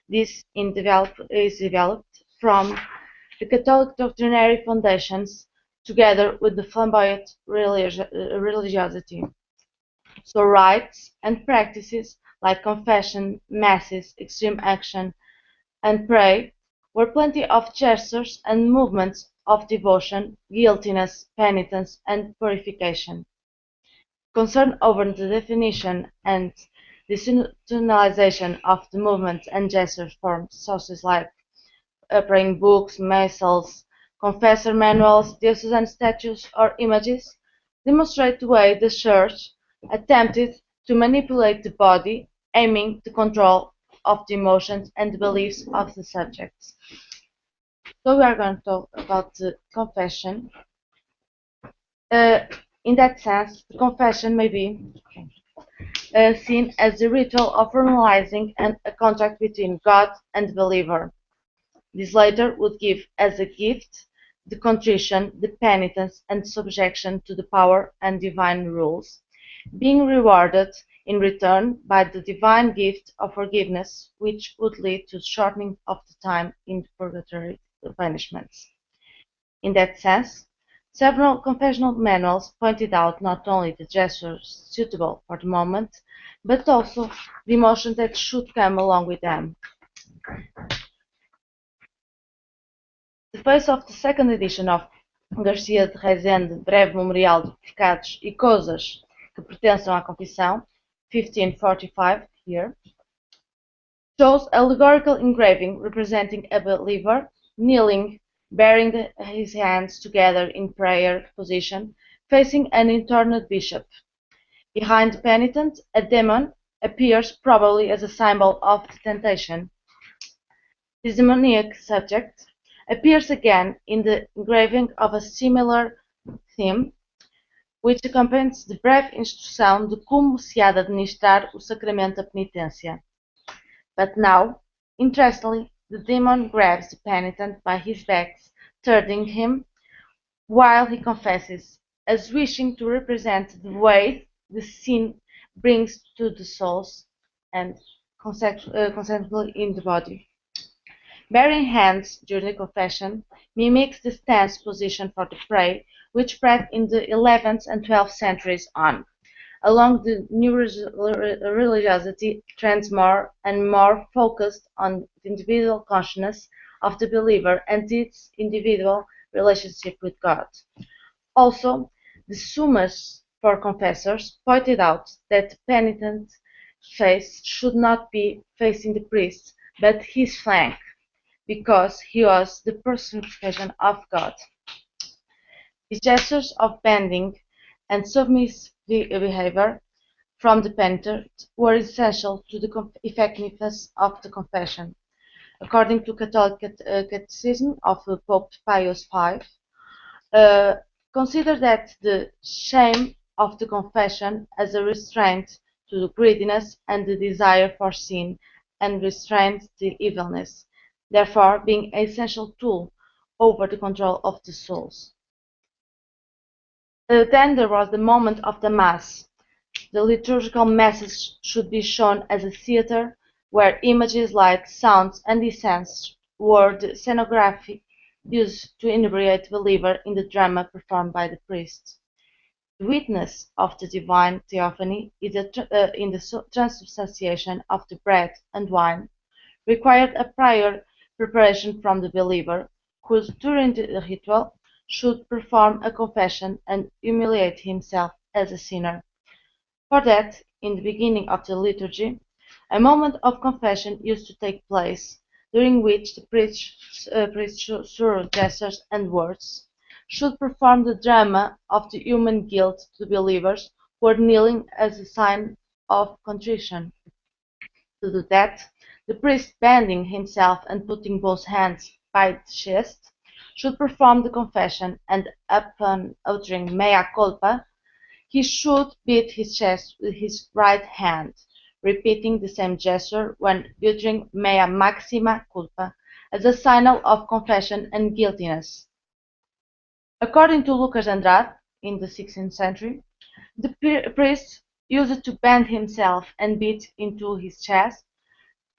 This is developed from the Catholic doctrinary foundations together with the flamboyant religiosity. So rites and practices like confession, masses, extreme action, and prayer were plenty of gestures and movements of devotion, guiltiness, penitence, and purification. Concern over the definition and institutionalization of the movements and gestures forms sources like praying books, missals, confessor manuals, diocesan statues, or images demonstrate the way the Church attempted to manipulate the body, aiming to control of the emotions and the beliefs of the subjects. So we are going to talk about the confession. In that sense, the confession may be seen as the ritual of formalizing a contract between God and the believer. This latter would give as a gift the contrition, the penitence, and subjection to the power and divine rules, being rewarded in return by the divine gift of forgiveness, which would lead to shortening of the time in the purgatory punishments. In that sense, several confessional manuals pointed out not only the gestures suitable for the moment, but also the emotion that should come along with them. The face of the second edition of Garcia de Rezende, Breve Memorial de Pecados e Coisas que pertençam à Confissão, 1545, here, shows a allegorical engraving representing a believer kneeling, bearing his hands together in prayer position, facing an interned bishop. Behind the penitent, a demon appears probably as a symbol of the temptation. This demoniac subject appears again in the engraving of a similar theme, which accompanies the breve instrução de como se há de administrar o sacramento da penitência. But now, interestingly, the demon grabs the penitent by his legs, turning him while he confesses, as wishing to represent the weight the sin brings to the souls and constantly in the body. Bearing hands during the confession mimics the stance position for the prey, which spread in the 11th and 12th centuries on. Along the new religiosity trends more and more focused on the individual consciousness of the believer and its individual relationship with God. Also, the Summas for confessors pointed out that the penitent's face should not be facing the priest, but his flank, because he was the personification of God. These gestures of bending and submissive behavior from the penitent were essential to the effectiveness of the confession. According to Catholic Catechism of Pope Pius V, consider that the shame of the confession as a restraint to the greediness and the desire for sin, and restraint the evilness, therefore being an essential tool over the control of the souls. Then there was the moment of the Mass. The liturgical message should be shown as a theatre where images, lights, sounds, and incense were the scenography used to inebriate the believer in the drama performed by the priest. The witness of the divine theophany in the transubstantiation of the bread and wine required a prior preparation from the believer, who during the ritual should perform a confession and humiliate himself as a sinner. For that, in the beginning of the liturgy, a moment of confession used to take place, during which the priest through gestures and words, should perform the drama of the human guilt to the believers who were kneeling as a sign of contrition. To do that, the priest bending himself and putting both hands by the chest, should perform the confession, and upon uttering mea culpa, he should beat his chest with his right hand, repeating the same gesture when uttering mea maxima culpa as a signal of confession and guiltiness. According to Lucas Andrade, in the 16th century, the priest used to bend himself and beat into his chest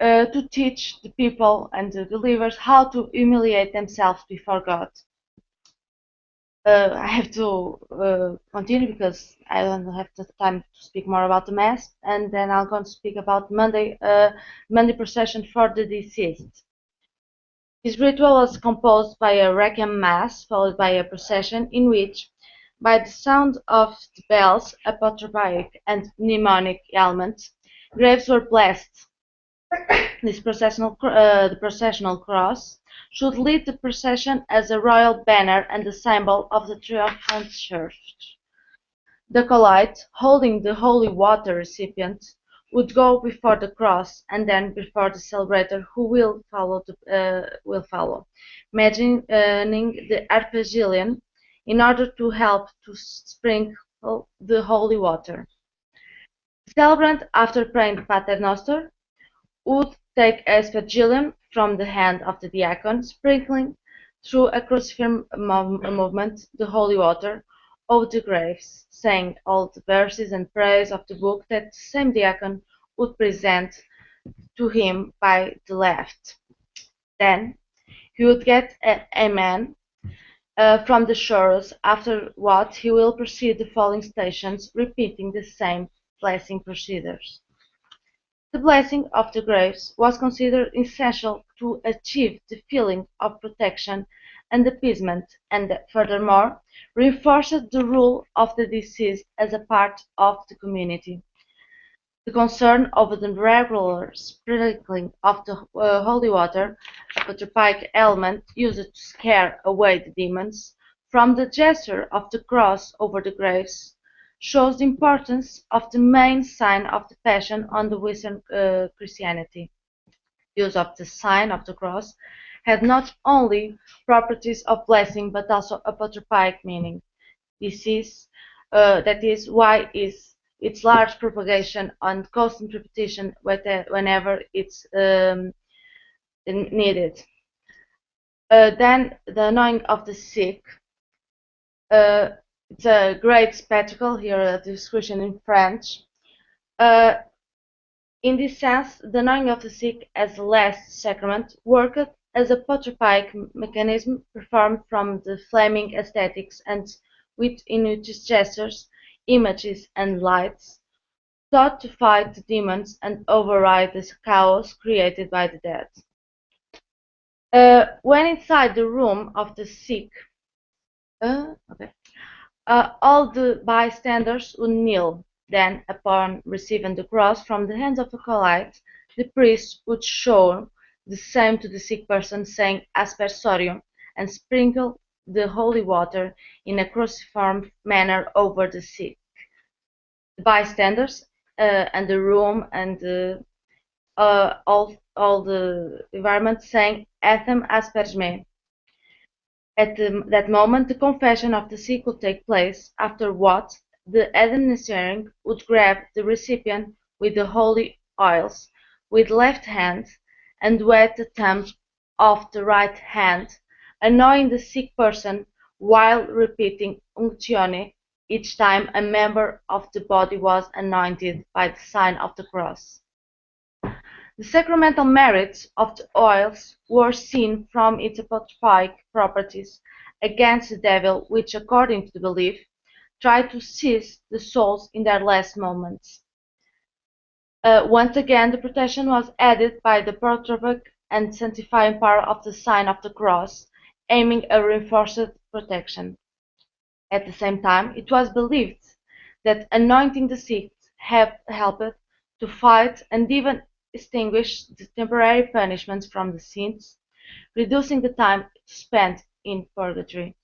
to teach the people and the believers how to humiliate themselves before God. I have to continue because I don't have the time to speak more about the Mass, and then I'm going to speak about Monday procession for the deceased. This ritual was composed by a Requiem Mass followed by a procession in which, by the sound of the bells, apotropaic and mnemonic elements, graves were blessed. The processional cross should lead the procession as a royal banner and a symbol of the triumphant church. The acolyte, holding the holy water recipient, would go before the cross and then before the celebrator, who will follow, imagining the arpeggion in order to help to sprinkle the holy water. The celebrant, after praying the Pater Noster, would take a spagulum from the hand of the diacon, sprinkling through a cruciform movement the holy water over the graves, saying all the verses and prayers of the book that the same diacon would present to him by the left. Then he would get an amen from the chorus, after what he will proceed the following stations, repeating the same blessing procedures. The blessing of the graves was considered essential to achieve the feeling of protection and appeasement, and furthermore reinforced the rule of the deceased as a part of the community. The concern over the regular sprinkling of the holy water, a apotropaic element used to scare away the demons, from the gesture of the cross over the graves, shows the importance of the main sign of the Passion on the Western Christianity. Use of the sign of the cross had not only properties of blessing but also apotropaic meaning. That is why its large propagation and constant repetition whenever it's needed. Then the anointing of the sick. It's a great spectacle. Here a description in French. In this sense, the knowing of the sick as the last sacrament worked as a petrifying mechanism performed from the Flaming aesthetics and with in which gestures, images, and lights sought to fight the demons and override the chaos created by the dead. When inside the room of the sick, all the bystanders would kneel. Then, upon receiving the cross from the hands of the acolyte, the priest would show the same to the sick person, saying aspersorium, and sprinkle the holy water in a cruciform manner over the sick. The bystanders and the room and all the environment saying ethem asperge. At that moment the confession of the sick would take place, after what the administering would grab the recipient with the holy oils with left hand and wet the thumb of the right hand, anointing the sick person while repeating unctione each time a member of the body was anointed by the sign of the cross. The sacramental merits of the oils were seen from its apoptotic properties against the devil which, according to the belief, tried to seize the souls in their last moments. Once again the protection was added by the protropic and sanctifying power of the sign of the cross, aiming a reinforced protection. At the same time, it was believed that anointing the sick helped to fight and even extinguish the temporary punishments from the sins, reducing the time spent in purgatory.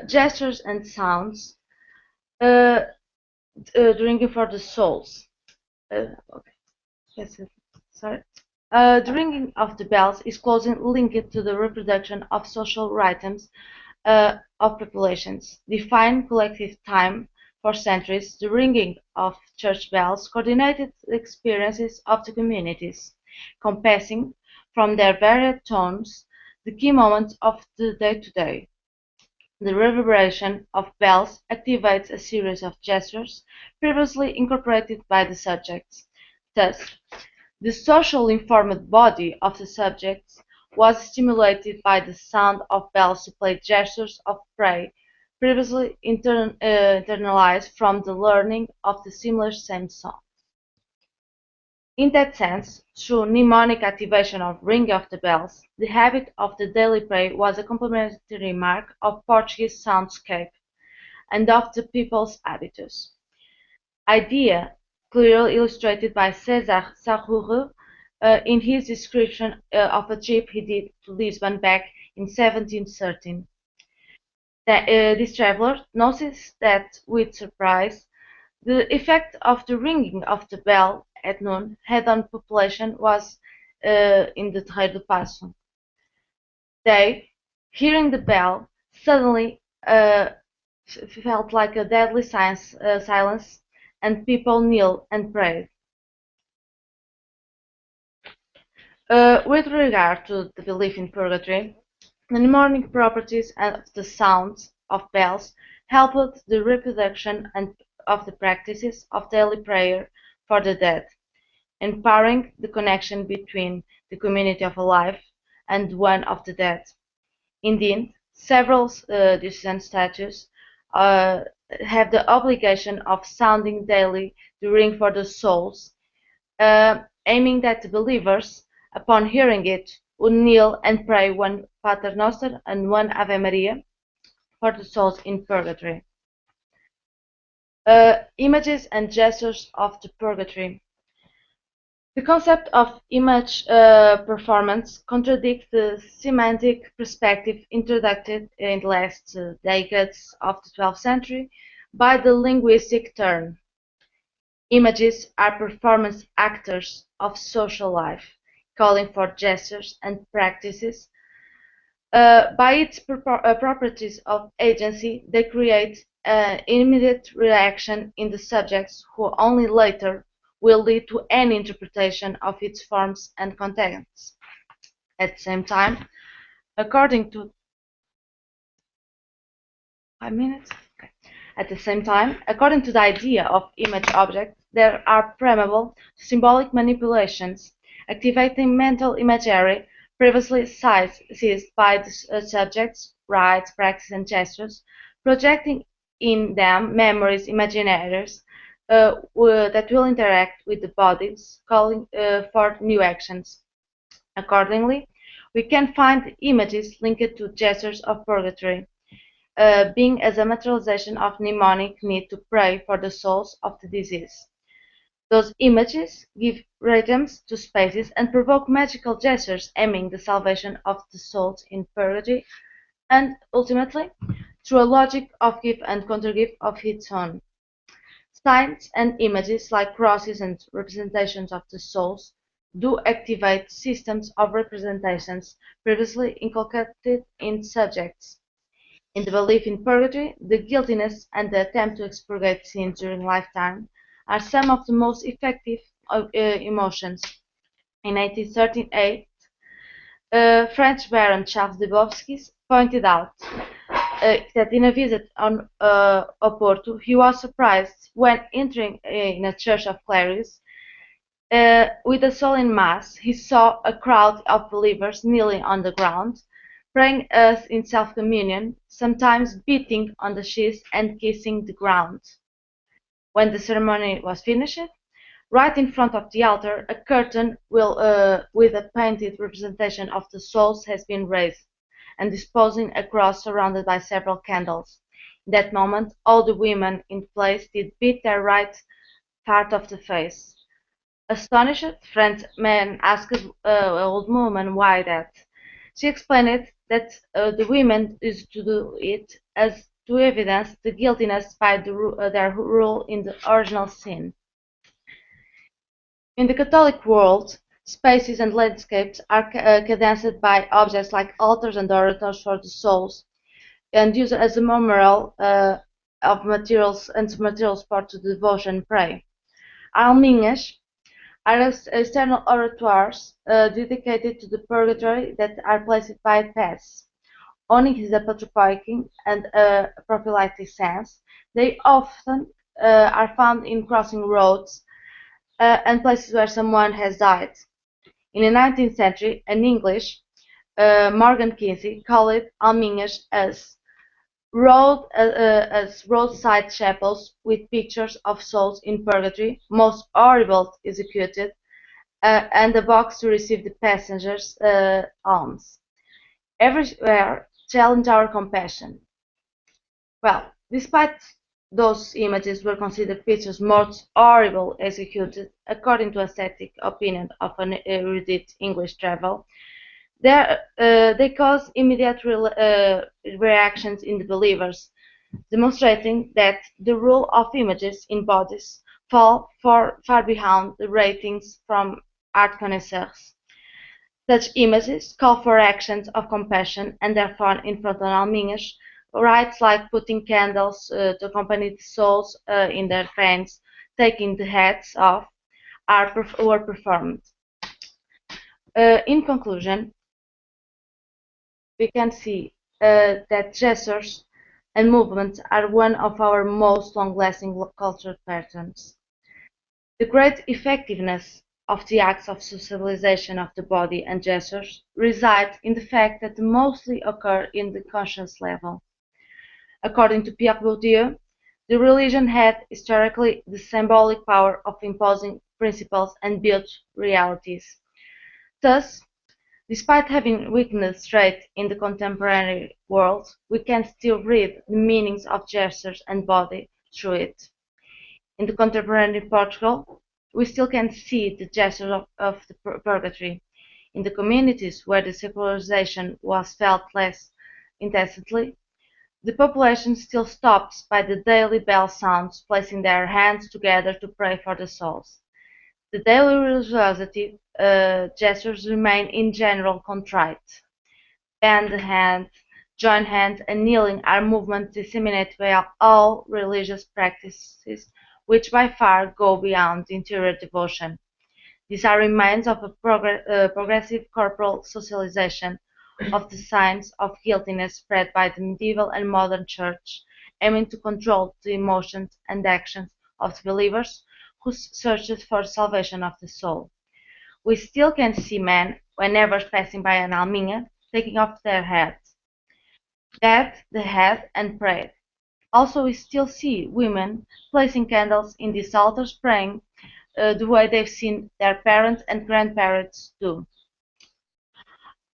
Gestures and sounds drinking for the souls. Okay. Yes, sorry. The ringing of the bells is closely linked to the reproduction of social rhythms of populations. Defined collective time for centuries, the ringing of church bells coordinated the experiences of the communities, compassing, from their varied tones, the key moments of the day-to-day. The reverberation of bells activates a series of gestures previously incorporated by the subjects. Thus, the socially informed body of the subjects was stimulated by the sound of bells to play gestures of prayer previously internalized from the learning of the similar same song. In that sense, through mnemonic activation of ringing of the bells, the habit of the daily prayer was a complementary mark of Portuguese soundscape and of the people's habitus. Idea clearly illustrated by César Sarruru in his description of a trip he did to Lisbon back in 1713. This traveler noticed that, with surprise, the effect of the ringing of the bell at noon had on the population was in the Terreiro do Paço. They, hearing the bell, suddenly felt like a deadly silence, and people knelt and prayed. With regard to the belief in purgatory, the mnemonic properties of the sounds of bells helped the reproduction of the practices of daily prayer for the dead, empowering the connection between the community of alive and one of the dead. Indeed, several diocesan statutes have the obligation of sounding daily the ring for the souls, aiming that the believers, upon hearing it, would kneel and pray one Pater Noster and one Ave Maria for the souls in purgatory. Images and gestures of the purgatory. The concept of image performance contradicts the semantic perspective introduced in the last decades of the 12th century by the linguistic turn. Images are performance actors of social life, calling for gestures and practices. By its properties of agency, they create an immediate reaction in the subjects who only later will lead to any interpretation of its forms and contents. At the same time, according to At the same time, according to the idea of image object, that are permeable to symbolic manipulations, activating mental imagery previously seized by the subjects, rites, practices, and gestures, projecting in them memories, imaginaries that will interact with the bodies, calling for new actions. Accordingly, we can find images linked to gestures of purgatory, being as a materialization of mnemonic need to pray for the souls of the deceased. Those images give rhythms to spaces and provoke magical gestures aiming the salvation of the souls in purgatory and, ultimately, through a logic of give and countergive of its own. Signs and images like crosses and representations of the souls do activate systems of representations previously inculcated in subjects. In the belief in purgatory, the guiltiness and the attempt to expurgate sins during lifetime are some of the most effective emotions. In 1838, French Baron Charles de Bovskis pointed out that in a visit on Oporto, he was surprised when entering in a church of clerics with a solemn mass. He saw a crowd of believers kneeling on the ground, praying as in self-communion, sometimes beating on the sheets and kissing the ground. When the ceremony was finished, right in front of the altar, a curtain with a painted representation of the souls has been raised, and disposing a cross surrounded by several candles. In that moment, all the women in place did beat their right part of the face. Astonished, Frenchman asked an old woman why that. She explained that the women used to do it as to evidence the guiltiness by their role in the original sin. In the Catholic world, spaces and landscapes are cadenced by objects like altars and orators for the souls, and used as a memorial of materials support to devotion and prayer. Alminhas are external oratoires dedicated to the purgatory that are placed by paths. Owning his apotropaic and prophylactic sense, they often are found in crossing roads and places where someone has died. In the 19th century, an English, Morgan Kinsey, called alminhas as roadside chapels with pictures of souls in purgatory, most horrible executed, and a box to receive the passengers' alms. Everywhere challenge our compassion. Well, despite those images were considered pictures most horrible executed, according to aesthetic opinion of an erudite English traveler, they cause immediate reactions in the believers, demonstrating that the role of images in bodies fall far behind the ratings from art connoisseurs. Such images call for actions of compassion and therefore in frontal alminhas, rites like putting candles to accompany the souls in their trains, taking the heads off, were performed. In conclusion, we can see that gestures and movements are one of our most long-lasting cultural patterns. The great effectiveness of the acts of socialization of the body and gestures resides in the fact that they mostly occur in the conscious level. According to Pierre Bourdieu, the religion had historically the symbolic power of imposing principles and built realities. Thus, despite having weakened straight in the contemporary world, we can still read the meanings of gestures and body through it. In the contemporary Portugal, we still can see the gestures of the purgatory. In the communities where the secularization was felt less intensely, the population still stops by the daily bell sounds, placing their hands together to pray for the souls. The daily religiosity gestures remain in general contrite. Bend the hand, join hands, and kneeling are movements disseminated by all religious practices, which by far go beyond interior devotion. These are remains of a progressive corporal socialization of the signs of guiltiness spread by the medieval and modern church, aiming to control the emotions and actions of the believers who searches for the salvation of the soul. We still can see men, whenever passing by an alminha, taking off their hats, bat the head and pray. Also, we still see women placing candles in these altars, praying the way they've seen their parents and grandparents do.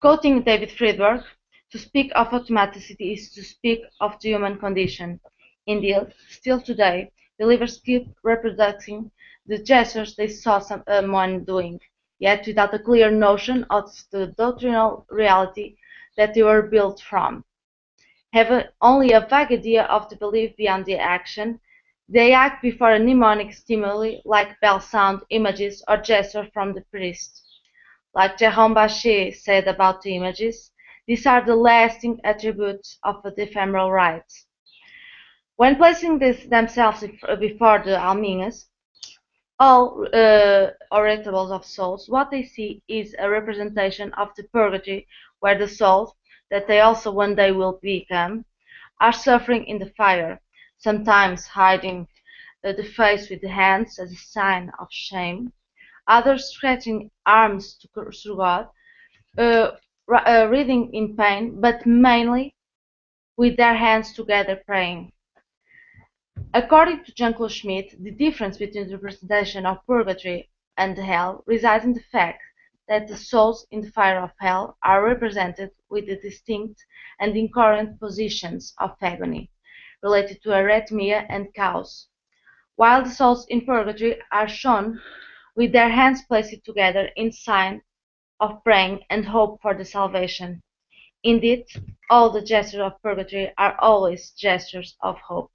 Quoting David Friedberg, to speak of automaticity is to speak of the human condition. Indeed, still today, believers keep reproducing the gestures they saw someone doing, yet without a clear notion of the doctrinal reality that they were built from. Have only a vague idea of the belief beyond the action, they act before a mnemonic stimuli like bell sound, images, or gesture from the priest. Like Jérôme Bachet said about the images, these are the lasting attributes of the ephemeral rites. When placing themselves before the alminhas, all oracles of souls, what they see is a representation of the purgatory, where the souls, that they also one day will become, are suffering in the fire, sometimes hiding the face with the hands as a sign of shame, others stretching arms to God, writhing in pain, but mainly with their hands together praying. According to Jean-Claude Schmitt, the difference between the representation of purgatory and hell resides in the fact that the souls in the fire of hell are represented with the distinct and incoherent positions of agony, related to arrhythmia and chaos, while the souls in purgatory are shown with their hands placed together in sign of praying and hope for the salvation. Indeed, all the gestures of purgatory are always gestures of hope.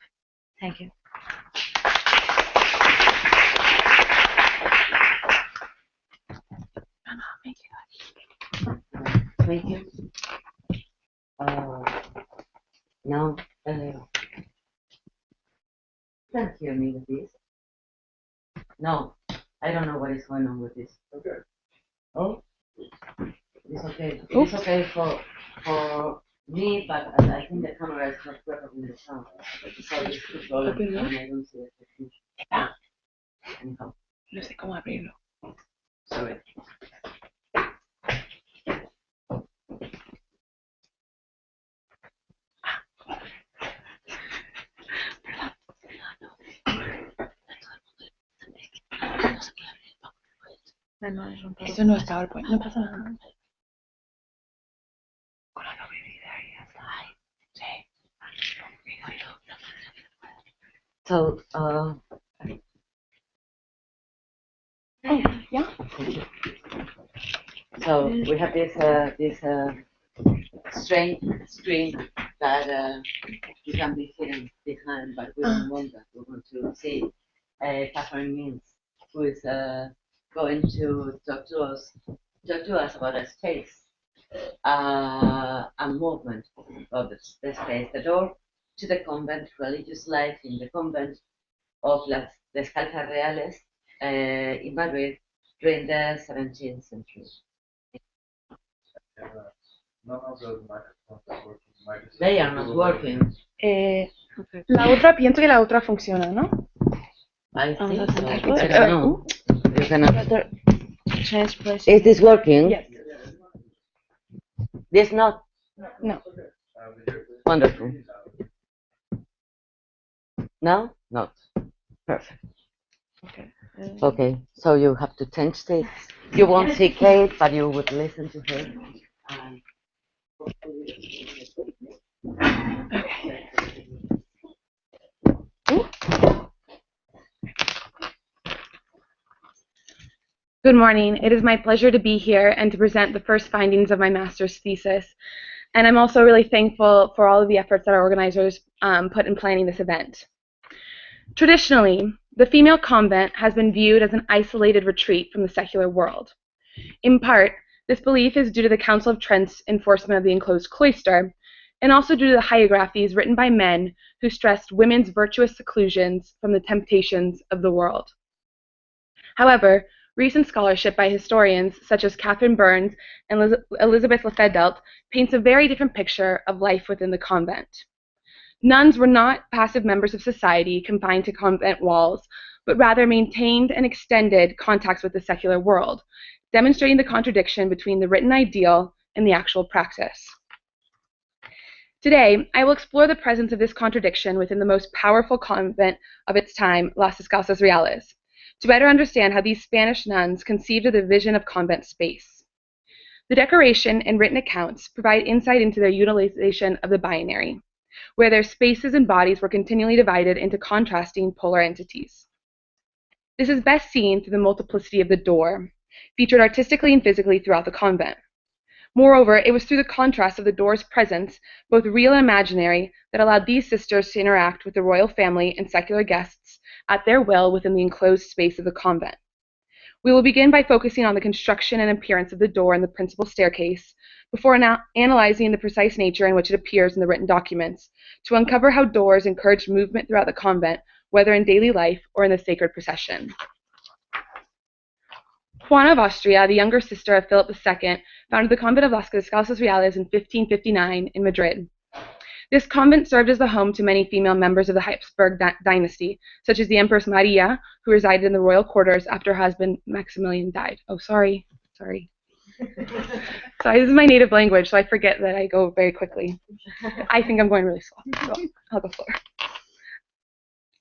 Thank you. Thank you. Now, can't hear me with this. No, I don't know what is going on with this. Okay. Oh, it's okay. It's okay for me, but I think the camera is not recording the sound. So it's too problem, and I don't see it. Anyhow. No sé cómo abrirlo. Sorry. Eso no es PowerPoint, no pasa nada. Con la doble vida ahí hasta ahí. Sí. So, yeah. So we have this strange screen that you can be hidden behind, but we don't want that. We want to see Catherine Means, who is going to talk to us about a space, a movement of the space, the door to the convent, religious life in the convent of Las Descalzas Reales in Madrid during the 17th century. They are not working. La otra, pienso que la otra funciona, ¿no? I think so. I It's don't know. You cannot. Change place. Is this working? Yes. This not? No. Wonderful. No? Not. Perfect. Okay. Okay, so you have to change this. You won't see Kate, but you would listen to her. Good morning. It is my pleasure to be here and to present the first findings of my master's thesis. And I'm also really thankful for all of the efforts that our organizers put in planning this event. Traditionally, the female convent has been viewed as an isolated retreat from the secular world. In part, this belief is due to the Council of Trent's enforcement of the enclosed cloister, and also due to the hagiographies written by men who stressed women's virtuous seclusions from the temptations of the world. However, recent scholarship by historians such as Catherine Burns and Elizabeth Lefebvre paints a very different picture of life within the convent. Nuns were not passive members of society confined to convent walls, but rather maintained and extended contacts with the secular world, demonstrating the contradiction between the written ideal and the actual practice. Today, I will explore the presence of this contradiction within the most powerful convent of its time, Las Descalzas Reales, to better understand how these Spanish nuns conceived of the vision of convent space. The decoration and written accounts provide insight into their utilization of the binary, where their spaces and bodies were continually divided into contrasting polar entities. This is best seen through the multiplicity of the door, featured artistically and physically throughout the convent. Moreover, it was through the contrast of the door's presence, both real and imaginary, that allowed these sisters to interact with the royal family and secular guests at their will within the enclosed space of the convent. We will begin by focusing on the construction and appearance of the door and the principal staircase, before analyzing the precise nature in which it appears in the written documents, to uncover how doors encouraged movement throughout the convent, whether in daily life or in the sacred procession. Juana of Austria, the younger sister of Philip II, founded the convent of Las Descalzas Reales in 1559 in Madrid. This convent served as the home to many female members of the Habsburg dynasty, such as the Empress Maria, who resided in the royal quarters after her husband Maximilian died. Oh, sorry. Sorry, this is my native language, so I forget that I go very quickly. I think I'm going really slow, so I'll go slower.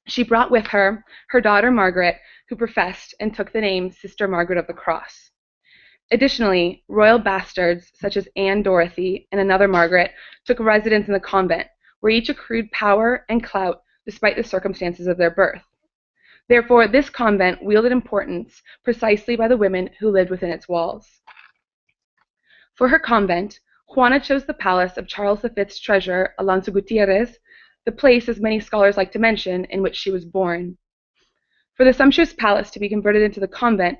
She brought with her her daughter Margaret, who professed and took the name Sister Margaret of the Cross. Additionally, royal bastards such as Anne Dorothy and another Margaret took residence in the convent, where each accrued power and clout despite the circumstances of their birth. Therefore, this convent wielded importance precisely by the women who lived within its walls. For her convent, Juana chose the palace of Charles V's treasurer, Alonso Gutierrez, the place, as many scholars like to mention, in which she was born. For the sumptuous palace to be converted into the convent,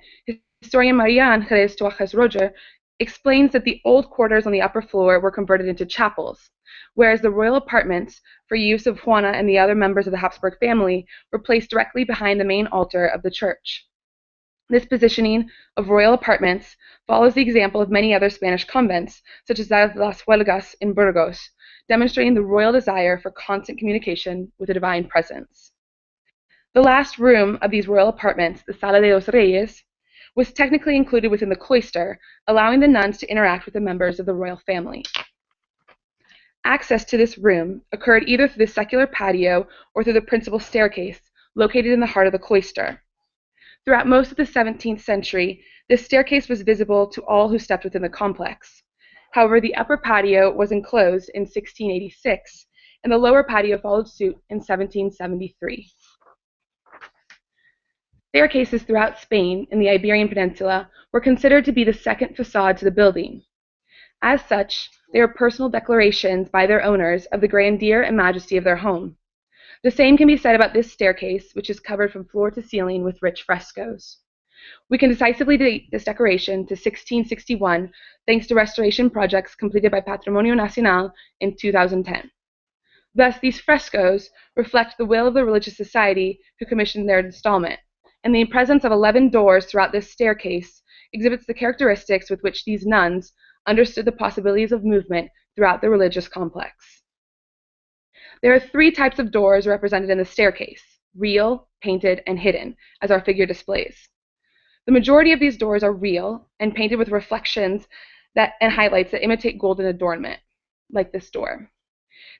historian Maria Ángeles Tuajes Roger explains that the old quarters on the upper floor were converted into chapels, whereas the royal apartments, for use of Juana and the other members of the Habsburg family, were placed directly behind the main altar of the church. This positioning of royal apartments follows the example of many other Spanish convents, such as that of Las Huelgas in Burgos, demonstrating the royal desire for constant communication with the divine presence. The last room of these royal apartments, the Sala de los Reyes, was technically included within the cloister, allowing the nuns to interact with the members of the royal family. Access to this room occurred either through the secular patio or through the principal staircase, located in the heart of the cloister. Throughout most of the 17th century, this staircase was visible to all who stepped within the complex. However, the upper patio was enclosed in 1686, and the lower patio followed suit in 1773. Staircases throughout Spain and the Iberian Peninsula were considered to be the second facade to the building. As such, they are personal declarations by their owners of the grandeur and majesty of their home. The same can be said about this staircase, which is covered from floor to ceiling with rich frescoes. We can decisively date this decoration to 1661, thanks to restoration projects completed by Patrimonio Nacional in 2010. Thus, these frescoes reflect the will of the religious society who commissioned their installment, and the presence of 11 doors throughout this staircase exhibits the characteristics with which these nuns understood the possibilities of movement throughout the religious complex. There are 3 types of doors represented in the staircase: real, painted, and hidden, as our figure displays. The majority of these doors are real and painted with reflections and highlights that imitate golden adornment, like this door.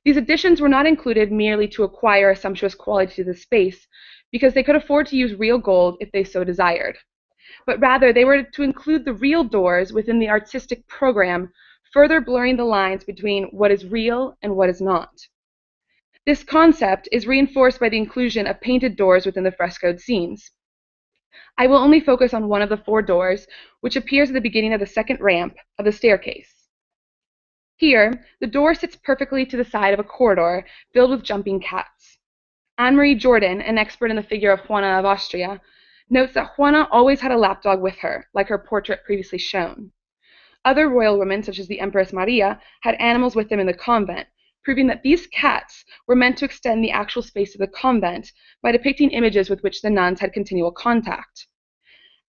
These additions were not included merely to acquire a sumptuous quality to the space, because they could afford to use real gold if they so desired, but rather they were to include the real doors within the artistic program, further blurring the lines between what is real and what is not. This concept is reinforced by the inclusion of painted doors within the frescoed scenes. I will only focus on one of the 4 doors, which appears at the beginning of the second ramp of the staircase. Here, the door sits perfectly to the side of a corridor filled with jumping cats. Anne-Marie Jordan, an expert in the figure of Juana of Austria, notes that Juana always had a lapdog with her, like her portrait previously shown. Other royal women, such as the Empress Maria, had animals with them in the convent, proving that these cats were meant to extend the actual space of the convent by depicting images with which the nuns had continual contact.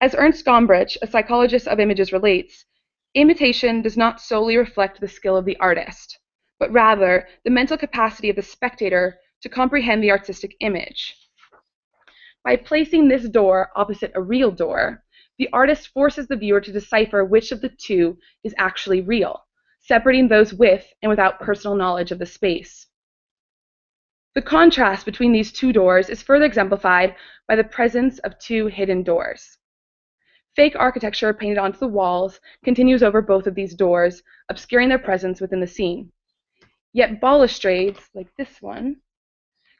As Ernst Gombrich, a psychologist of images, relates, imitation does not solely reflect the skill of the artist, but rather the mental capacity of the spectator to comprehend the artistic image. By placing this door opposite a real door, the artist forces the viewer to decipher which of the two is actually real, separating those with and without personal knowledge of the space. The contrast between these two doors is further exemplified by the presence of two hidden doors. Fake architecture painted onto the walls continues over both of these doors, obscuring their presence within the scene. Yet balustrades, like this one,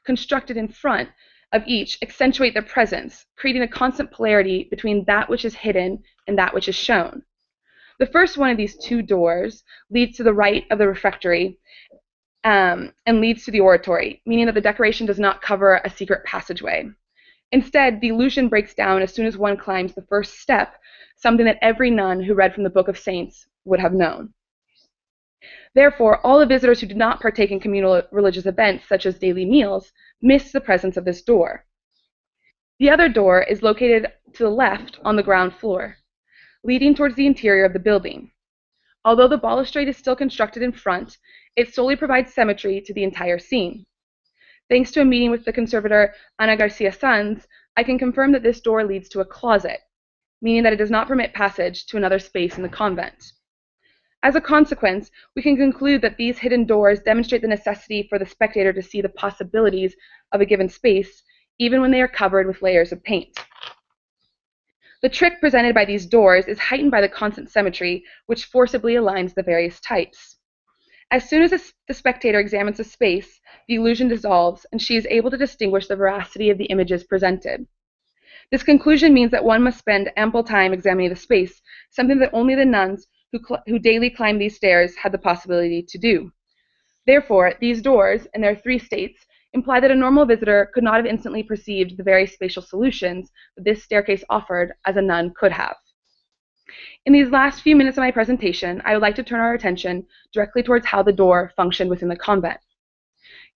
constructed in front of each, accentuate their presence, creating a constant polarity between that which is hidden and that which is shown. The first one of these two doors leads to the right of the refectory and leads to the oratory, meaning that the decoration does not cover a secret passageway. Instead, the illusion breaks down as soon as one climbs the first step, something that every nun who read from the Book of Saints would have known. Therefore, all the visitors who did not partake in communal religious events, such as daily meals, miss the presence of this door. The other door is located to the left on the ground floor, leading towards the interior of the building. Although the balustrade is still constructed in front, it solely provides symmetry to the entire scene. Thanks to a meeting with the conservator Ana Garcia Sanz, I can confirm that this door leads to a closet, meaning that it does not permit passage to another space in the convent. As a consequence, we can conclude that these hidden doors demonstrate the necessity for the spectator to see the possibilities of a given space, even when they are covered with layers of paint. The trick presented by these doors is heightened by the constant symmetry, which forcibly aligns the various types. As soon as the spectator examines a space, the illusion dissolves, and she is able to distinguish the veracity of the images presented. This conclusion means that one must spend ample time examining the space, something that only the nuns who daily climb these stairs had the possibility to do. Therefore, these doors, in their three states, imply that a normal visitor could not have instantly perceived the various spatial solutions that this staircase offered as a nun could have. In these last few minutes of my presentation, I would like to turn our attention directly towards how the door functioned within the convent.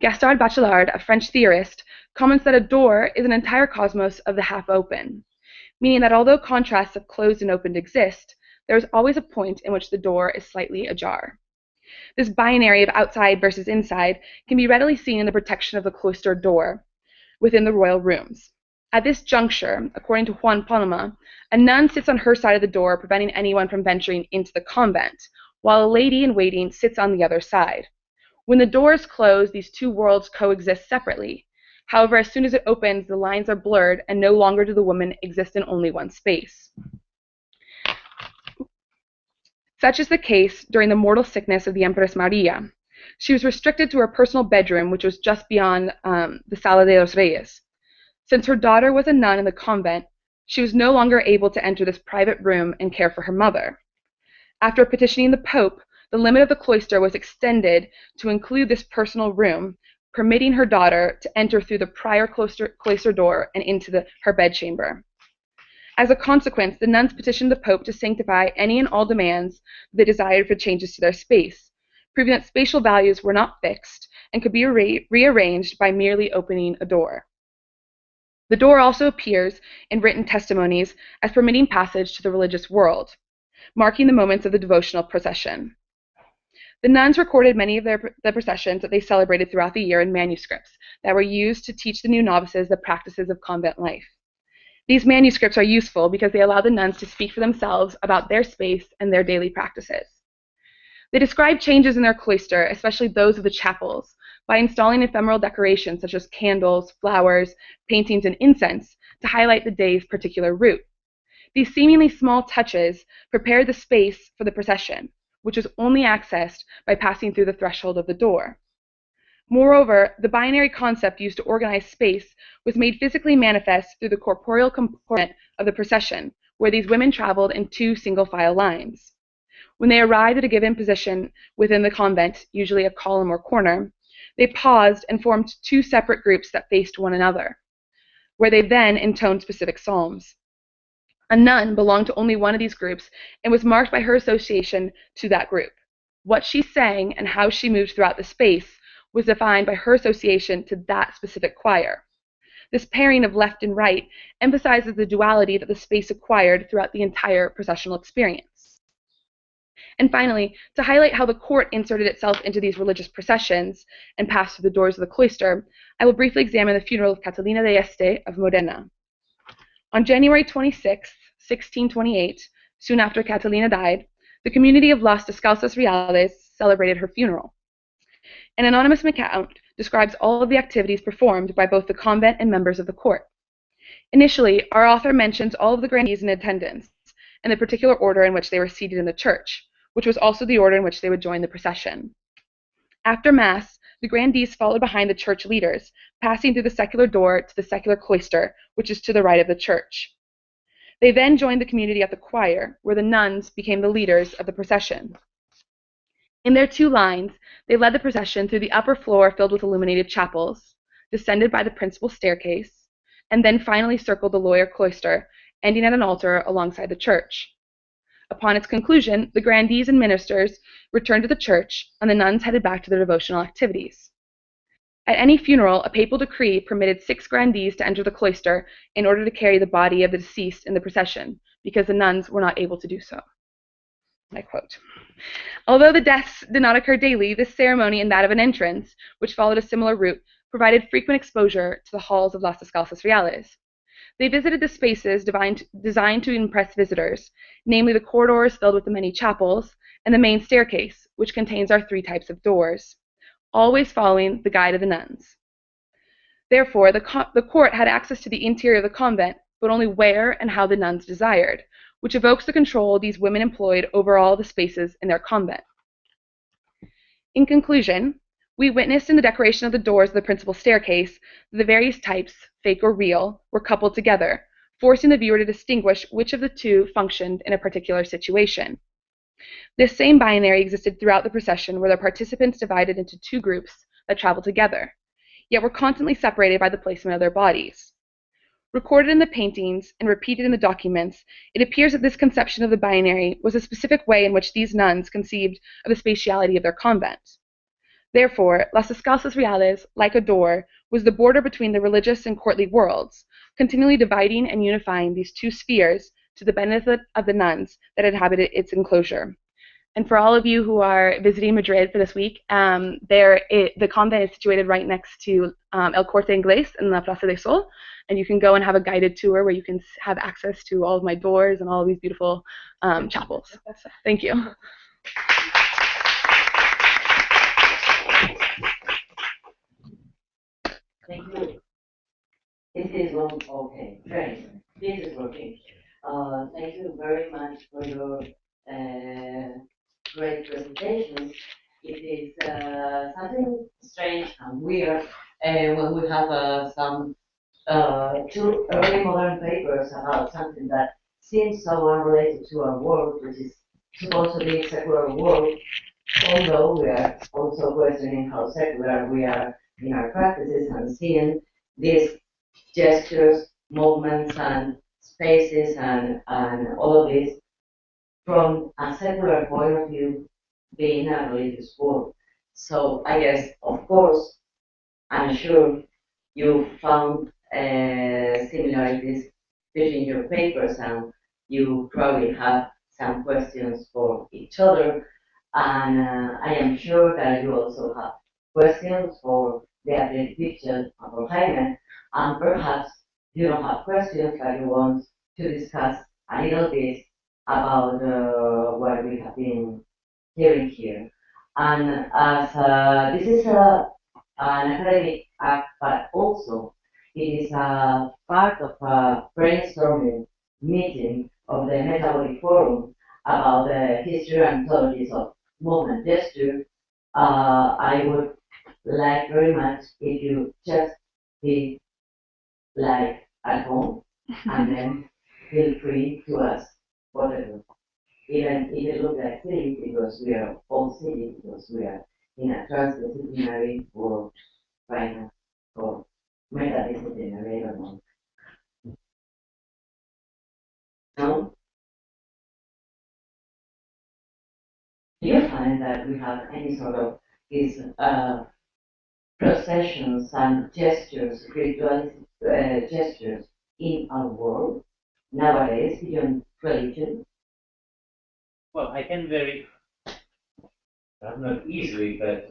Gaston Bachelard, a French theorist, comments that a door is an entire cosmos of the half-open, meaning that although contrasts of closed and opened exist, there is always a point in which the door is slightly ajar. This binary of outside versus inside can be readily seen in the protection of the cloistered door within the royal rooms. At this juncture, according to Juan Palma, a nun sits on her side of the door, preventing anyone from venturing into the convent, while a lady in waiting sits on the other side. When the door is closed, these two worlds coexist separately. However, as soon as it opens, the lines are blurred, and no longer do the women exist in only one space. Such is the case during the mortal sickness of the Empress Maria. She was restricted to her personal bedroom, which was just beyond the Sala de los Reyes. Since her daughter was a nun in the convent, she was no longer able to enter this private room and care for her mother. After petitioning the Pope, the limit of the cloister was extended to include this personal room, permitting her daughter to enter through the prior cloister door and into her bedchamber. As a consequence, the nuns petitioned the Pope to sanctify any and all demands they desired for changes to their space, proving that spatial values were not fixed and could be rearranged by merely opening a door. The door also appears in written testimonies as permitting passage to the religious world, marking the moments of the devotional procession. The nuns recorded many of the processions that they celebrated throughout the year in manuscripts that were used to teach the new novices the practices of convent life. These manuscripts are useful because they allow the nuns to speak for themselves about their space and their daily practices. They describe changes in their cloister, especially those of the chapels, by installing ephemeral decorations such as candles, flowers, paintings, and incense to highlight the day's particular route. These seemingly small touches prepared the space for the procession, which was only accessed by passing through the threshold of the door. Moreover, the binary concept used to organize space was made physically manifest through the corporeal component of the procession, where these women traveled in two single-file lines. When they arrived at a given position within the convent, usually a column or corner, they paused and formed two separate groups that faced one another, where they then intoned specific psalms. A nun belonged to only one of these groups and was marked by her association to that group. What she sang and how she moved throughout the space was defined by her association to that specific choir. This pairing of left and right emphasizes the duality that the space acquired throughout the entire processional experience. And finally, to highlight how the court inserted itself into these religious processions and passed through the doors of the cloister, I will briefly examine the funeral of Catalina de Este of Modena. On January 26, 1628, soon after Catalina died, the community of Las Descalzas Reales celebrated her funeral. An anonymous account describes all of the activities performed by both the convent and members of the court. Initially, our author mentions all of the grandees in attendance and the particular order in which they were seated in the church, which was also the order in which they would join the procession. After Mass, the grandees followed behind the church leaders, passing through the secular door to the secular cloister, which is to the right of the church. They then joined the community at the choir, where the nuns became the leaders of the procession. In their two lines, they led the procession through the upper floor filled with illuminated chapels, descended by the principal staircase, and then finally circled the lower cloister, ending at an altar alongside the church. Upon its conclusion, the grandees and ministers returned to the church, and the nuns headed back to their devotional activities. At any funeral, a papal decree permitted 6 grandees to enter the cloister in order to carry the body of the deceased in the procession, because the nuns were not able to do so. I quote. Although the deaths did not occur daily, this ceremony and that of an entrance, which followed a similar route, provided frequent exposure to the halls of Las Descalzas Reales. They visited the spaces designed to impress visitors, namely the corridors filled with the many chapels, and the main staircase, which contains our 3 types of doors, always following the guide of the nuns. Therefore, the court had access to the interior of the convent, but only where and how the nuns desired, which evokes the control these women employed over all the spaces in their convent. In conclusion, we witnessed in the decoration of the doors of the principal staircase that the various types, fake or real, were coupled together, forcing the viewer to distinguish which of the 2 functioned in a particular situation. This same binary existed throughout the procession, where the participants divided into 2 groups that traveled together, yet were constantly separated by the placement of their bodies. Recorded in the paintings and repeated in the documents, it appears that this conception of the binary was a specific way in which these nuns conceived of the spatiality of their convent. Therefore, Las Descalzas Reales, like a door, was the border between the religious and courtly worlds, continually dividing and unifying these 2 spheres to the benefit of the nuns that inhabited its enclosure. And for all of you who are visiting Madrid for this week, the convent is situated right next to El Corte Inglés in la Plaza de Sol, and you can go and have a guided tour where you can have access to all of my doors and all of these beautiful chapels. So, thank you. Thank you. It is on, okay, great. This is working. Thank you very much for your great presentation. It is something strange and weird when we have some 2 early modern papers about something that seems so unrelated to our world, which is supposed to be a secular world, although we are also questioning how secular we are in our practices and seeing these gestures, movements, and spaces, and all of this from a secular point of view, being a religious world. So I guess, of course, I'm sure you found similarities between your papers, and you probably have some questions for each other. And I am sure that you also have questions for the athletic picture and for Jaime, and perhaps you don't have questions, but you want to discuss a little bit about what we have been hearing here. And as this is an academic act, but also it is a part of a brainstorming meeting of the Metabody Forum about the history and methodologies of movement gesture. I would like very much if you just be like at home and then feel free to ask whatever. Even if it looks like silly because we are all silly because we are in a transdisciplinary world right now, or metadisciplinary, I don't know. No? Do you find that we have any sort of these processions and gestures, ritual gestures in our world nowadays beyond religion? Well, I can very, not easily, but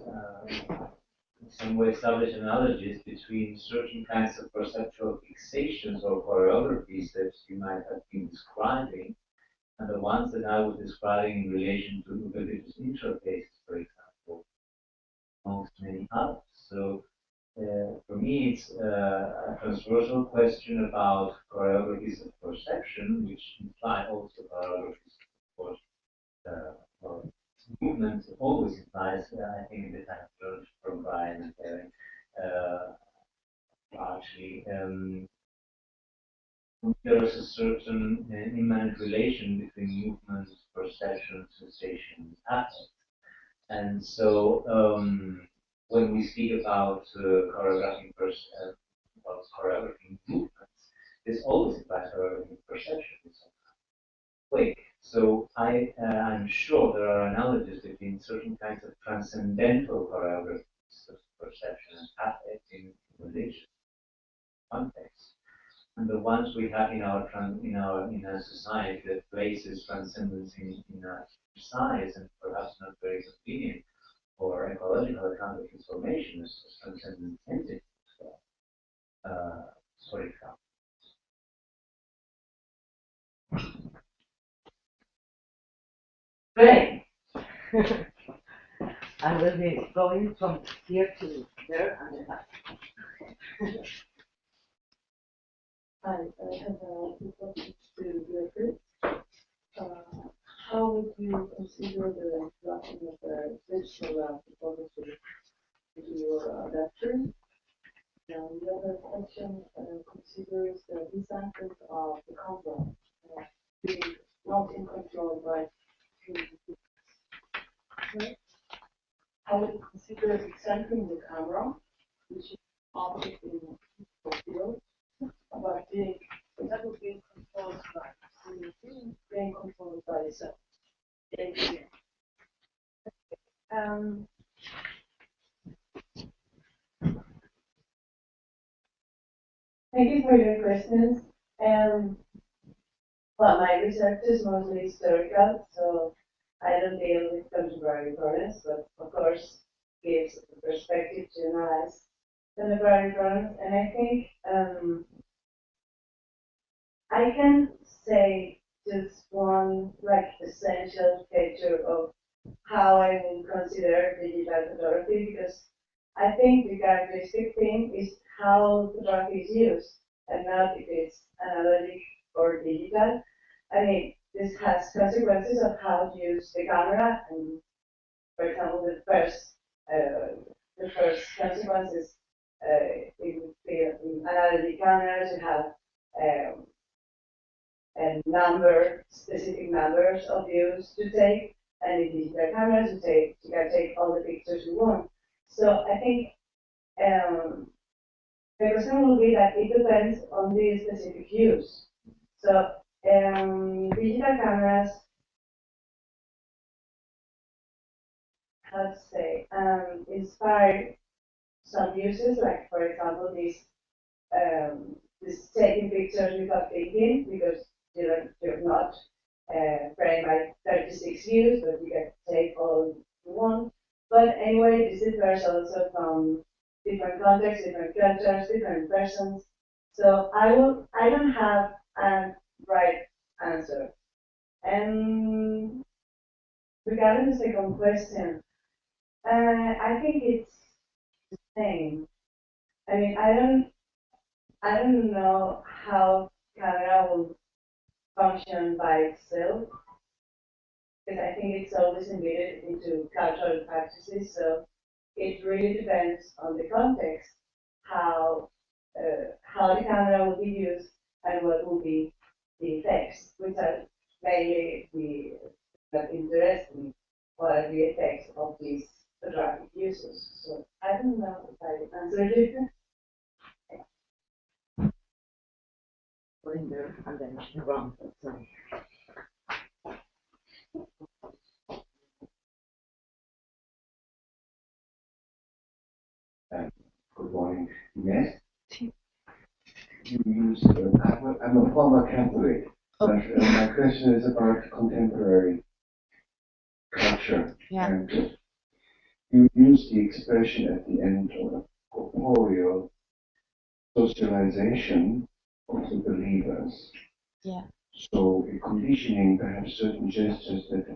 in some way establish analogies between certain kinds of perceptual fixations or choreographies that you might have been describing and the ones that I was describing in relation to religious interfaces, for example, amongst many others. So for me, it's a transversal question about choreographies of perception, which imply also choreographies, of course, well, movement always implies, I think, the kind of learned from Brian and Karen, largely. There is a certain immanent relation between movement, perception, sensation, affect. And so when we speak about choreographing movements, this always implies choreographing perception in some way. So I'm sure there are analogies between certain kinds of transcendental choreographies of perception and affect in religious context, and the ones we have in our society that places transcendence in a precise and perhaps not very convenient or ecological account of information as transcendent entities, for example. Great. I will be going from here to there and then back. Hi, I have a few questions to Griffith. How would you consider the introduction of the digital photography into your lecture? And the other question considers the design of the camera being not in control by humans. How would you consider centering the camera, which is object in the field, but that would be controlled by being controlled by itself. Thank you. Thank you for your questions. Well, my research is mostly historical, so I don't deal with contemporary problems, but of course gives a perspective to analyze contemporary problems. And I think I can say just one essential feature of how I would consider digital photography, because I think the characteristic thing is how photography is used and not if it's analog or digital. I mean, this has consequences of how to use the camera, and for example, the first consequences in analog cameras, you have specific numbers of views to take, and in digital cameras you can take all the pictures you want. So I think the question will be that it depends on the specific use. So digital cameras, how to say, inspire some uses, like for example this taking pictures without thinking, because you're not framed by 36 views, but you can take all you want. But anyway, this differs also from different contexts, different cultures, different persons. So I don't have a right answer. And regarding the second question, I think it's the same. I mean, I don't know how camera will function by itself, because I think it's always embedded into cultural practices. So it really depends on the context how the camera will be used and what will be the effects, which are mainly that interest me. What are the effects of these photographic uses? So I don't know if I answered it. Going there and then around. Sorry. Good morning. Yes? You use, I'm a former Catholic, but my question is about contemporary culture. Yeah. And you use the expression at the end of corporeal socialization of the believers. Yeah. So conditioning perhaps certain gestures that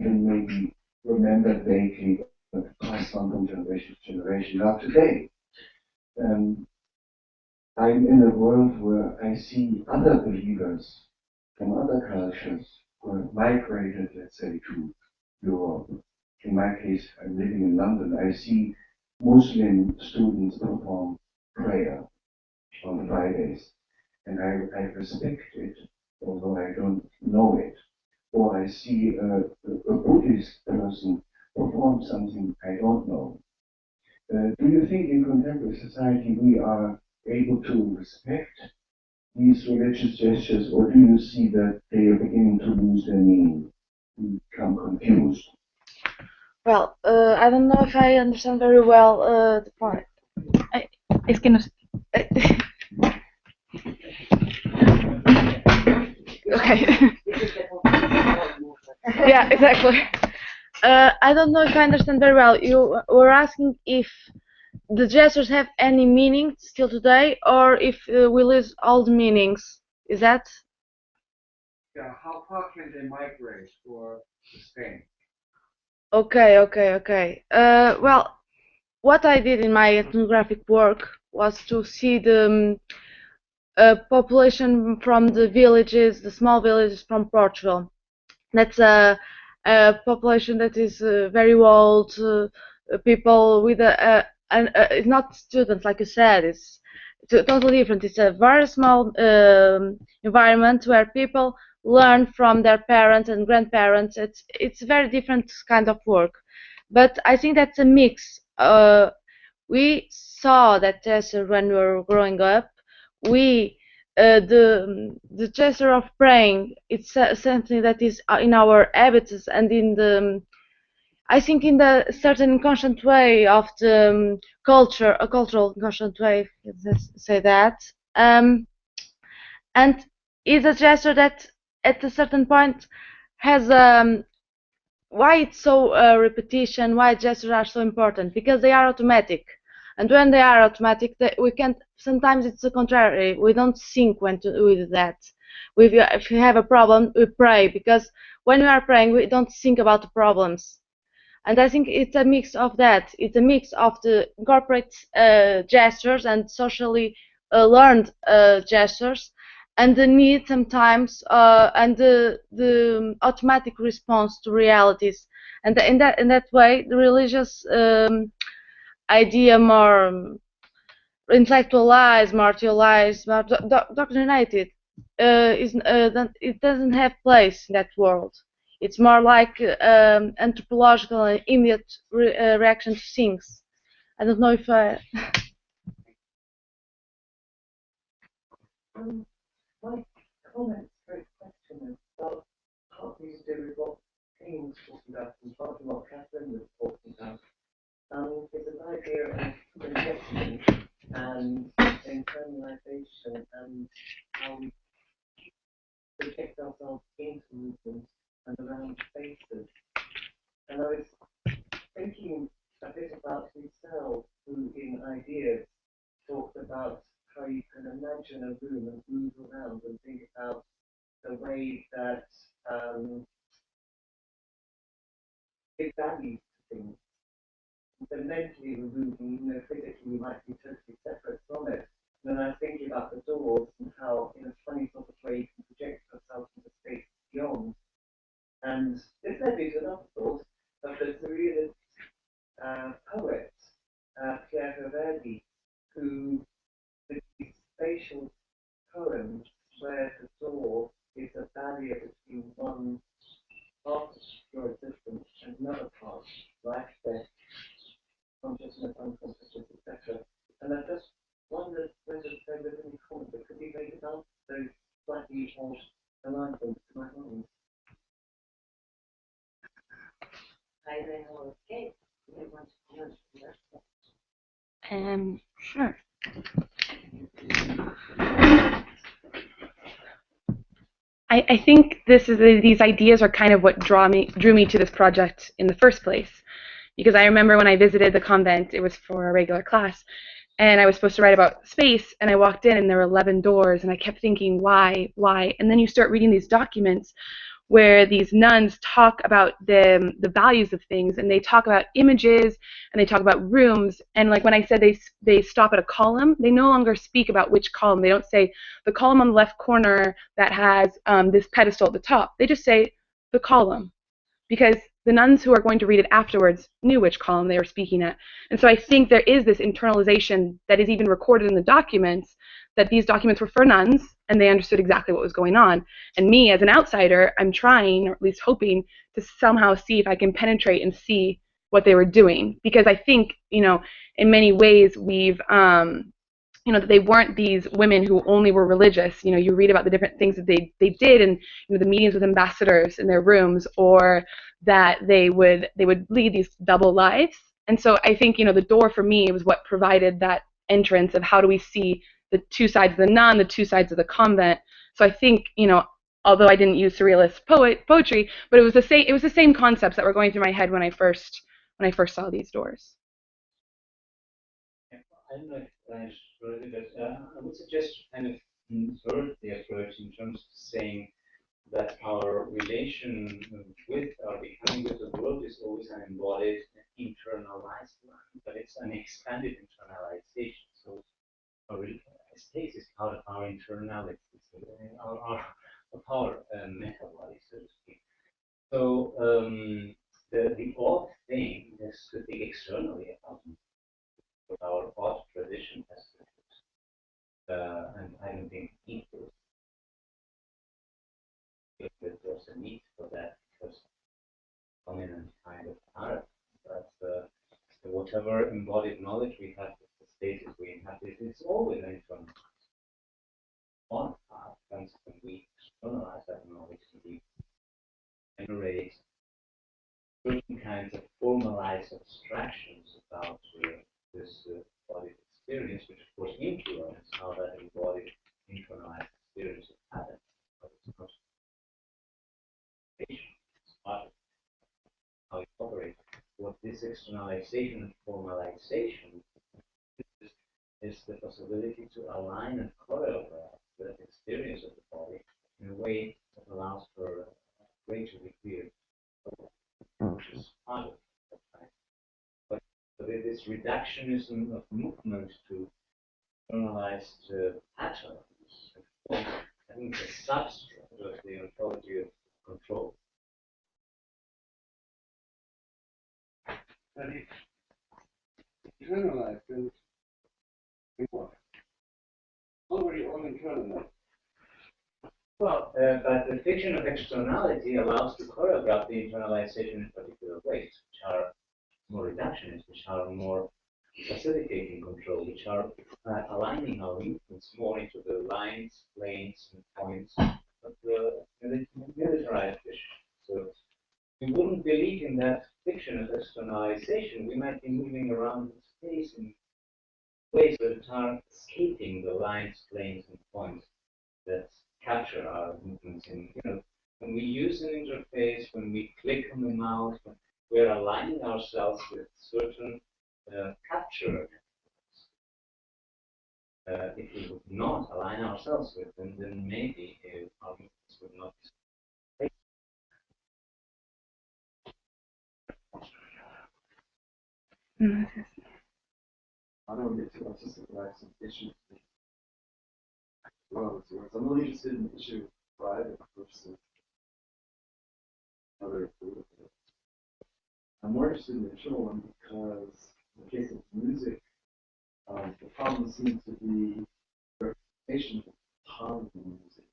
can maybe remember vaguely but passed on from generation to generation. Now today, I'm in a world where I see other believers from other cultures who have migrated, let's say, to Europe. In my case, I'm living in London. I see Muslim students perform prayer on Fridays, and I respect it, although I don't know it. Or I see a Buddhist person perform something I don't know. Do you think in contemporary society we are able to respect these religious gestures, or do you see that they are beginning to lose their meaning, become confused? Well, I don't know if I understand very well the point. Es que no sé. Okay. Yeah, exactly. I don't know if I understand very well. You were asking if the gestures have any meaning still today, or if we lose all the meanings. Is that? Yeah, how far can they migrate or sustain? Okay. Well, what I did in my ethnographic work was to see the population from the villages, the small villages from Portugal. That's a population that is very old, people with it's not students like you said. It's totally different. It's a very small environment where people learn from their parents and grandparents. It's a very different kind of work, but I think that's a mix. We saw that gesture when we were growing up. We the gesture of praying, it's something that is in our habits and in the I think in the certain conscious way of the culture, a cultural conscious way, let's say that, and is a gesture that at a certain point has why it's so repetition, why gestures are so important, because they are automatic, and when they are automatic we can't, sometimes it's the contrary, we don't think when to do that. If you have a problem, we pray, because when we are praying we don't think about the problems. And I think it's a mix of that. It's a mix of the corporate gestures and socially learned gestures, and the need sometimes, and the automatic response to realities. And in that way, the religious idea more intellectualized, more theologized, more doctrinated, it doesn't have place in that world. It's more like anthropological and immediate reaction to things. I don't know if I. My comment, very question is about how these do with what Kane was talking about and part of what Catherine was talking about. It's an idea of projection and internalization and how we project ourselves into movements and around spaces. And I was thinking a bit about Husserl, who in Ideas talked about how you can imagine a room and move around and think about the way that it values things. So mentally removing, physically you might be totally separate from it. And then I was thinking about the doors and how, in a funny sort of way, you can project yourself into space beyond. And this led me to another thought of the surrealist poet, Pierre Verdi, who did these spatial poems where the door is a barrier between one part of your existence and another part, life, death, consciousness, unconsciousness, etc. And I just wondered whether there was any comment that could be made about those slightly odd alignments to my mind. Sure. I think these ideas are kind of what drew me to this project in the first place. Because I remember when I visited the convent, it was for a regular class, and I was supposed to write about space, and I walked in and there were 11 doors, and I kept thinking, why? And then you start reading these documents where these nuns talk about the values of things, and they talk about images, and they talk about rooms, and like when I said they stop at a column, they no longer speak about which column. They don't say the column on the left corner that has this pedestal at the top. They just say the column, because the nuns who are going to read it afterwards knew which column they were speaking at. And so I think there is this internalization that is even recorded in the documents, that these documents were for nuns and they understood exactly what was going on. And me as an outsider, I'm trying, or at least hoping, to somehow see if I can penetrate and see what they were doing. Because I think, in many ways we've that they weren't these women who only were religious. You read about the different things that they did, and the meetings with ambassadors in their rooms, or that they would lead these double lives. And so I think the door for me was what provided that entrance of how do we see the two sides of the nun, the two sides of the convent. So I think although I didn't use surrealist poetry, but it was the same concepts that were going through my head when I first saw these doors. I don't know if I should, but I would suggest to kind of invert the approach in terms of saying that our relation with or becoming with the world is always an embodied, internalized one, but it's an expanded internalization. So our space is part of our internality, our metabody, so to speak. So the odd thing is to think externally about what our odd tradition has produced. And I don't think equals. If there's a need for that, because dominant kind of narrative. But whatever embodied knowledge we have, the status we inhabit, it's always internal. One part comes when we externalize that knowledge and we generate certain kinds of formalized abstractions about this embodied experience, which of course influence how that embodied internalized experience is happening. But it's not it's part of how it operates. What this externalization and formalization is the possibility to align and choreograph the experience of the body in a way that allows for a greater degree of which is part of that. But this reductionism of movement to internalized patterns, I think the substrate of the ontology of control. Internalized and what? Already all internalized. Well, but the fiction of externality allows to choreograph the internalization in particular ways, which are more reductionist, which are more facilitating control, which are aligning our movements more into the lines, planes, and points of the militarized fiction. So we wouldn't believe in that fiction of externalization. We might be moving around in space in ways that are escaping the lines, planes, and points that capture our movements. And when we use an interface, when we click on the mouse, when we're aligning ourselves with certain capture. If we would not align ourselves with them, then maybe our movements would not be. I don't get too artistic about some issues. Well, I'm really interested in the issue of pride versus other political. I'm more interested in the internal one because in the case of music, the problem seems to be representation of tone in music,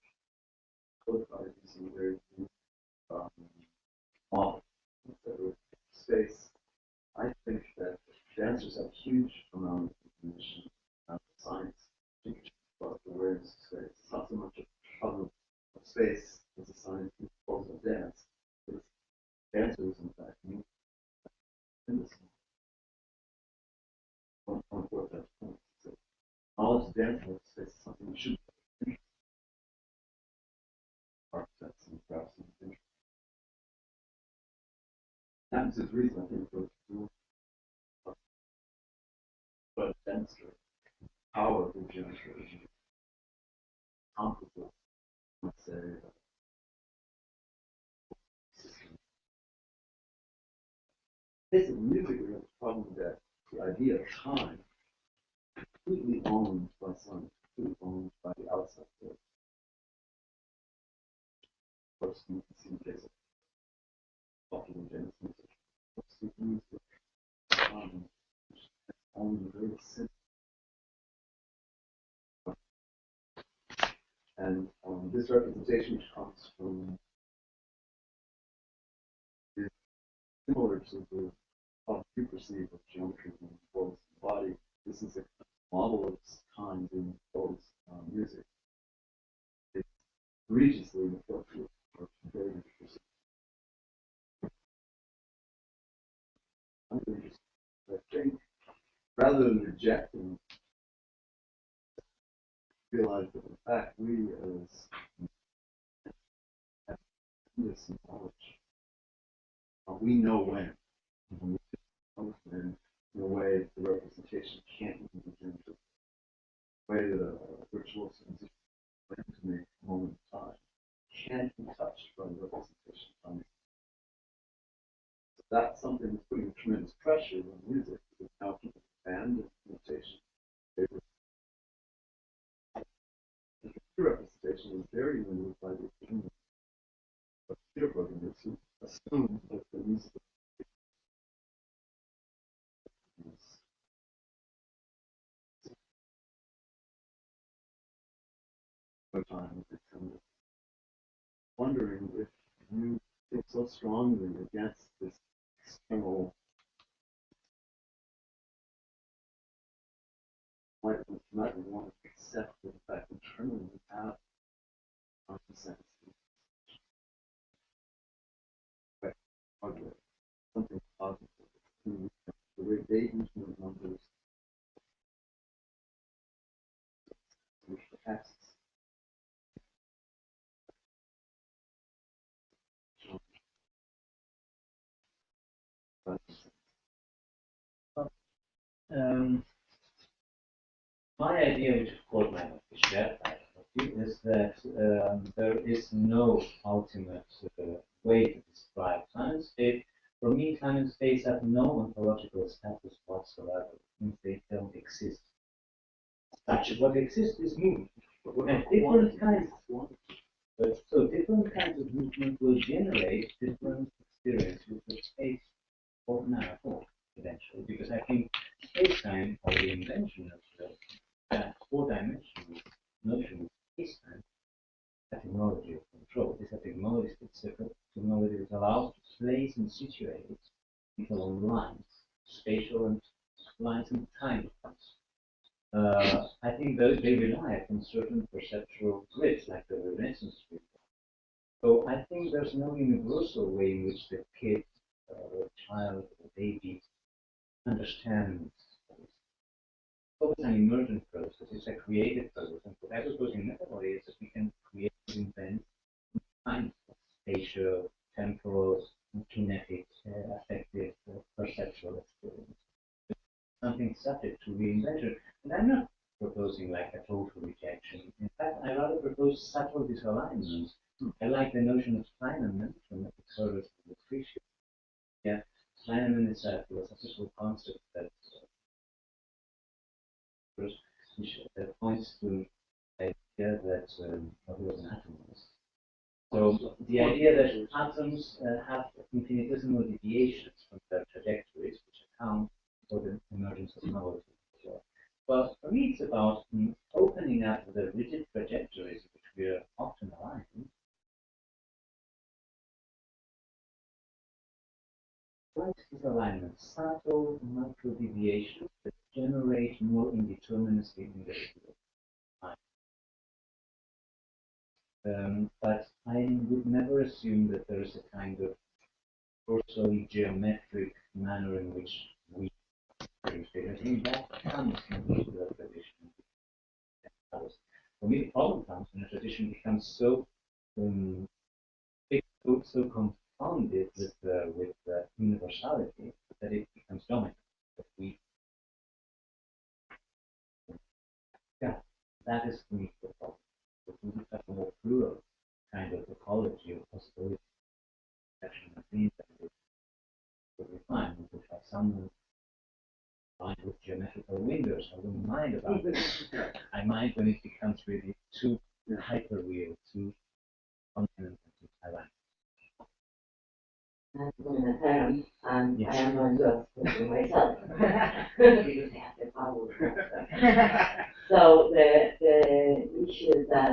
codified using very model space. I think that dancers have huge amount of information about science, about the awareness of space. It's not so much a problem of space as a science of dance. It's dancers, in fact, in this one fourth that point. So knowledge of dance space is something we should architects and craftsmen think. That's his reason, I think, for but demonstrate power of geometry, comparable, let's say, system. Basically, music, we have a problem that the idea of time completely owned by some, completely owned by the outside world. Of course, you can see in the case of popular dance music. Of course, you can use the time, which is only very simple. And this representation, which comes from, is similar to the how you perceive of geometry in both body. This is a model of time in both music. It's egregiously inappropriate or very interesting. I'm interested. I think rather than rejecting, realize that in fact we as have this knowledge, we know when. And in a way, the representation can't even begin to way the virtuoso musician brings to me a moment of time can't be touched by the representation of time. So that's something that's putting tremendous pressure on music, because now people abandon notation. The computer representation is very limited by the opinion of computer programmers who assume that the music is for time. And wondering if you think so strongly against this external might want to accept the fact internally we have common sense. But something positive. The way they use numbers, which perhaps my idea, which of course might not be shared by everybody, is that there is no ultimate way to describe time and state. For me, time and space have no ontological status whatsoever, since they don't exist. Such what exists is movement. And different kinds so different kinds of movement will generate different experiences of space or matter eventually, because I think space-time, or the invention of that four-dimensional notion of space-time, a technology of control, is a technology that allows to place and situate it along lines, spatial and lines and time lines. I think they rely on certain perceptual grids, like the Renaissance grid. So I think there's no universal way in which the kid, or child, or baby understands. It's always an emergent process. It's a creative process, and whatever goes in Metabody is that we can create and invent kinds of spatial, temporal, kinetic, affective, perceptual experience. Something subject to reinvention. And I'm not proposing like a total rejection. In fact, I rather propose subtle disalignments. I like the notion of Feynman from Epicurus to Lucretius. Yeah, Feynman is a philosophical concept that which points to the idea that he was an atomist. So the idea that atoms have infinitesimal deviations from their trajectories, which account for the emergence of novelty. Well, for me, it's about opening up the rigid trajectories which we are often aligned. What is alignment? Subtle micro deviations that generate more indeterminacy in the field. But I would never assume that there is a kind of torsoly geometric manner in which we I think that comes from the tradition. For me, the problem comes when a tradition becomes so big, so found it with universality that it becomes dominant. That we, yeah, that is for me the problem. If we have a more plural kind of ecology of possibility, actually means that it would be fine. We could have someone fine with geometrical windows. I wouldn't mind about it. I mind when it becomes really too hyper real, too continental, too Thailand. I'm going to turn, and yes. I am going to ask myself because I have the power. So the issue is that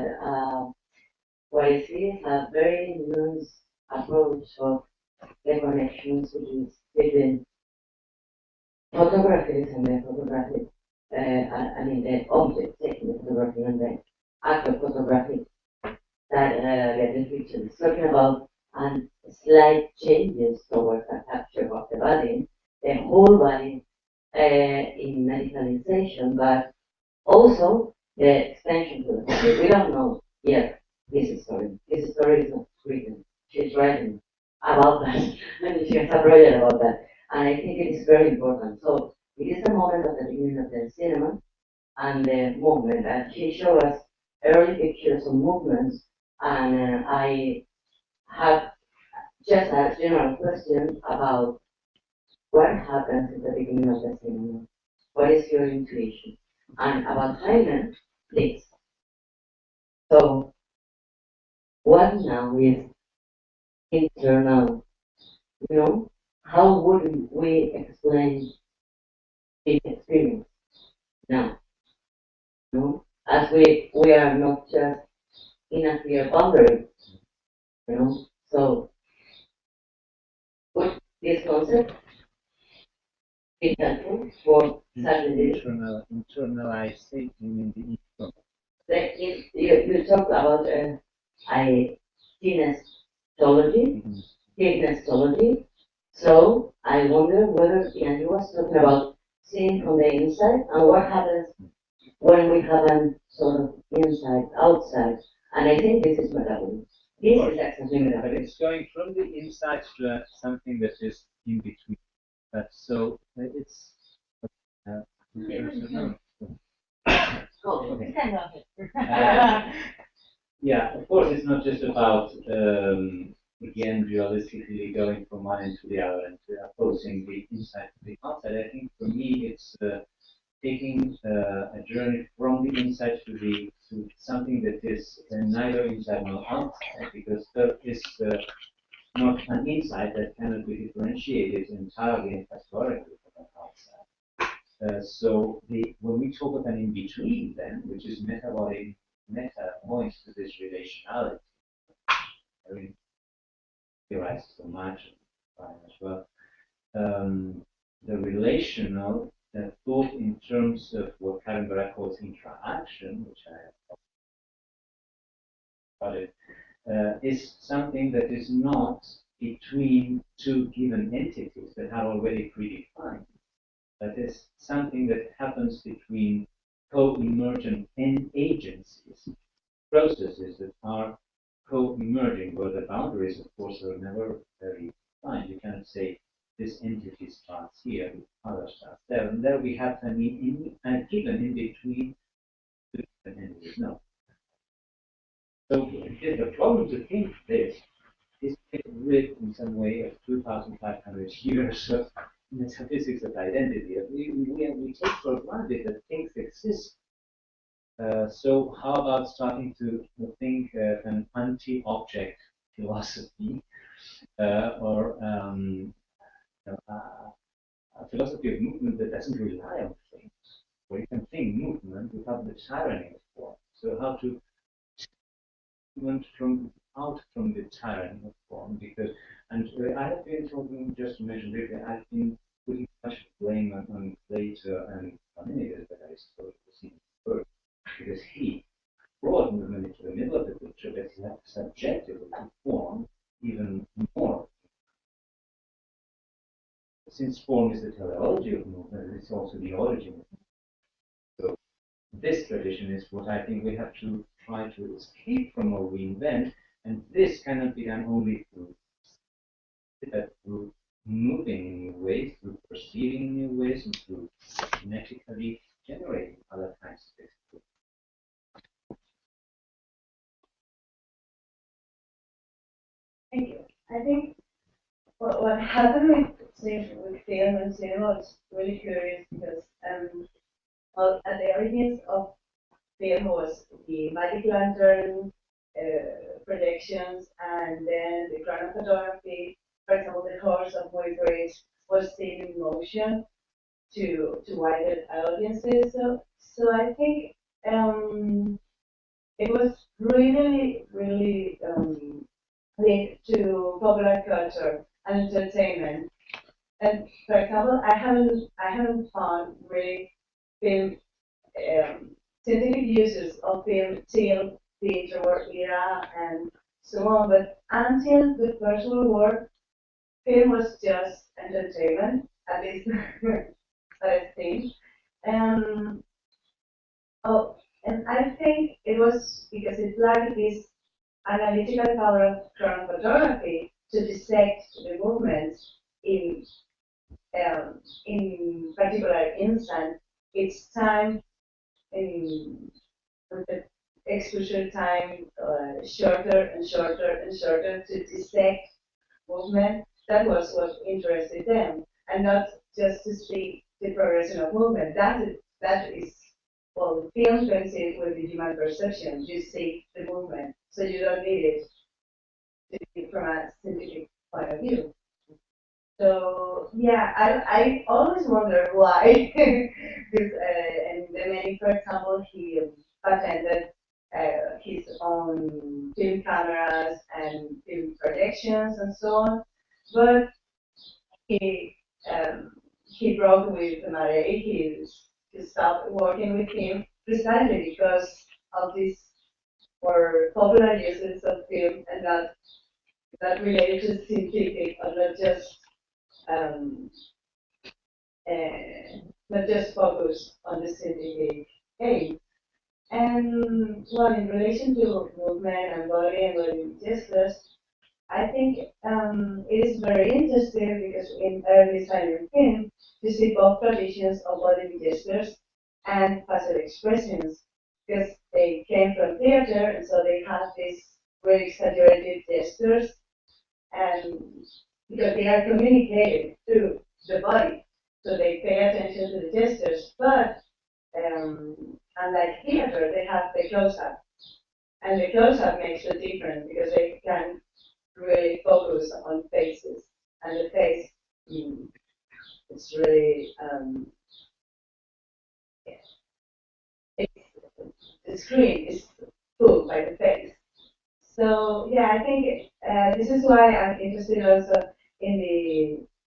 what I see is a very nuanced approach of the connections between photographies and the photographic, I mean the object taking the photography and the act of photography that Beatriz Richard is talking about, and slight changes towards a capture of the body, the whole body in medicalization, but also the extension to the body. We don't know yet this story. This story is not written. She's writing about that, and she has a project about that. And I think it is very important. So it is the moment of the beginning of the cinema and the movement. And she showed us early pictures of movements, and I have just a general question about what happens at the beginning of the cinema. What is your intuition? And about Hyman, please. So, what now is internal? You know, how would we explain this experience now? You know, as we are not just in a clear boundary, you know. So, would this concept be helpful for certainly Internalizing in the internal. You talk about kinesiology, kinesiology. So I wonder whether you was talking about seeing from the inside and what happens when we have a sort of inside, outside. And I think this is metabody. This is exactly metabody. But it's going from the inside to something that is in between. So it's. Okay. Yeah, of course, it's not just about again realistically going from one end to the other and opposing the inside to the outside. I think for me, it's taking a journey from the inside to something that is neither inside nor outside, because there is not an inside that cannot be differentiated entirely and categorically from an outside. So when we talk of an in-between then, which is metabody, meta points to this relationality. I mean, theorize so much as well. The relational thought in terms of what Karen Barra calls interaction, which I have about it, is something that is not between two given entities that are already predefined. That is something that happens between co-emergent agencies, processes that are co-emerging, where the boundaries, of course, are never very defined. You cannot say this entity starts here, the other starts there, and there we have a given in between two different entities. No. So the problem to think this is get rid in some way of 2,500 years of metaphysics of identity. We take for granted that things exist. So how about starting to think an anti-object philosophy or a philosophy of movement that doesn't rely on things, where you can think movement without the tyranny of form. So how to movement out from the tyranny of form, because I have been talking, just to mention briefly, I've been putting much blame on Plato and Parmenides, but Aristotle was even first, because he brought movement into the middle of the picture, but he had subjectively to form even more. Since form is the teleology of movement, it's also the origin of movement. So this tradition is what I think we have to try to escape from or reinvent, and this cannot be done only through through moving in new ways, through perceiving in new ways, and through genetically generating other kinds of experience. Thank you. I think what happened with film and cinema was really curious because well, at the origins of film was the magic lantern projections, and then the chronophotography. For example, the horse of Moybridge was seen in motion to wider audiences. So I think it was really linked to popular culture and entertainment. And for example, I haven't found really film scientific uses of film till the interwar era and so on. But until the First World War, film was just entertainment, at least I think. Um, oh, and I think it was because it lacked this analytical power of chronophotography to dissect the movements in particular instant. Its time in the exposure time shorter and shorter and shorter to dissect movement. That was what interested them, and not just to see the progression of movement. That is well, film coincides with the human perception. You see the movement, so you don't need it from a scientific point of view. So yeah, I always wonder why. This, and then, for example, he patented his own film cameras and film projections and so on. But he he broke with Mare. He stopped working with him precisely because of this more popular uses of film and not related to scientific or um, not just focus on the scientific aim. And well, in relation to movement and body gestures, I think it is very interesting because in early silent film, you see both traditions of bodily gestures and facial expressions because they came from theater and so they have these very exaggerated gestures and because they are communicated through the body, so they pay attention to the gestures. But unlike theater, they have the close-up, and the close-up makes a difference because they can really focus on faces, and the face it's really it's, the screen is full by the face. So yeah, I think this is why I'm interested also in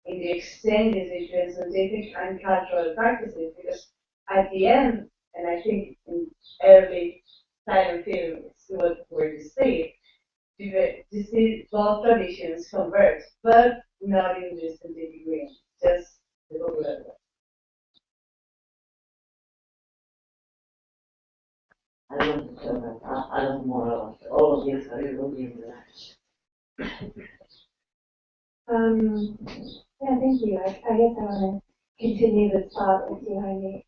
the exchanges between scientific and cultural practices because at the end, and I think in early silent film, it's what where you see both traditions converge, but not in the scientific way, just the popular way. I want to tell that I don't more about all of this. I will be relaxed. Yeah, thank you. I guess I want to continue this thought with you, Jaime.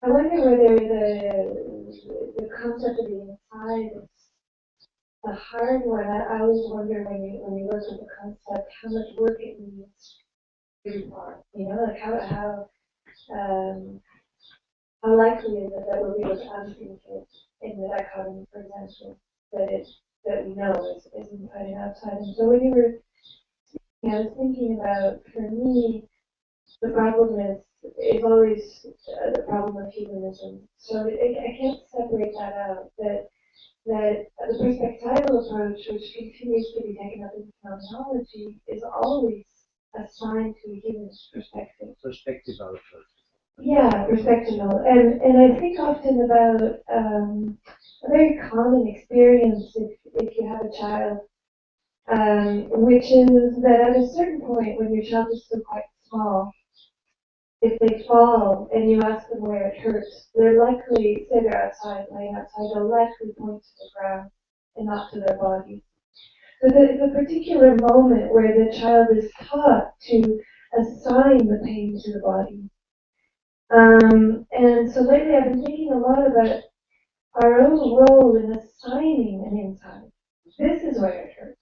I wonder whether the concept of the inside is a hard one. I always wonder when you work with the concept how much work it needs to far. You know, like um, how likely is it that we'll be able to unsync it in the dichotomy, for example, that we know is inside and outside. And so when you were, I was thinking about for me the problem is always the problem of humanism. So I can't separate that out. That the perspectival approach, which continues to be taken up in phenomenology, is always assigned to a humanist perspective. Perspectival approach. Yeah, perspectival. And I think often about a very common experience if you have a child, which is that at a certain point when your child is still quite small, if they fall and you ask them where it hurts, they're likely, say they're outside, laying outside, they'll likely point to the ground and not to their body. So it's a particular moment where the child is taught to assign the pain to the body. And so lately I've been thinking a lot about our own role in assigning an insight. This is where it hurts.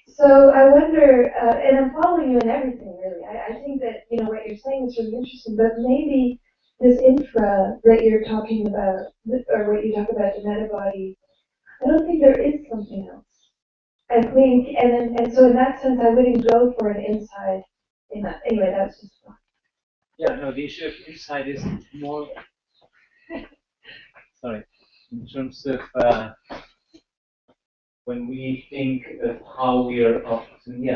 So I wonder, and I'm following you in everything, really. I think that, what you're saying is really interesting, but maybe this infra that you're talking about, or what you talk about, the metabody, I don't think there is something else. I think, and so in that sense, I wouldn't go for an inside in that. Anyway, that's just fine. Yeah, no, the issue of inside is more, sorry, in terms of when we think of how we are often,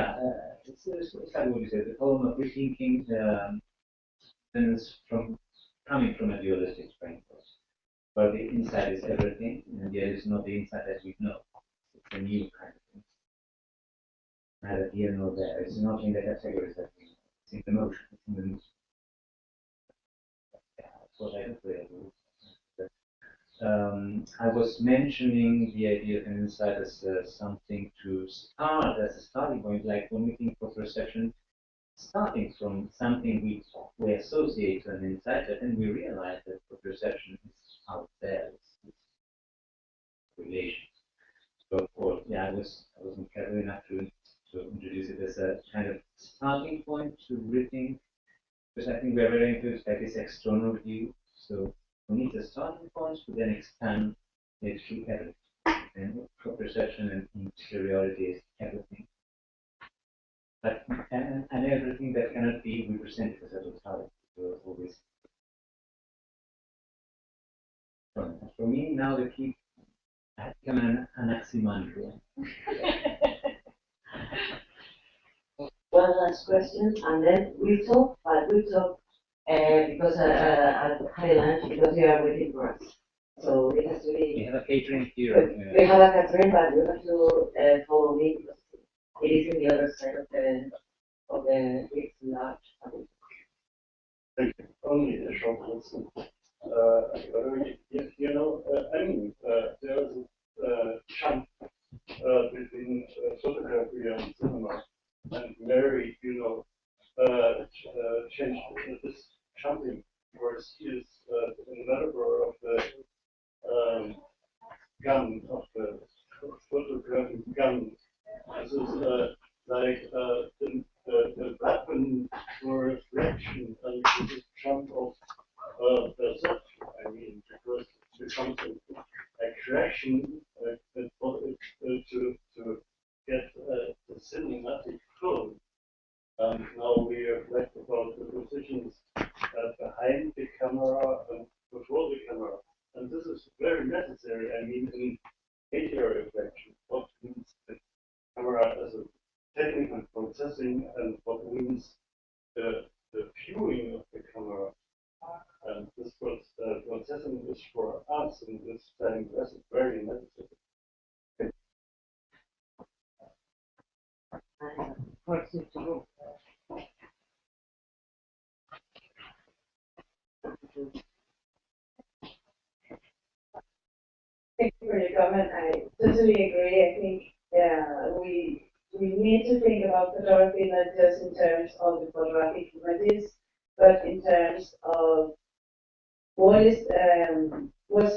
it's exactly what you said, the problem of rethinking things coming from a dualistic framework, where the inside is everything, and yet it's not the inside as we know. It's a new kind of thing. Neither here nor there. It's not in the categories that we know. It's in the motion. It's in the movement. That's what I do. I was mentioning the idea of an insight as something to start, as a starting point, like when we think of perception, starting from something we associate to an insight, but then we realize that for perception is out there, it's relations. So of course, I wasn't clever enough to introduce it as a kind of starting point to rethink, because I think we're very into like this external view. So we need a starting point to then expand it to everything. And perception and interiority is everything. But and everything that cannot be represented as a totality. So always. For me now the key has become an oxymoron. One last question, and then we talk, because I had lunch because you are waiting for us. So it has to be. We have a catering here. We have a catering, but you have to follow me because it is in the other side of the big large. Only a short question. There is a jump between photography and cinema, and Mary, changed this jumping verse is in the metaphor of the gun, of the photographic gun. This is like the weapon for reflection, and this is jump of perception. I mean, because it becomes an aggression to get the cinematic film. And now we reflect about the positions behind the camera and before the camera. And this is very necessary. I mean, in media reflection, what means the camera as a technical processing and what means the viewing of the camera. And this was processing is for us in this time. That's very necessary. Thank you for your comment. I totally agree. I think we need to think about photography not just in terms of the photographic images, but in terms of what's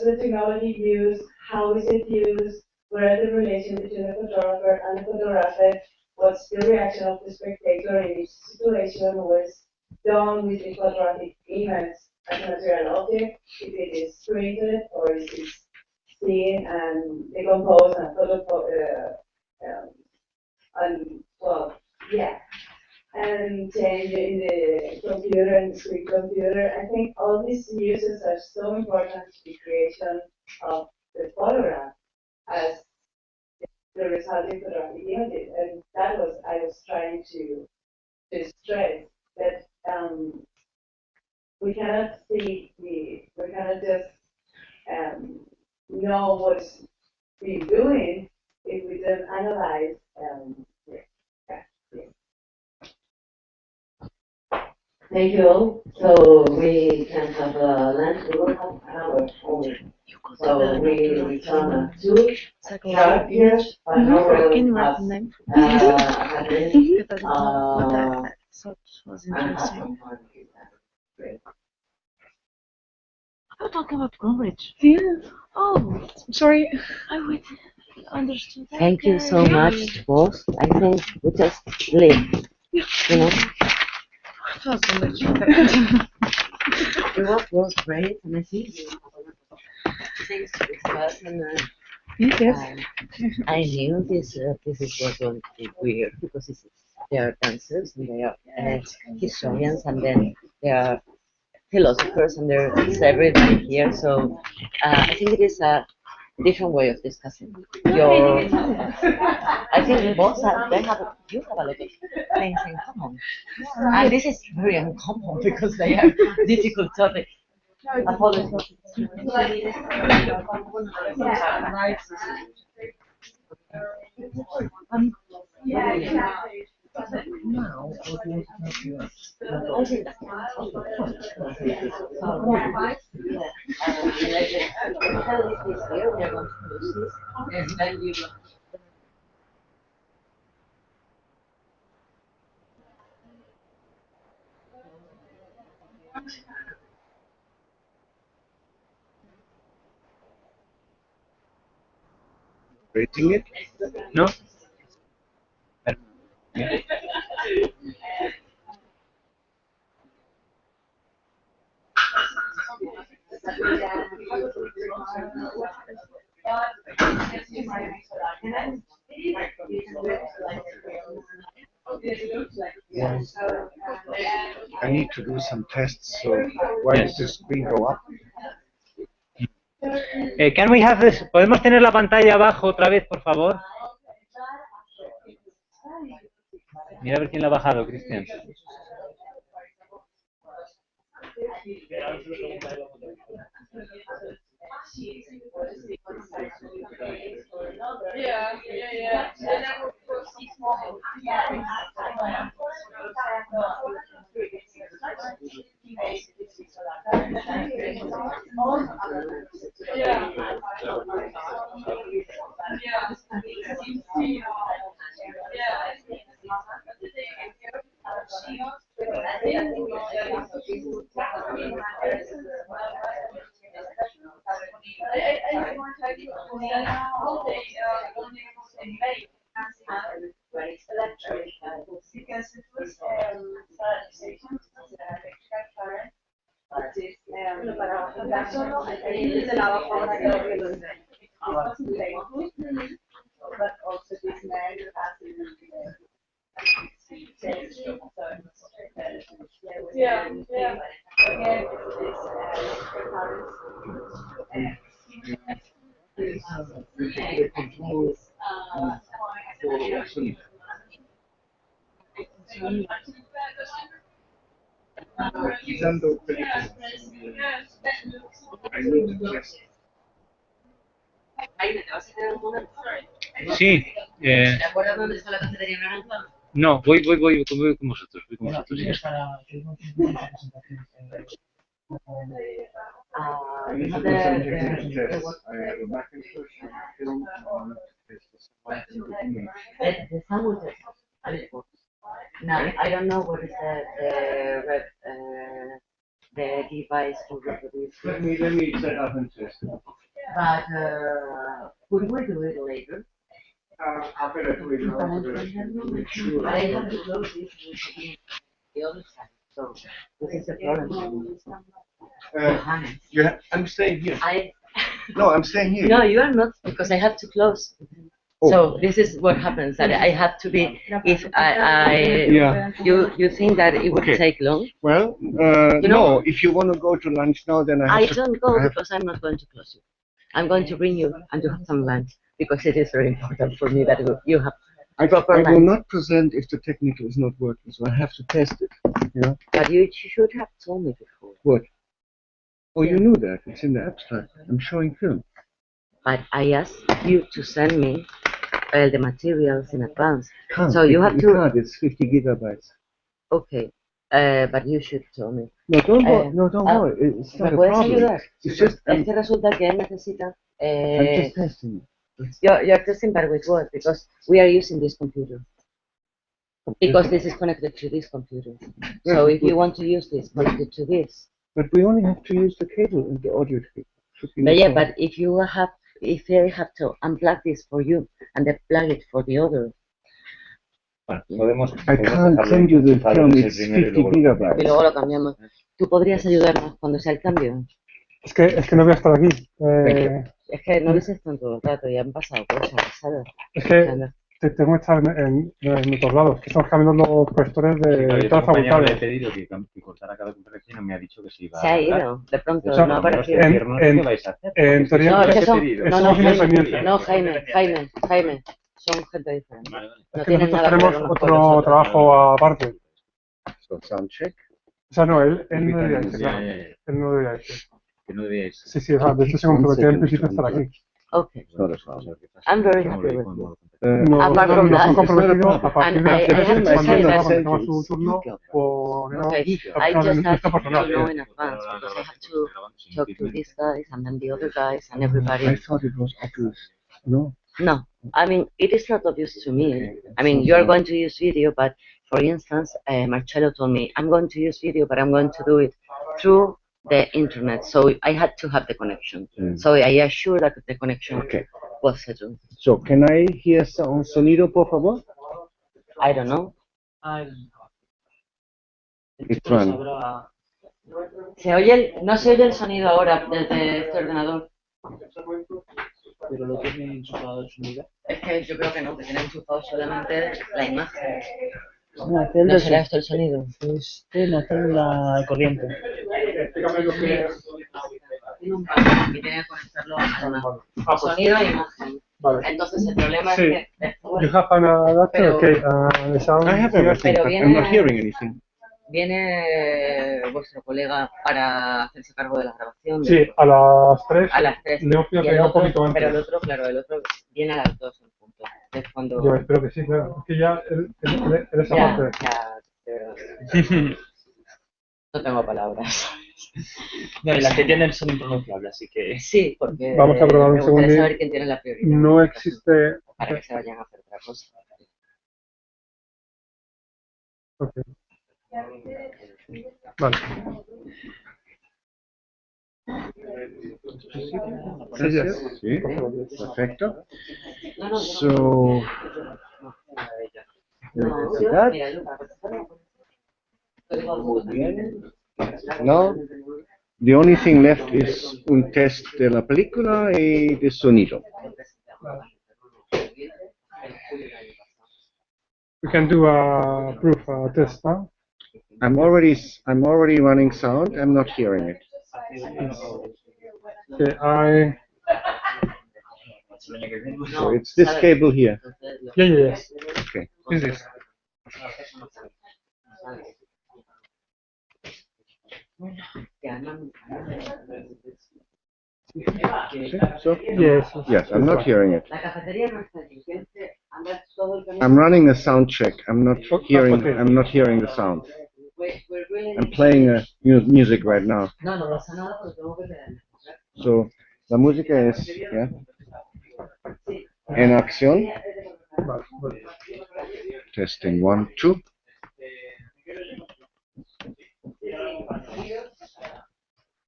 the technology used, how is it used, what are the relations between the photographer and the photographer, what's the reaction of the spectator in each situation, what's done with the photographic image as a material object, if it is printed or is it seen and decomposed and and change in the computer and the screen computer. I think all these uses are so important to the creation of the photograph as the resulting photographic images. And that was I was trying to stress that we cannot just know what's been doing if we don't analyze. Thank you all. So we can have lunch. We will have hour only. So we return at 2 sharp here, but no one has had it. Was interesting. I'm talking about Greenwich. Yeah. Oh, Sorry. I would understood that. Thank you so much, boss. I think we just leave. You know? I felt so much. It was great, and I think you have a lot of things to discuss. And Yes. I knew this was going to be weird because they are dancers and they are historians and then they are philosophers and there's everybody here. So I think it is a different way of discussing. I think both you have a lot of things in common, and this is very uncommon because they are difficult topics. Apologies. Now, Rating it? No? Yeah. I need to do some tests, so why does the screen go up? Can we have this? ¿Podemos tener la pantalla abajo otra vez, por favor? Mira a ver quién la ha bajado, Cristian. Quitando películas. I need to test. Sí. ¿Te acuerdas dónde está la cafetería naranja? No, voy con vosotros. Voy con vosotros. Sí. I need to do some technical tests. I have a Macintosh and a film and I want to test this. The sandwiches. No, I don't know what is the device to reproduce. Let me set up and test it. But could we do it later? I better do it now to make sure. I have to close this to the other side, so this is the problem. I'm staying here. I No, I'm staying here. No, you are not, because I have to close. Oh. So this is what happens, that I have to be, if Yeah. you think that it would take long? Well, no, if you want to go to lunch now, then I don't go because I'm not going to close you. I'm going to bring you and to have some lunch, because it is very important for me that you have proper lunch. I will not present if the technical is not working, so I have to test it. You know? But you should have told me before. What? Oh, you knew that. It's in the abstract. I'm showing film. But I asked you to send me the materials in advance. Can't, so you have to. Can't. It's 50 gigabytes. Okay. But you should tell me. No, don't worry. It's not ¿Me a puedes problem. ayudar? It's just Es que resulta que él necesita. I'm just testing. You're testing, but with what? Because we are using this computer. Because this is connected to this computer. So if you want to use this, connect it to this. But we only have to use the cable and the audio cable. But yeah, but if they have to unplug this for you and then plug it for the other. I can't send you the film, it's 50 gigabytes. Y luego lo cambiamos. ¿Tú podrías ayudarnos cuando sea el cambio? Es que no voy a estar aquí. Es que no dices tanto el rato, ya han pasado cosas, ¿sabes? Es que tengo que estar en otros lados, que estamos cambiando los profesores de todas las facultades. Le he pedido que cortara cada conferencia y no me ha dicho que se iba a... Se ha ido, de pronto, o sea, no ha aparecido. ¿Qué vais a hacer? En teoría, no, es que son, independientes. No, Jaime, son gente diferente. Vale. No Es que tienen nosotros nada que ver tenemos unos con otro los otros. trabajo aparte. Soundcheck. O sea, no, él no debería irse, claro. Él no debería irse. Que no debía irse. Sí, o sea, de hecho se comprometió en principio a estar aquí. Okay. I'm very happy with you. Apart from that, comprometido a partir and I have to say that su turno por okay, I just have to know in advance because I have to talk to these guys and then the other guys and everybody. I thought it was obvious. No. No, I mean it is not obvious to me. I mean you are going to use video, but for instance, Marcello told me I'm going to use video, but I'm going to do it through the internet, so I had to have the connection. So I assure that the connection was settled. So can I hear un sonido, por favor? I don't know. It's run. No se oye el sonido ahora desde este ordenador. Pero lo tiene enchufado el sonido. Es que yo creo que no, que tiene enchufado solamente la imagen. No será esto el sonido. No está en la corriente. Y tiene que conectarlo a sonido e imagen. Vale. Entonces el problema es que You have an adapter? Okay, the sound. I have everything, but I'm not hearing anything. Viene vuestro colega para hacerse cargo de la grabación. Sí, a las 3. A las 3. Le pido que venga un poquito antes. Pero el otro, claro, viene a las 2 en punto. Es cuando... Yo espero que sí, claro. Es que ya en esa parte. Ya, de verdad. No tengo palabras. No, y las que tienen son impronunciables, así que... Sí, porque vamos a probar un segundo. Saber quién tiene la prioridad. No existe... Para que se vayan a hacer otra cosa. Okay. Vale. Sí, perfecto. So, electricidad. No. The only thing left is un test de la película y de sonido. We can do a proof test now. I'm already running sound. I'm not hearing it. Okay, So it's this cable here. Yeah. Okay. Is this? So yes, I'm not hearing it. La cafetería no está aquí. I'm running a sound check. I'm not hearing the sound. I'm playing music right now. So la música es en acción. Testing 1, 2.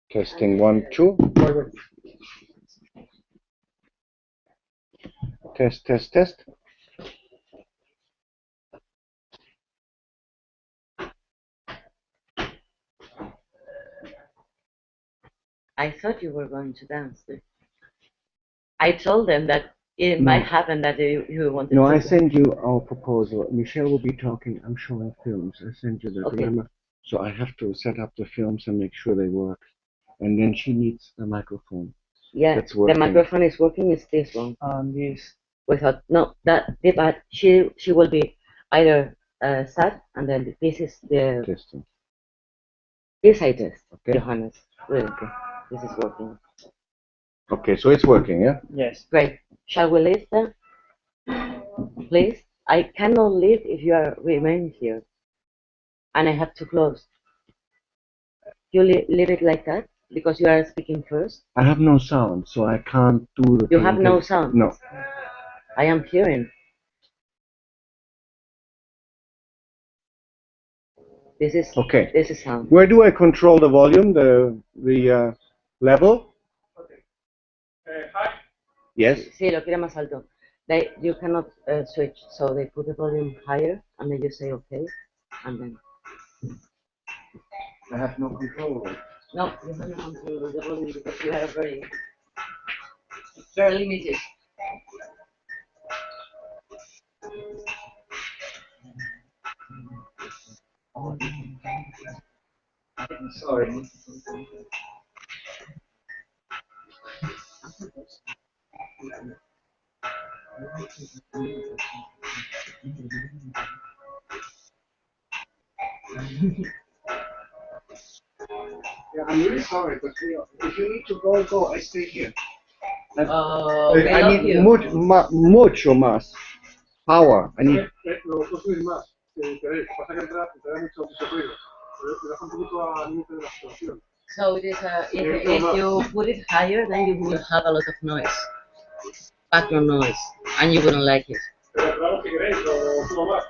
Testing 1, 2. Test. I thought you were going to dance. I told them that it might happen that you wanted to. No, I send you our proposal. Michelle will be talking, I'm showing films. I send you that, remember? So I have to set up the films and make sure they work. And then she needs a microphone. Yeah, the microphone is working, it's this one. Yes. Without, no, but she will be either sat, and then this is the... Testing. This I test, okay. Johannes. Really, okay. This is working. Okay, so it's working, yeah? Yes. Great. Shall we leave then? Please? I cannot leave if you remain here. and I have to close. You leave it like that because you are speaking first. I have no sound, so I can't do the You thing have no until- sound? No. I am hearing. This is Okay. This is sound. Where do I control the volume, the level? Yes. Sí, lo quiere más alto. You cannot switch, so they put the volume higher, and then you say okay, and then. I have no control over it. No, you have no control of the volume because you are very limited. Sorry. Yeah, I'm really sorry, but if you need to go, go. I stay here. I need mucho más power. I need. Lo puedo subir más, si queréis. Pasa que te da mucho ruido. Te baja un poquito al límite de la situación. So it is if you put it higher, then you will have a lot of noise, background noise, and you wouldn't like it. Pero claro, si queréis, lo subo más.